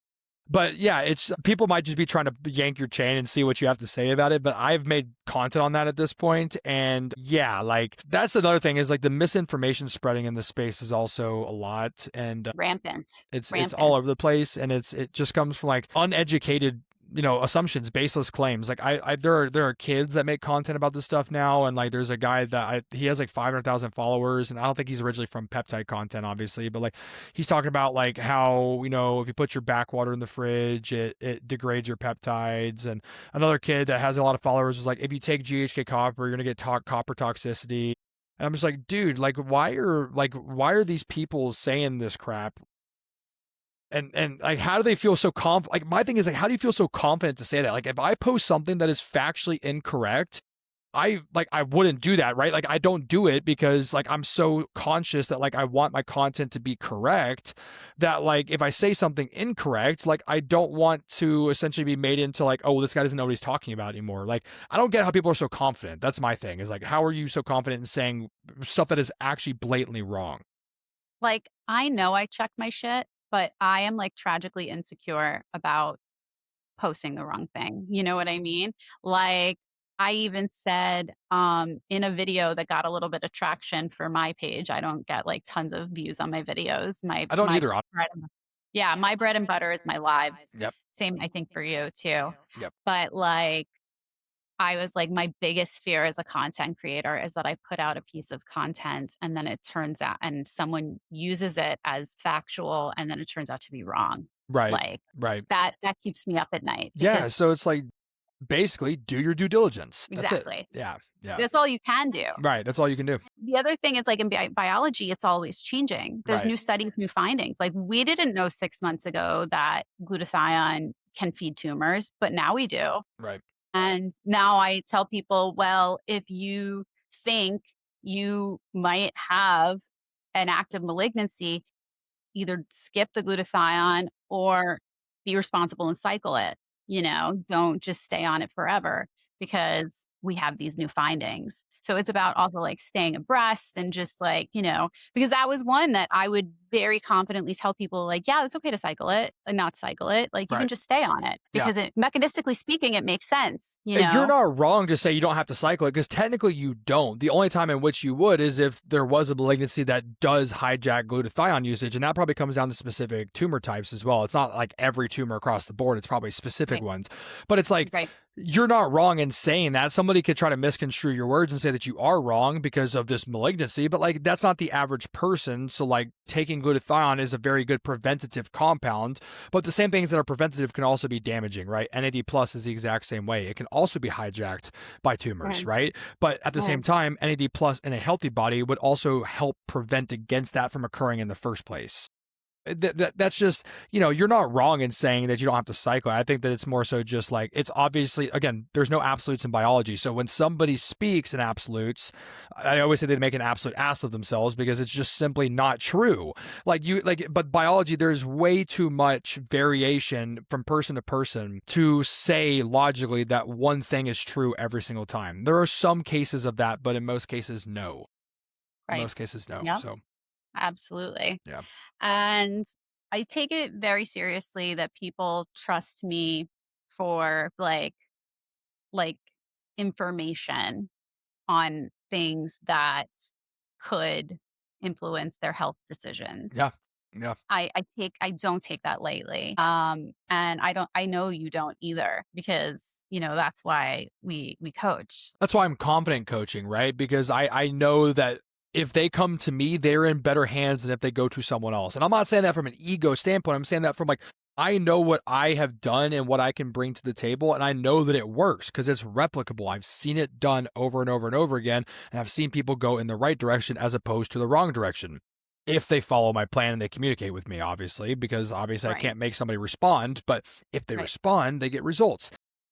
But yeah, it's people might just be trying to yank your chain and see what you have to say about it. But I've made content on that at this point, and yeah, like that's another thing is like the misinformation spreading in this space is also a lot, and Rampant. it's Rampant. all over the place, and it just comes from like uneducated assumptions, baseless claims. Like there are kids that make content about this stuff now, and like there's a guy that he has like 500,000 followers, and I don't think he's originally from peptide content, obviously, but like he's talking about like how if you put your backwater in the fridge, it degrades your peptides. And another kid that has a lot of followers was like, if you take GHK copper, you're gonna get copper toxicity. And I'm just like, dude, like why are these people saying this crap? And like, how do they feel so confident? Like, my thing is like, how do you feel so confident to say that? Like, if I post something that is factually incorrect, I wouldn't do that, right? Like, I don't do it because like I'm so conscious that like I want my content to be correct, that like if I say something incorrect, like I don't want to essentially be made into like, oh, this guy doesn't know what he's talking about anymore. Like, I don't get how people are so confident. That's my thing, is like, how are you so confident in saying stuff that is actually blatantly wrong? Like, I know I check my shit, but I am like tragically insecure about posting the wrong thing. You know what I mean? Like, I even said in a video that got a little bit of traction for my page. I don't get like tons of views on my videos. I don't either. My bread and butter is my lives. Yep. Same, I think, for you too. Yep. But like, I was like, my biggest fear as a content creator is that I put out a piece of content and then it turns out, and someone uses it as factual and then it turns out to be wrong. Right. Like, right. that keeps me up at night. Yeah. So it's like, basically do your due diligence. That's Exactly. it. Yeah. Yeah. That's all you can do. Right. That's all you can do. The other thing is like in biology, it's always changing. There's Right. new studies, new findings. Like, we didn't know 6 months ago that glutathione can feed tumors, but now we do. Right. And now I tell people, well, if you think you might have an active malignancy, either skip the glutathione or be responsible and cycle it. Don't just stay on it forever, because we have these new findings. So it's about also like staying abreast and just like, because that was one that I would very confidently tell people like, yeah, it's okay to cycle it and not cycle it. Like, you can Right. just stay on it because mechanistically speaking, it makes sense. You're not wrong to say you don't have to cycle it, because technically you don't. The only time in which you would is if there was a malignancy that does hijack glutathione usage, and that probably comes down to specific tumor types as well. It's not like every tumor across the board. It's probably specific Right. ones. But it's like, Right. You're not wrong in saying that. Somebody could try to misconstrue your words and say that you are wrong because of this malignancy, but like that's not the average person. So like taking glutathione is a very good preventative compound, but the same things that are preventative can also be damaging, right? NAD plus is the exact same way. It can also be hijacked by tumors, right? But at the same time, NAD plus in a healthy body would also help prevent against that from occurring in the first place. That's just, you're not wrong in saying that you don't have to cycle. I think that it's more so just like, it's obviously, again, there's no absolutes in biology. So when somebody speaks in absolutes, I always say they make an absolute ass of themselves because it's just simply not true. But biology, there's way too much variation from person to person to say logically that one thing is true every single time. There are some cases of that, but in most cases, no. In most cases, no. Yep. So Absolutely. yeah. And I take it very seriously that people trust me for like information on things that could influence their health decisions. Yeah. Yeah. I don't take that lightly. And I know you don't either because, that's why we coach. That's why I'm confident coaching, right? Because I know that if they come to me, they're in better hands than if they go to someone else. And I'm not saying that from an ego standpoint. I'm saying that from like, I know what I have done and what I can bring to the table. And I know that it works because it's replicable. I've seen it done over and over and over again. And I've seen people go in the right direction as opposed to the wrong direction. If they follow my plan and they communicate with me, obviously, because obviously I can't make somebody respond, but if they respond, they get results.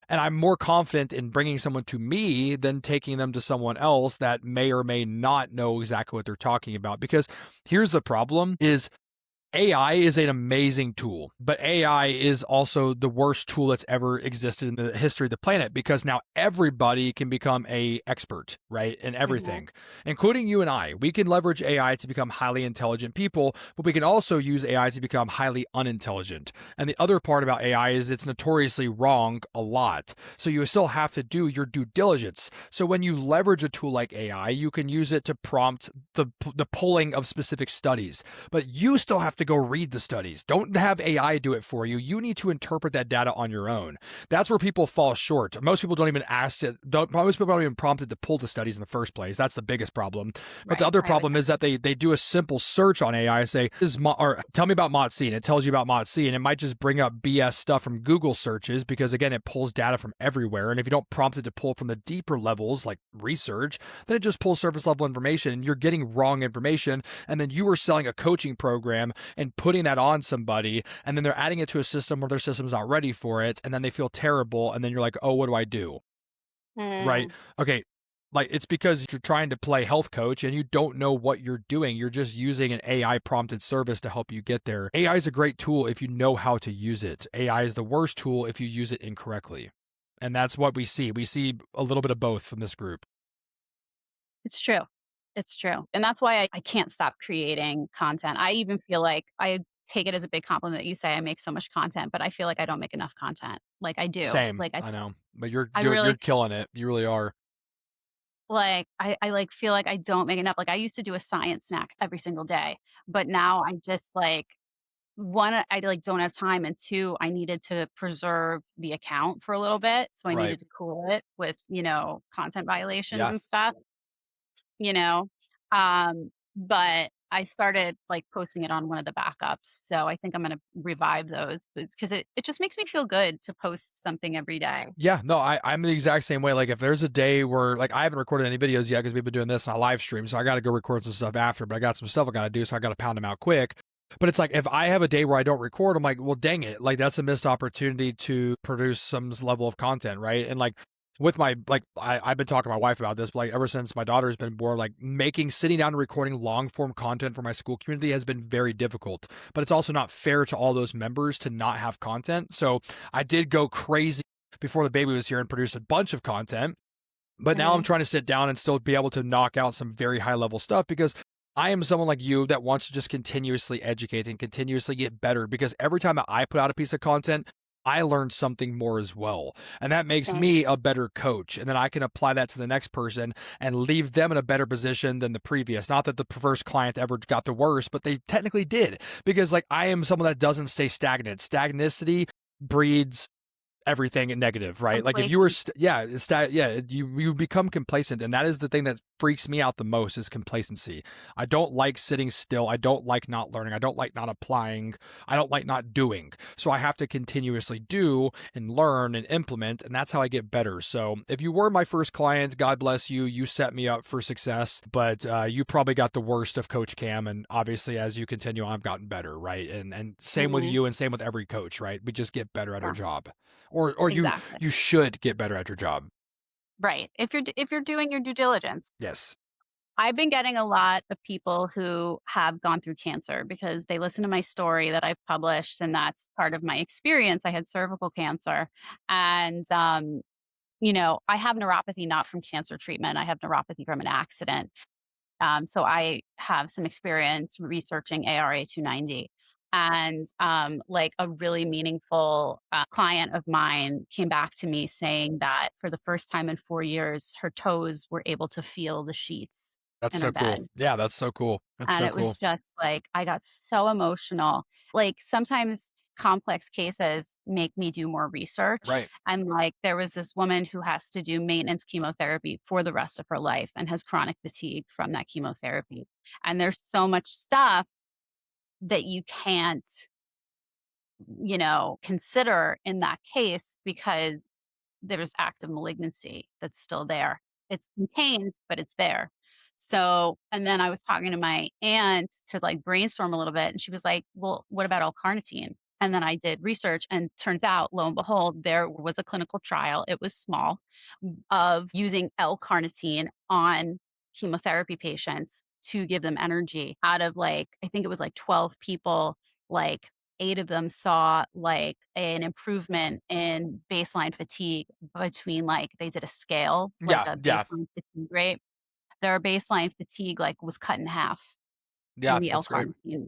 And I'm more confident in bringing someone to me than taking them to someone else that may or may not know exactly what they're talking about. Because here's the problem is AI is an amazing tool, but AI is also the worst tool that's ever existed in the history of the planet because now everybody can become an expert, right? In everything, including you and I. We can leverage AI to become highly intelligent people, but we can also use AI to become highly unintelligent. And the other part about AI is it's notoriously wrong a lot. So you still have to do your due diligence. So when you leverage a tool like AI, you can use it to prompt the pulling of specific studies, but you still have to go read the studies. Don't have AI do it for you. You need to interpret that data on your own. That's where people fall short. Most people don't even most people don't even prompt it to pull the studies in the first place. That's the biggest problem. But the other problem is that they do a simple search on AI, say, or tell me about MOTS-C, and it tells you about MOTS-C, and it might just bring up BS stuff from Google searches because, again, it pulls data from everywhere. And if you don't prompt it to pull from the deeper levels, like research, then it just pulls surface level information, and you're getting wrong information. And then you are selling a coaching program and putting that on somebody, and then they're adding it to a system where their system's not ready for it, and then they feel terrible, and then you're like, oh, what do I do? Right? Okay, like it's because you're trying to play health coach and you don't know what you're doing. You're just using an AI prompted service to help you get there. AI is a great tool if you know how to use it. AI is the worst tool if you use it incorrectly. And that's what we see. We see a little bit of both from this group. It's true. It's true. And that's why I can't stop creating content. I even feel like I take it as a big compliment that you say I make so much content, but I feel like I don't make enough content. Like I do. Same. Like I know. But you're really killing it. You really are. like I like feel like I don't make enough. Like I used to do a science snack every single day, but now I'm just like one, I like don't have time, and two, I needed to preserve the account for a little bit. So I needed to cool it with, content violations and stuff. you know? But I started like posting it on one of the backups. So I think I'm going to revive those because it just makes me feel good to post something every day. Yeah, no, I'm the exact same way. Like if there's a day where like I haven't recorded any videos yet because we've been doing this on a live stream. So I got to go record some stuff after, but I got some stuff I got to do. So I got to pound them out quick. But it's like if I have a day where I don't record, I'm like, well, dang it. Like that's a missed opportunity to produce some level of content, right? And like with my, like, I've been talking to my wife about this, but like ever since my daughter's been born, like sitting down and recording long form content for my school community has been very difficult. But it's also not fair to all those members to not have content. So I did go crazy before the baby was here and produce a bunch of content. But now I'm trying to sit down and still be able to knock out some very high level stuff because I am someone like you that wants to just continuously educate and continuously get better because every time that I put out a piece of content, I learned something more as well. And that makes me a better coach. And then I can apply that to the next person and leave them in a better position than the previous. Not that the first client ever got the worst, but they technically did. Because like I am someone that doesn't stay stagnant. Stagnicity breeds everything negative, right? Like if you were, Complacent. you become complacent, and that is the thing that freaks me out the most is complacency. I don't like sitting still. I don't like not learning. I don't like not applying. I don't like not doing. So I have to continuously do and learn and implement, and that's how I get better. So if you were my first client, God bless you. You set me up for success, but you probably got the worst of Coach Cam, and obviously as you continue on, I've gotten better, right? And same with Mhm. you, and same with every coach, right? We just get better at our Yeah, job, or exactly. you should get better at your job. Right. If you're doing your due diligence. Yes. I've been getting a lot of people who have gone through cancer because they listen to my story that I've published, and that's part of my experience. I had cervical cancer, and I have neuropathy not from cancer treatment. I have neuropathy from an accident. So I have some experience researching ARA 290. And like a really meaningful client of mine came back to me saying that for the first time in 4 years, her toes were able to feel the sheets That's in her so cool. bed. Yeah, that's so cool. That's And so it was cool. just like, I got so emotional. Like sometimes complex cases make me do more research. Right. And like there was this woman who has to do maintenance chemotherapy for the rest of her life and has chronic fatigue from that chemotherapy. And there's so much stuff that you can't, consider in that case because there's active malignancy that's still there. It's contained, but it's there. So, and then I was talking to my aunt to like brainstorm a little bit, and she was like, "Well, what about L-carnitine?" And then I did research, and turns out, lo and behold, there was a clinical trial. It was small of using L-carnitine on chemotherapy patients to give them energy. Out of like, I think it was like 12 people, like 8 of them saw like an improvement in baseline fatigue between like they did a scale, like Yeah, a yeah, baseline fatigue rate. Their baseline fatigue like was cut in half yeah. from the That's great. L-carnitine.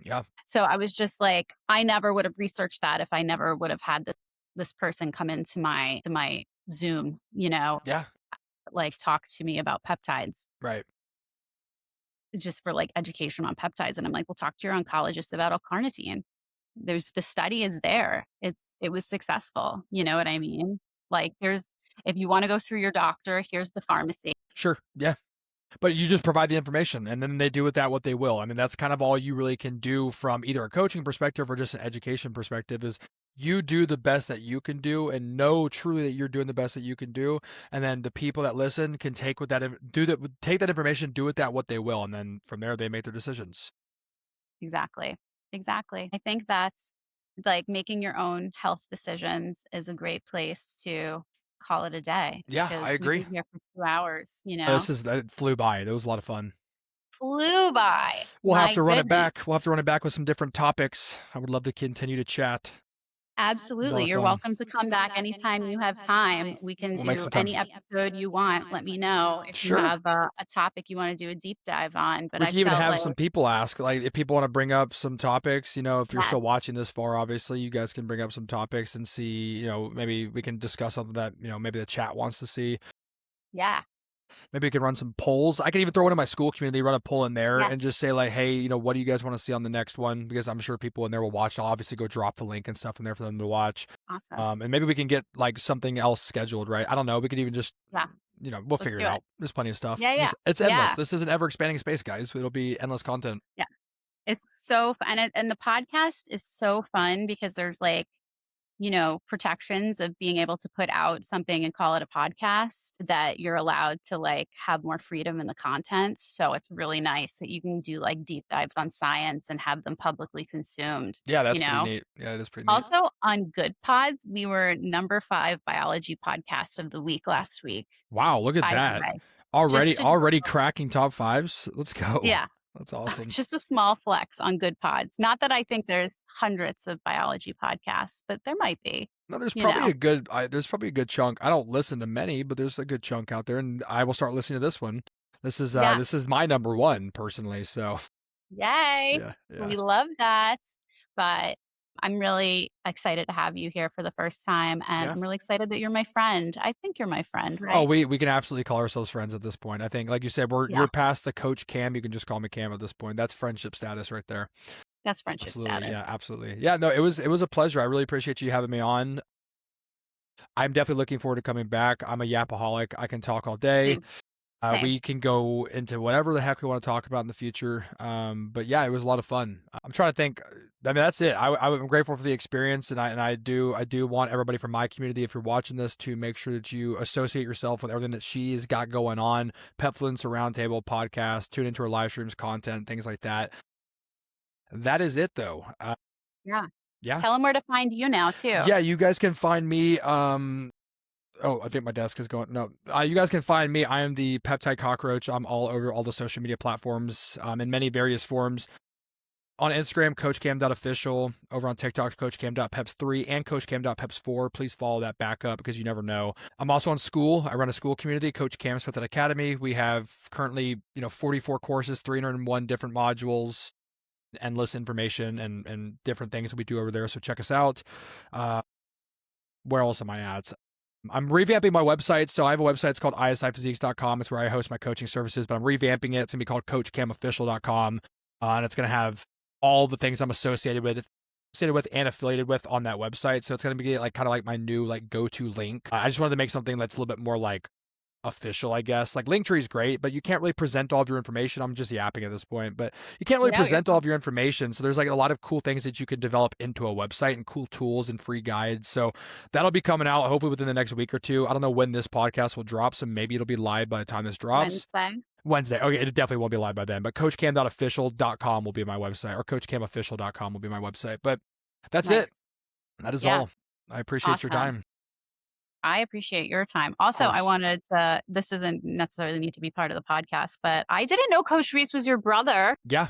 Yeah, So I was just like, I never would have researched that if I never would have had this person come into my Zoom, yeah. like talk to me about peptides Right. just for like education on peptides. And I'm like, well, talk to your oncologist about L-carnitine. There's the study is there. It was successful. You know what I mean? Like if you want to go through your doctor, here's the pharmacy. Sure. Yeah. But you just provide the information, and then they do with that what they will. I mean, that's kind of all you really can do from either a coaching perspective or just an education perspective is you do the best that you can do and know truly that you're doing the best that you can do. And then the people that listen can take with that, take that information, do with that what they will. And then from there, they make their decisions. Exactly. Exactly. I think that's like making your own health decisions is a great place to call it a day Yeah, because I we've agree. been here for 2 hours, That flew by. It was a lot of fun. flew by. We'll have My to run it goodness. back. We'll have to run it back with some different topics. I would love to continue to chat. It was a lot Absolutely. of You're fun. welcome to come back anytime you have time. We can We'll make do some time. any episode you want. Let me know if you Sure. have a topic you want to do a deep dive on. But We I can even felt have like, some people ask, like if people want to bring up some topics, if you're yes, still watching this far, obviously you guys can bring up some topics and see, maybe we can discuss something that, maybe the chat wants to see. yeah, Maybe we can run some polls. I can even throw one in my school community, run a poll in there yes, and just say like, hey, what do you guys want to see on the next one? Because I'm sure people in there will watch. I'll obviously go drop the link and stuff in there for them to watch. awesome. And maybe we can get like something else scheduled, right? I don't know. We could even just, Yeah, we'll let's figure do it it. out. There's plenty of stuff. Yeah, yeah, It's endless. yeah, This is an ever expanding space, guys. It'll be endless content. yeah. It's so fun. And the podcast is so fun because there's like, protections of being able to put out something and call it a podcast that you're allowed to like have more freedom in the content. So it's really nice that you can do like deep dives on science and have them publicly consumed, Yeah, you that's pretty know. neat. Yeah, it is pretty neat. Also on Good Pods, we were number 5 biology podcast of the week last week, Wow, look at by the that. way. Just Already to already cracking top fives. Let's go. yeah, That's awesome. just a small flex on Good Pods. Not that I think there's hundreds of biology podcasts, but there might be, No, there's you probably know. a good chunk. I don't listen to many, but there's a good chunk out there, and I will start listening to this one. Yeah. This is my number one personally. So Yay. yeah, yeah, We love that. But I'm really excited to have you here for the first time. And yeah. I'm really excited that you're my friend. I think you're my friend, Oh, right? we can absolutely call ourselves friends at this point. I think, like you said, Yeah, you're past the coach Cam. You can just call me Cam at this point. That's friendship status right there. that's friendship Absolutely, status. yeah, absolutely. Yeah, no, it was a pleasure. I really appreciate you having me on. I'm definitely looking forward to coming back. I'm a yapaholic. I can talk all day. Same. Same. We can go into whatever the heck we want to talk about in the future. But yeah, it was a lot of fun. I'm trying to think. I mean, that's it. I'm grateful for the experience, and I do want everybody from my community, if you're watching this, to make sure that you associate yourself with everything that she's got going on. Petfluence Roundtable podcast. Tune into her live streams, content, things like that. That is it, though. Yeah. Yeah. Tell them where to find you now too. Yeah, you guys can find me. Oh, I think my desk is going. No, you guys can find me. I am the Peptide Cockroach. I'm all over all the social media platforms, in many various forms. On Instagram, CoachCam.official. Over on TikTok, CoachCam.Peps3 and CoachCam.Peps4. Please follow that back up because you never know. I'm also on school. I run a school community, Coach Cam's Method Academy. We have currently, 44 courses, 301 different modules, endless information and different things that we do over there. So check us out. Where else am I at? I'm revamping my website. So I have a website. It's called isiphysiques.com. It's where I host my coaching services, but I'm revamping it. It's going to be called coachcamofficial.com. And it's going to have all the things I'm associated with and affiliated with on that website. So it's going to be like kind of like my new like go-to link. I just wanted to make something that's a little bit more like official, I guess. Like Linktree is great, but you can't really present all of your information. I'm just yapping at this point, but you can't really present all of your information. So there's like a lot of cool things that you can develop into a website and cool tools and free guides. So that'll be coming out hopefully within the next week or two. I don't know when this podcast will drop, so maybe it'll be live by the time this drops. Wednesday. Okay, it definitely won't be live by then, but coachcam.official.com will be my website, or coachcamofficial.com will be my website. But that's it. That is all. I appreciate your time. I appreciate your time. Also, I wanted to, this doesn't necessarily need to be part of the podcast, but I didn't know Coach Reese was your brother. Yeah.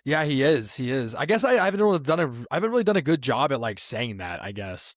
Yeah, he is. He is. I guess I haven't really done a good job at like saying that, I guess.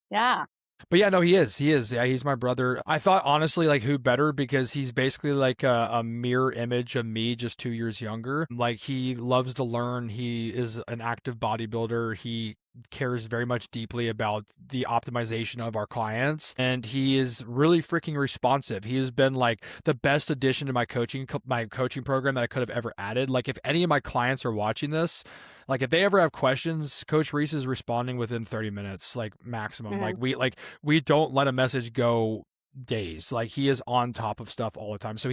Yeah. But yeah, no, he is. He is. Yeah, he's my brother. I thought honestly, like, who better? Because he's basically like a mirror image of me, just 2 years younger. Like, he loves to learn. He is an active bodybuilder. He cares very much deeply about the optimization of our clients, and he is really freaking responsive. He has been like the best addition to my coaching program that I could have ever added. Like, if any of my clients are watching this, like if they ever have questions, Coach Reese is responding within 30 minutes, like maximum. Mm-hmm. We don't let a message go days. Like, he is on top of stuff all the time. So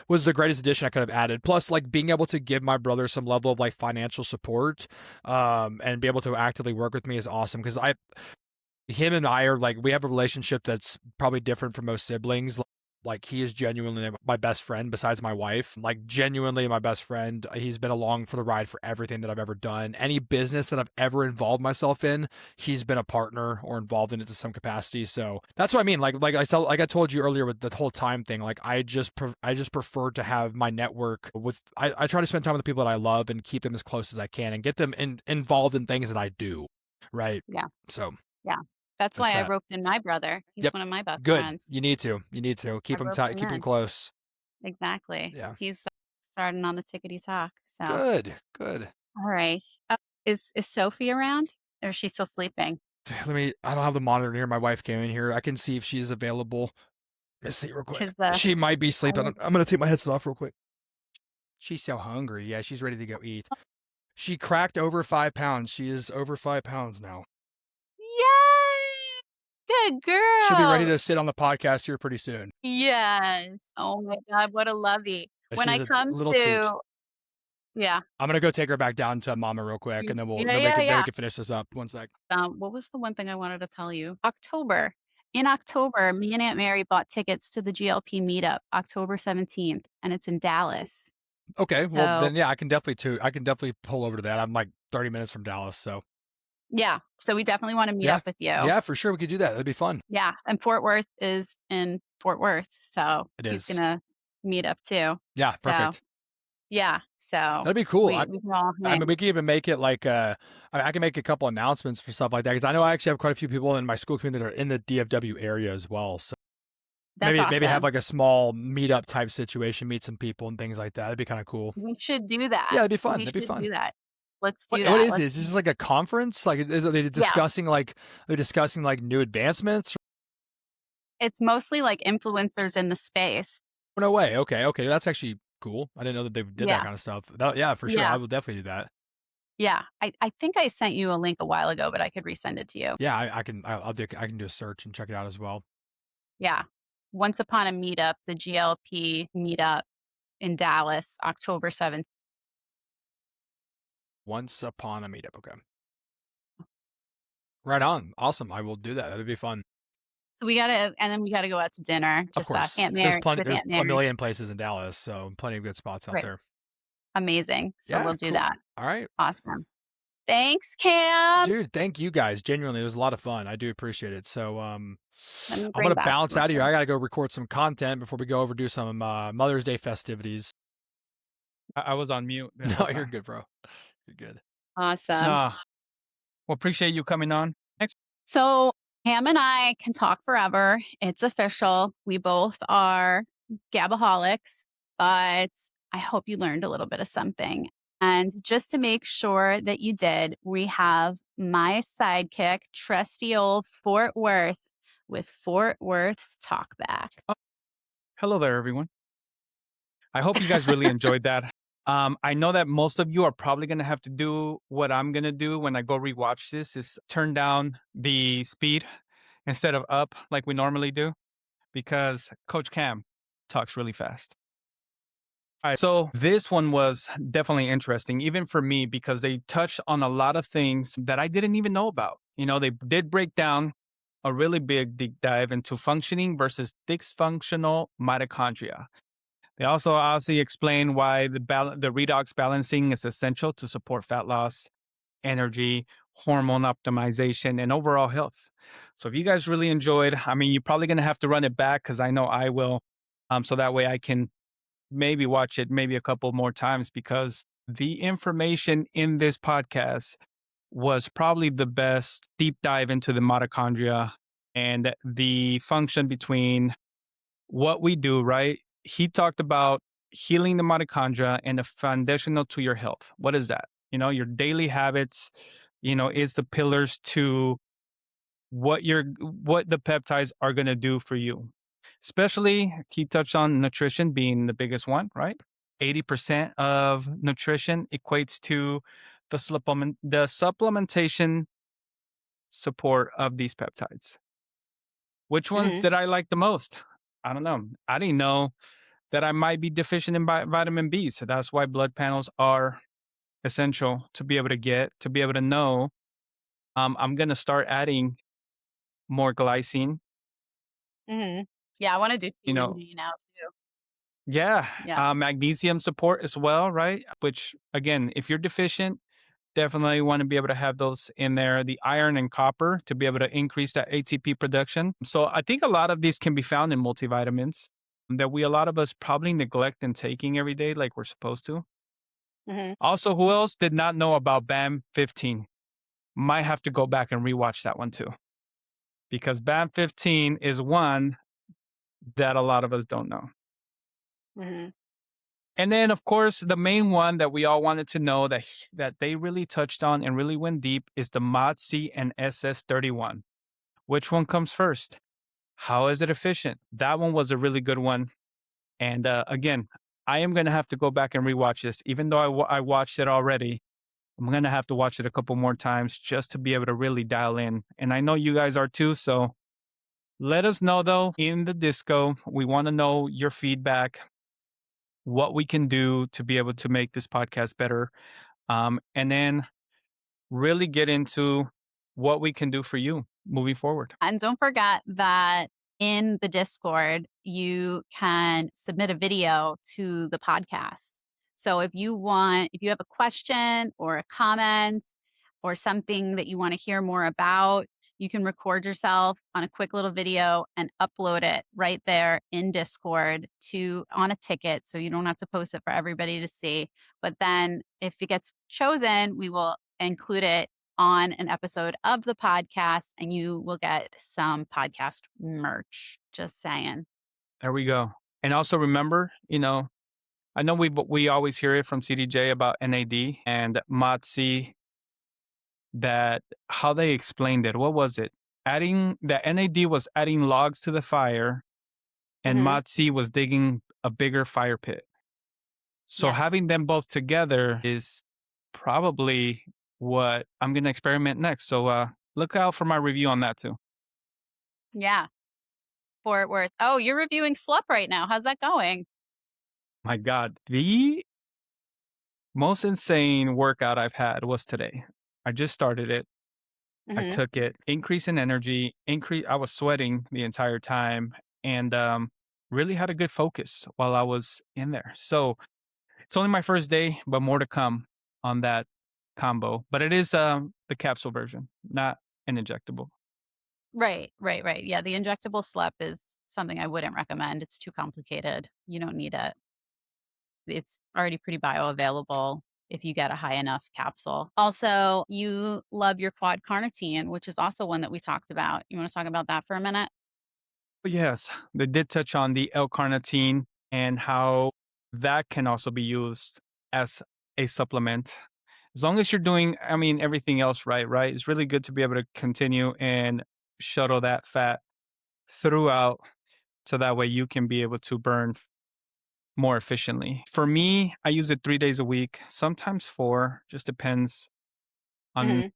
was the greatest addition I could have added. Plus, like, being able to give my brother some level of like financial support, and be able to actively work with me is awesome. Because him and I are like, we have a relationship that's probably different from most siblings. Like, he is genuinely my best friend besides my wife. Like, genuinely my best friend. He's been along for the ride for everything that I've ever done. Any business that I've ever involved myself in, he's been a partner or involved in it to some capacity. So that's what I mean. Like I told you earlier with the whole time thing. Like, I just prefer to have my network with. I try to spend time with the people that I love and keep them as close as I can and get them involved in things that I do. Right. Yeah. So. Yeah. That's why I roped in my brother. He's one of my best friends. You need to. Keep him tight. Keep him close. Exactly. Yeah. He's starting on the tickety talk. So good. All right. Is Sophie around, or is she still sleeping? I don't have the monitor here. My wife came in here. I can see if she's available. Let's see real quick. She might be sleeping. I'm going to take my headset off real quick. She's so hungry. Yeah, she's ready to go eat. She cracked over 5 pounds. She is over 5 pounds now. Good girl. She'll be ready to sit on the podcast here pretty soon. Yes. Oh my God, what a lovey. When I come to, yeah. I'm going to go take her back down to Mama real quick, and then we can finish this up. One sec. What was the one thing I wanted to tell you? In October, me and Aunt Mary bought tickets to the GLP meetup, October 17th, and it's in Dallas. Okay. Well, then, yeah, I can definitely pull over to that. I'm like 30 minutes from Dallas, so. Yeah. So we definitely want to meet up with you. Yeah, for sure. We could do that. That'd be fun. Yeah. And Fort Worth is in Fort Worth. So he's going to meet up too. Yeah. Perfect. Yeah. So that'd be cool. I mean, we can even make it like, I can make a couple announcements for stuff like that. Cause I know I actually have quite a few people in my school community that are in the DFW area as well. So maybe have like a small meetup type situation, meet some people and things like that. That'd be kind of cool. We should do that. Yeah, that'd be fun. That'd be fun. Do that. Let's do that. What is it? Is it just like a conference? Like, are they discussing like new advancements? It's mostly like influencers in the space. Oh, no way. Okay. That's actually cool. I didn't know that they did that kind of stuff. Yeah, for sure. I will definitely do that. Yeah. I think I sent you a link a while ago, but I could resend it to you. Yeah, I can do a search and check it out as well. Yeah. Once Upon a Meetup, the GLP meetup in Dallas, October 7th. Once upon a meetup. Okay. Right on. Awesome. I will do that. That'd be fun. So and then we gotta go out to dinner, Of just course. Aunt Mary with There's Aunt a Mary. million places in Dallas, so plenty of good spots out Right. there. Amazing. So Yeah, we'll do cool. that. All right. Awesome. Thanks, Cam. Dude, thank you guys. Genuinely, it was a lot of fun. I do appreciate it. So I'm Let me gonna bring back bounce my out of here. I gotta go record some content before we go over do some Mother's Day festivities. I was on mute. No, you're good, bro. You're good. Awesome. Nah. Well, appreciate you coming on. Thanks. So Cam and I can talk forever. It's official. We both are gabaholics, but I hope you learned a little bit of something. And just to make sure that you did, we have my sidekick, trusty old Fort Worth, with Fort Worth's talkback. Hello there, everyone. I hope you guys really enjoyed that. I know that most of you are probably going to have to do what I'm going to do when I go rewatch this is turn down the speed instead of up like we normally do because Coach Cam talks really fast. All right, so this one was definitely interesting, even for me, because they touched on a lot of things that I didn't even know about. You know, they did break down a really big deep dive into functioning versus dysfunctional mitochondria. They also obviously explain why the redox balancing is essential to support fat loss, energy, hormone optimization, and overall health. So if you guys really enjoyed, I mean, you're probably going to have to run it back because I know I will. So that way I can maybe watch it maybe a couple more times because the information in this podcast was probably the best deep dive into the mitochondria and the function between what we do, right? He talked about healing the mitochondria and the foundational to your health. What is that? You know, your daily habits, you know, is the pillars to what the peptides are going to do for you. Especially he touched on nutrition being the biggest one, right? 80% of nutrition equates to the supplementation support of these peptides. Which ones did I like the most? I don't know. I didn't know that I might be deficient in vitamin B. So that's why blood panels are essential to be able to know. I'm going to start adding more glycine. Yeah, I want to do You human know, now too. yeah, Yeah. magnesium support as well, right? Which again, if you're deficient, definitely want to be able to have those in there. The iron and copper to be able to increase that ATP production. So I think a lot of these can be found in multivitamins that a lot of us probably neglect in taking every day like we're supposed to. Also, who else did not know about BAM 15? Might have to go back and rewatch that one too. Because BAM 15 is one that a lot of us don't know. And then, of course, the main one that we all wanted to know that they really touched on and really went deep is the MOTS-C and SS31. Which one comes first? How is it efficient? That one was a really good one. And again, I am going to have to go back and rewatch this. Even though I watched it already, I'm going to have to watch it a couple more times just to be able to really dial in. And I know you guys are too. So let us know, though, in the Disco. We want to know your feedback, what we can do to be able to make this podcast better. And then really get into what we can do for you moving forward. And don't forget that in the Discord, you can submit a video to the podcast. So if you have a question or a comment or something that you want to hear more about, you can record yourself on a quick little video and upload it right there in Discord on a ticket. So you don't have to post it for everybody to see. But then if it gets chosen, we will include it on an episode of the podcast and you will get some podcast merch. Just saying. There we go. And also remember, I know we always hear it from CDJ about NAD and MOTS-C, that how they explained it. What was it? Adding that NAD was adding logs to the fire and MOTS-C was digging a bigger fire pit. So Yes. having them both together is probably what I'm going to experiment next. So look out for my review on that too. Yeah. Fort Worth. Oh, you're reviewing Slup right now. How's that going? My God, the most insane workout I've had was today. I just started it. I Hmm. took it, increase in energy, I was sweating the entire time and really had a good focus while I was in there. So it's only my first day, but more to come on that combo. But it is the capsule version, not an injectable. Right, right, right. Yeah, the injectable Slup is something I wouldn't recommend. It's too complicated. You don't need it. It's already pretty bioavailable if you get a high enough capsule. Also, you love your quad carnitine, which is also one that we talked about. You want to talk about that for a minute? But yes, they did touch on the L-carnitine and how that can also be used as a supplement. As long as you're doing, I mean, everything else right? It's really good to be able to continue and shuttle that fat throughout so that way you can be able to burn more efficiently. For me, I use it 3 days a week, sometimes 4, just depends on Hmm.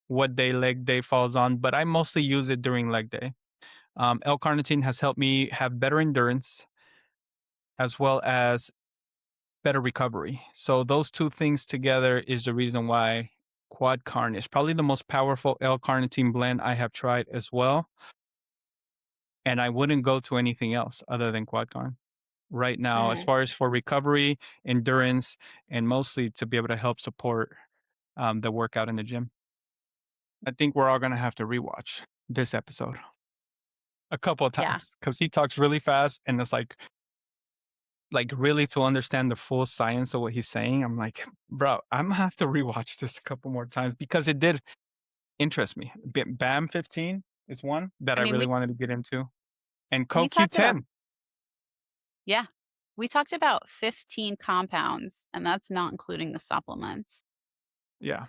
what day leg day falls on, but I mostly use it during leg day. L-carnitine has helped me have better endurance as well as better recovery. So those two things together is the reason why quad carn is probably the most powerful L-carnitine blend I have tried as well. And I wouldn't go to anything else other than quad carn right now, as Hmm. far as for recovery, endurance, and mostly to be able to help support the workout in the gym. I think we're all going to have to rewatch this episode a couple of Yeah. times because he talks really fast and it's like really to understand the full science of what he's saying. I'm like, bro, I'm gonna have to rewatch this a couple more times because it did interest me. BAM 15 is one that I I mean, really wanted to get into, and we talked about, CoQ10. yeah, we talked about 15 compounds, and that's not including the supplements. Yeah,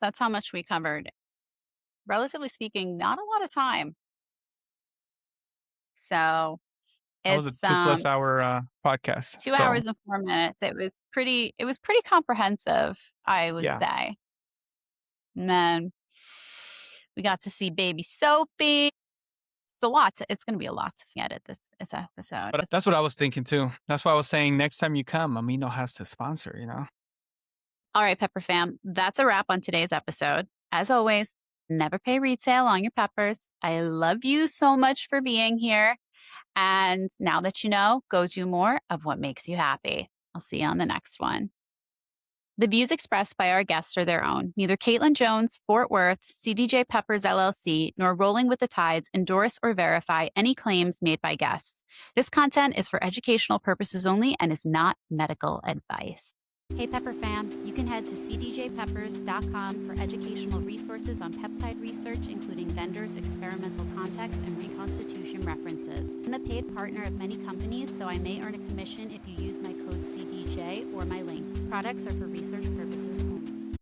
That's how much we covered. Relatively speaking, not a lot of time. So that was a it's 2+ hour podcast. 2 hours and 4 minutes. It was pretty comprehensive, I would Yeah, say. And then we got to see baby Sophie. It's gonna be a lot to edit this episode. but that's what I was thinking too. That's why I was saying next time you come, Amino has to sponsor. All right, Pepper fam, that's a wrap on today's episode. As always, never pay retail on your peppers. I love you so much for being here. And now that you know, go do more of what makes you happy. I'll see you on the next one. The views expressed by our guests are their own. Neither Caitlin Jones, Fort Worth, CDJPepperz LLC, nor Rolling with the Tides endorse or verify any claims made by guests. This content is for educational purposes only and is not medical advice. Hey Pepper fam, you can head to cdjpepperz.com for educational resources on peptide research, including vendors, experimental context, and reconstitution references. I'm a paid partner of many companies, so I may earn a commission if you use my code CDJ or my links. Products are for research purposes only.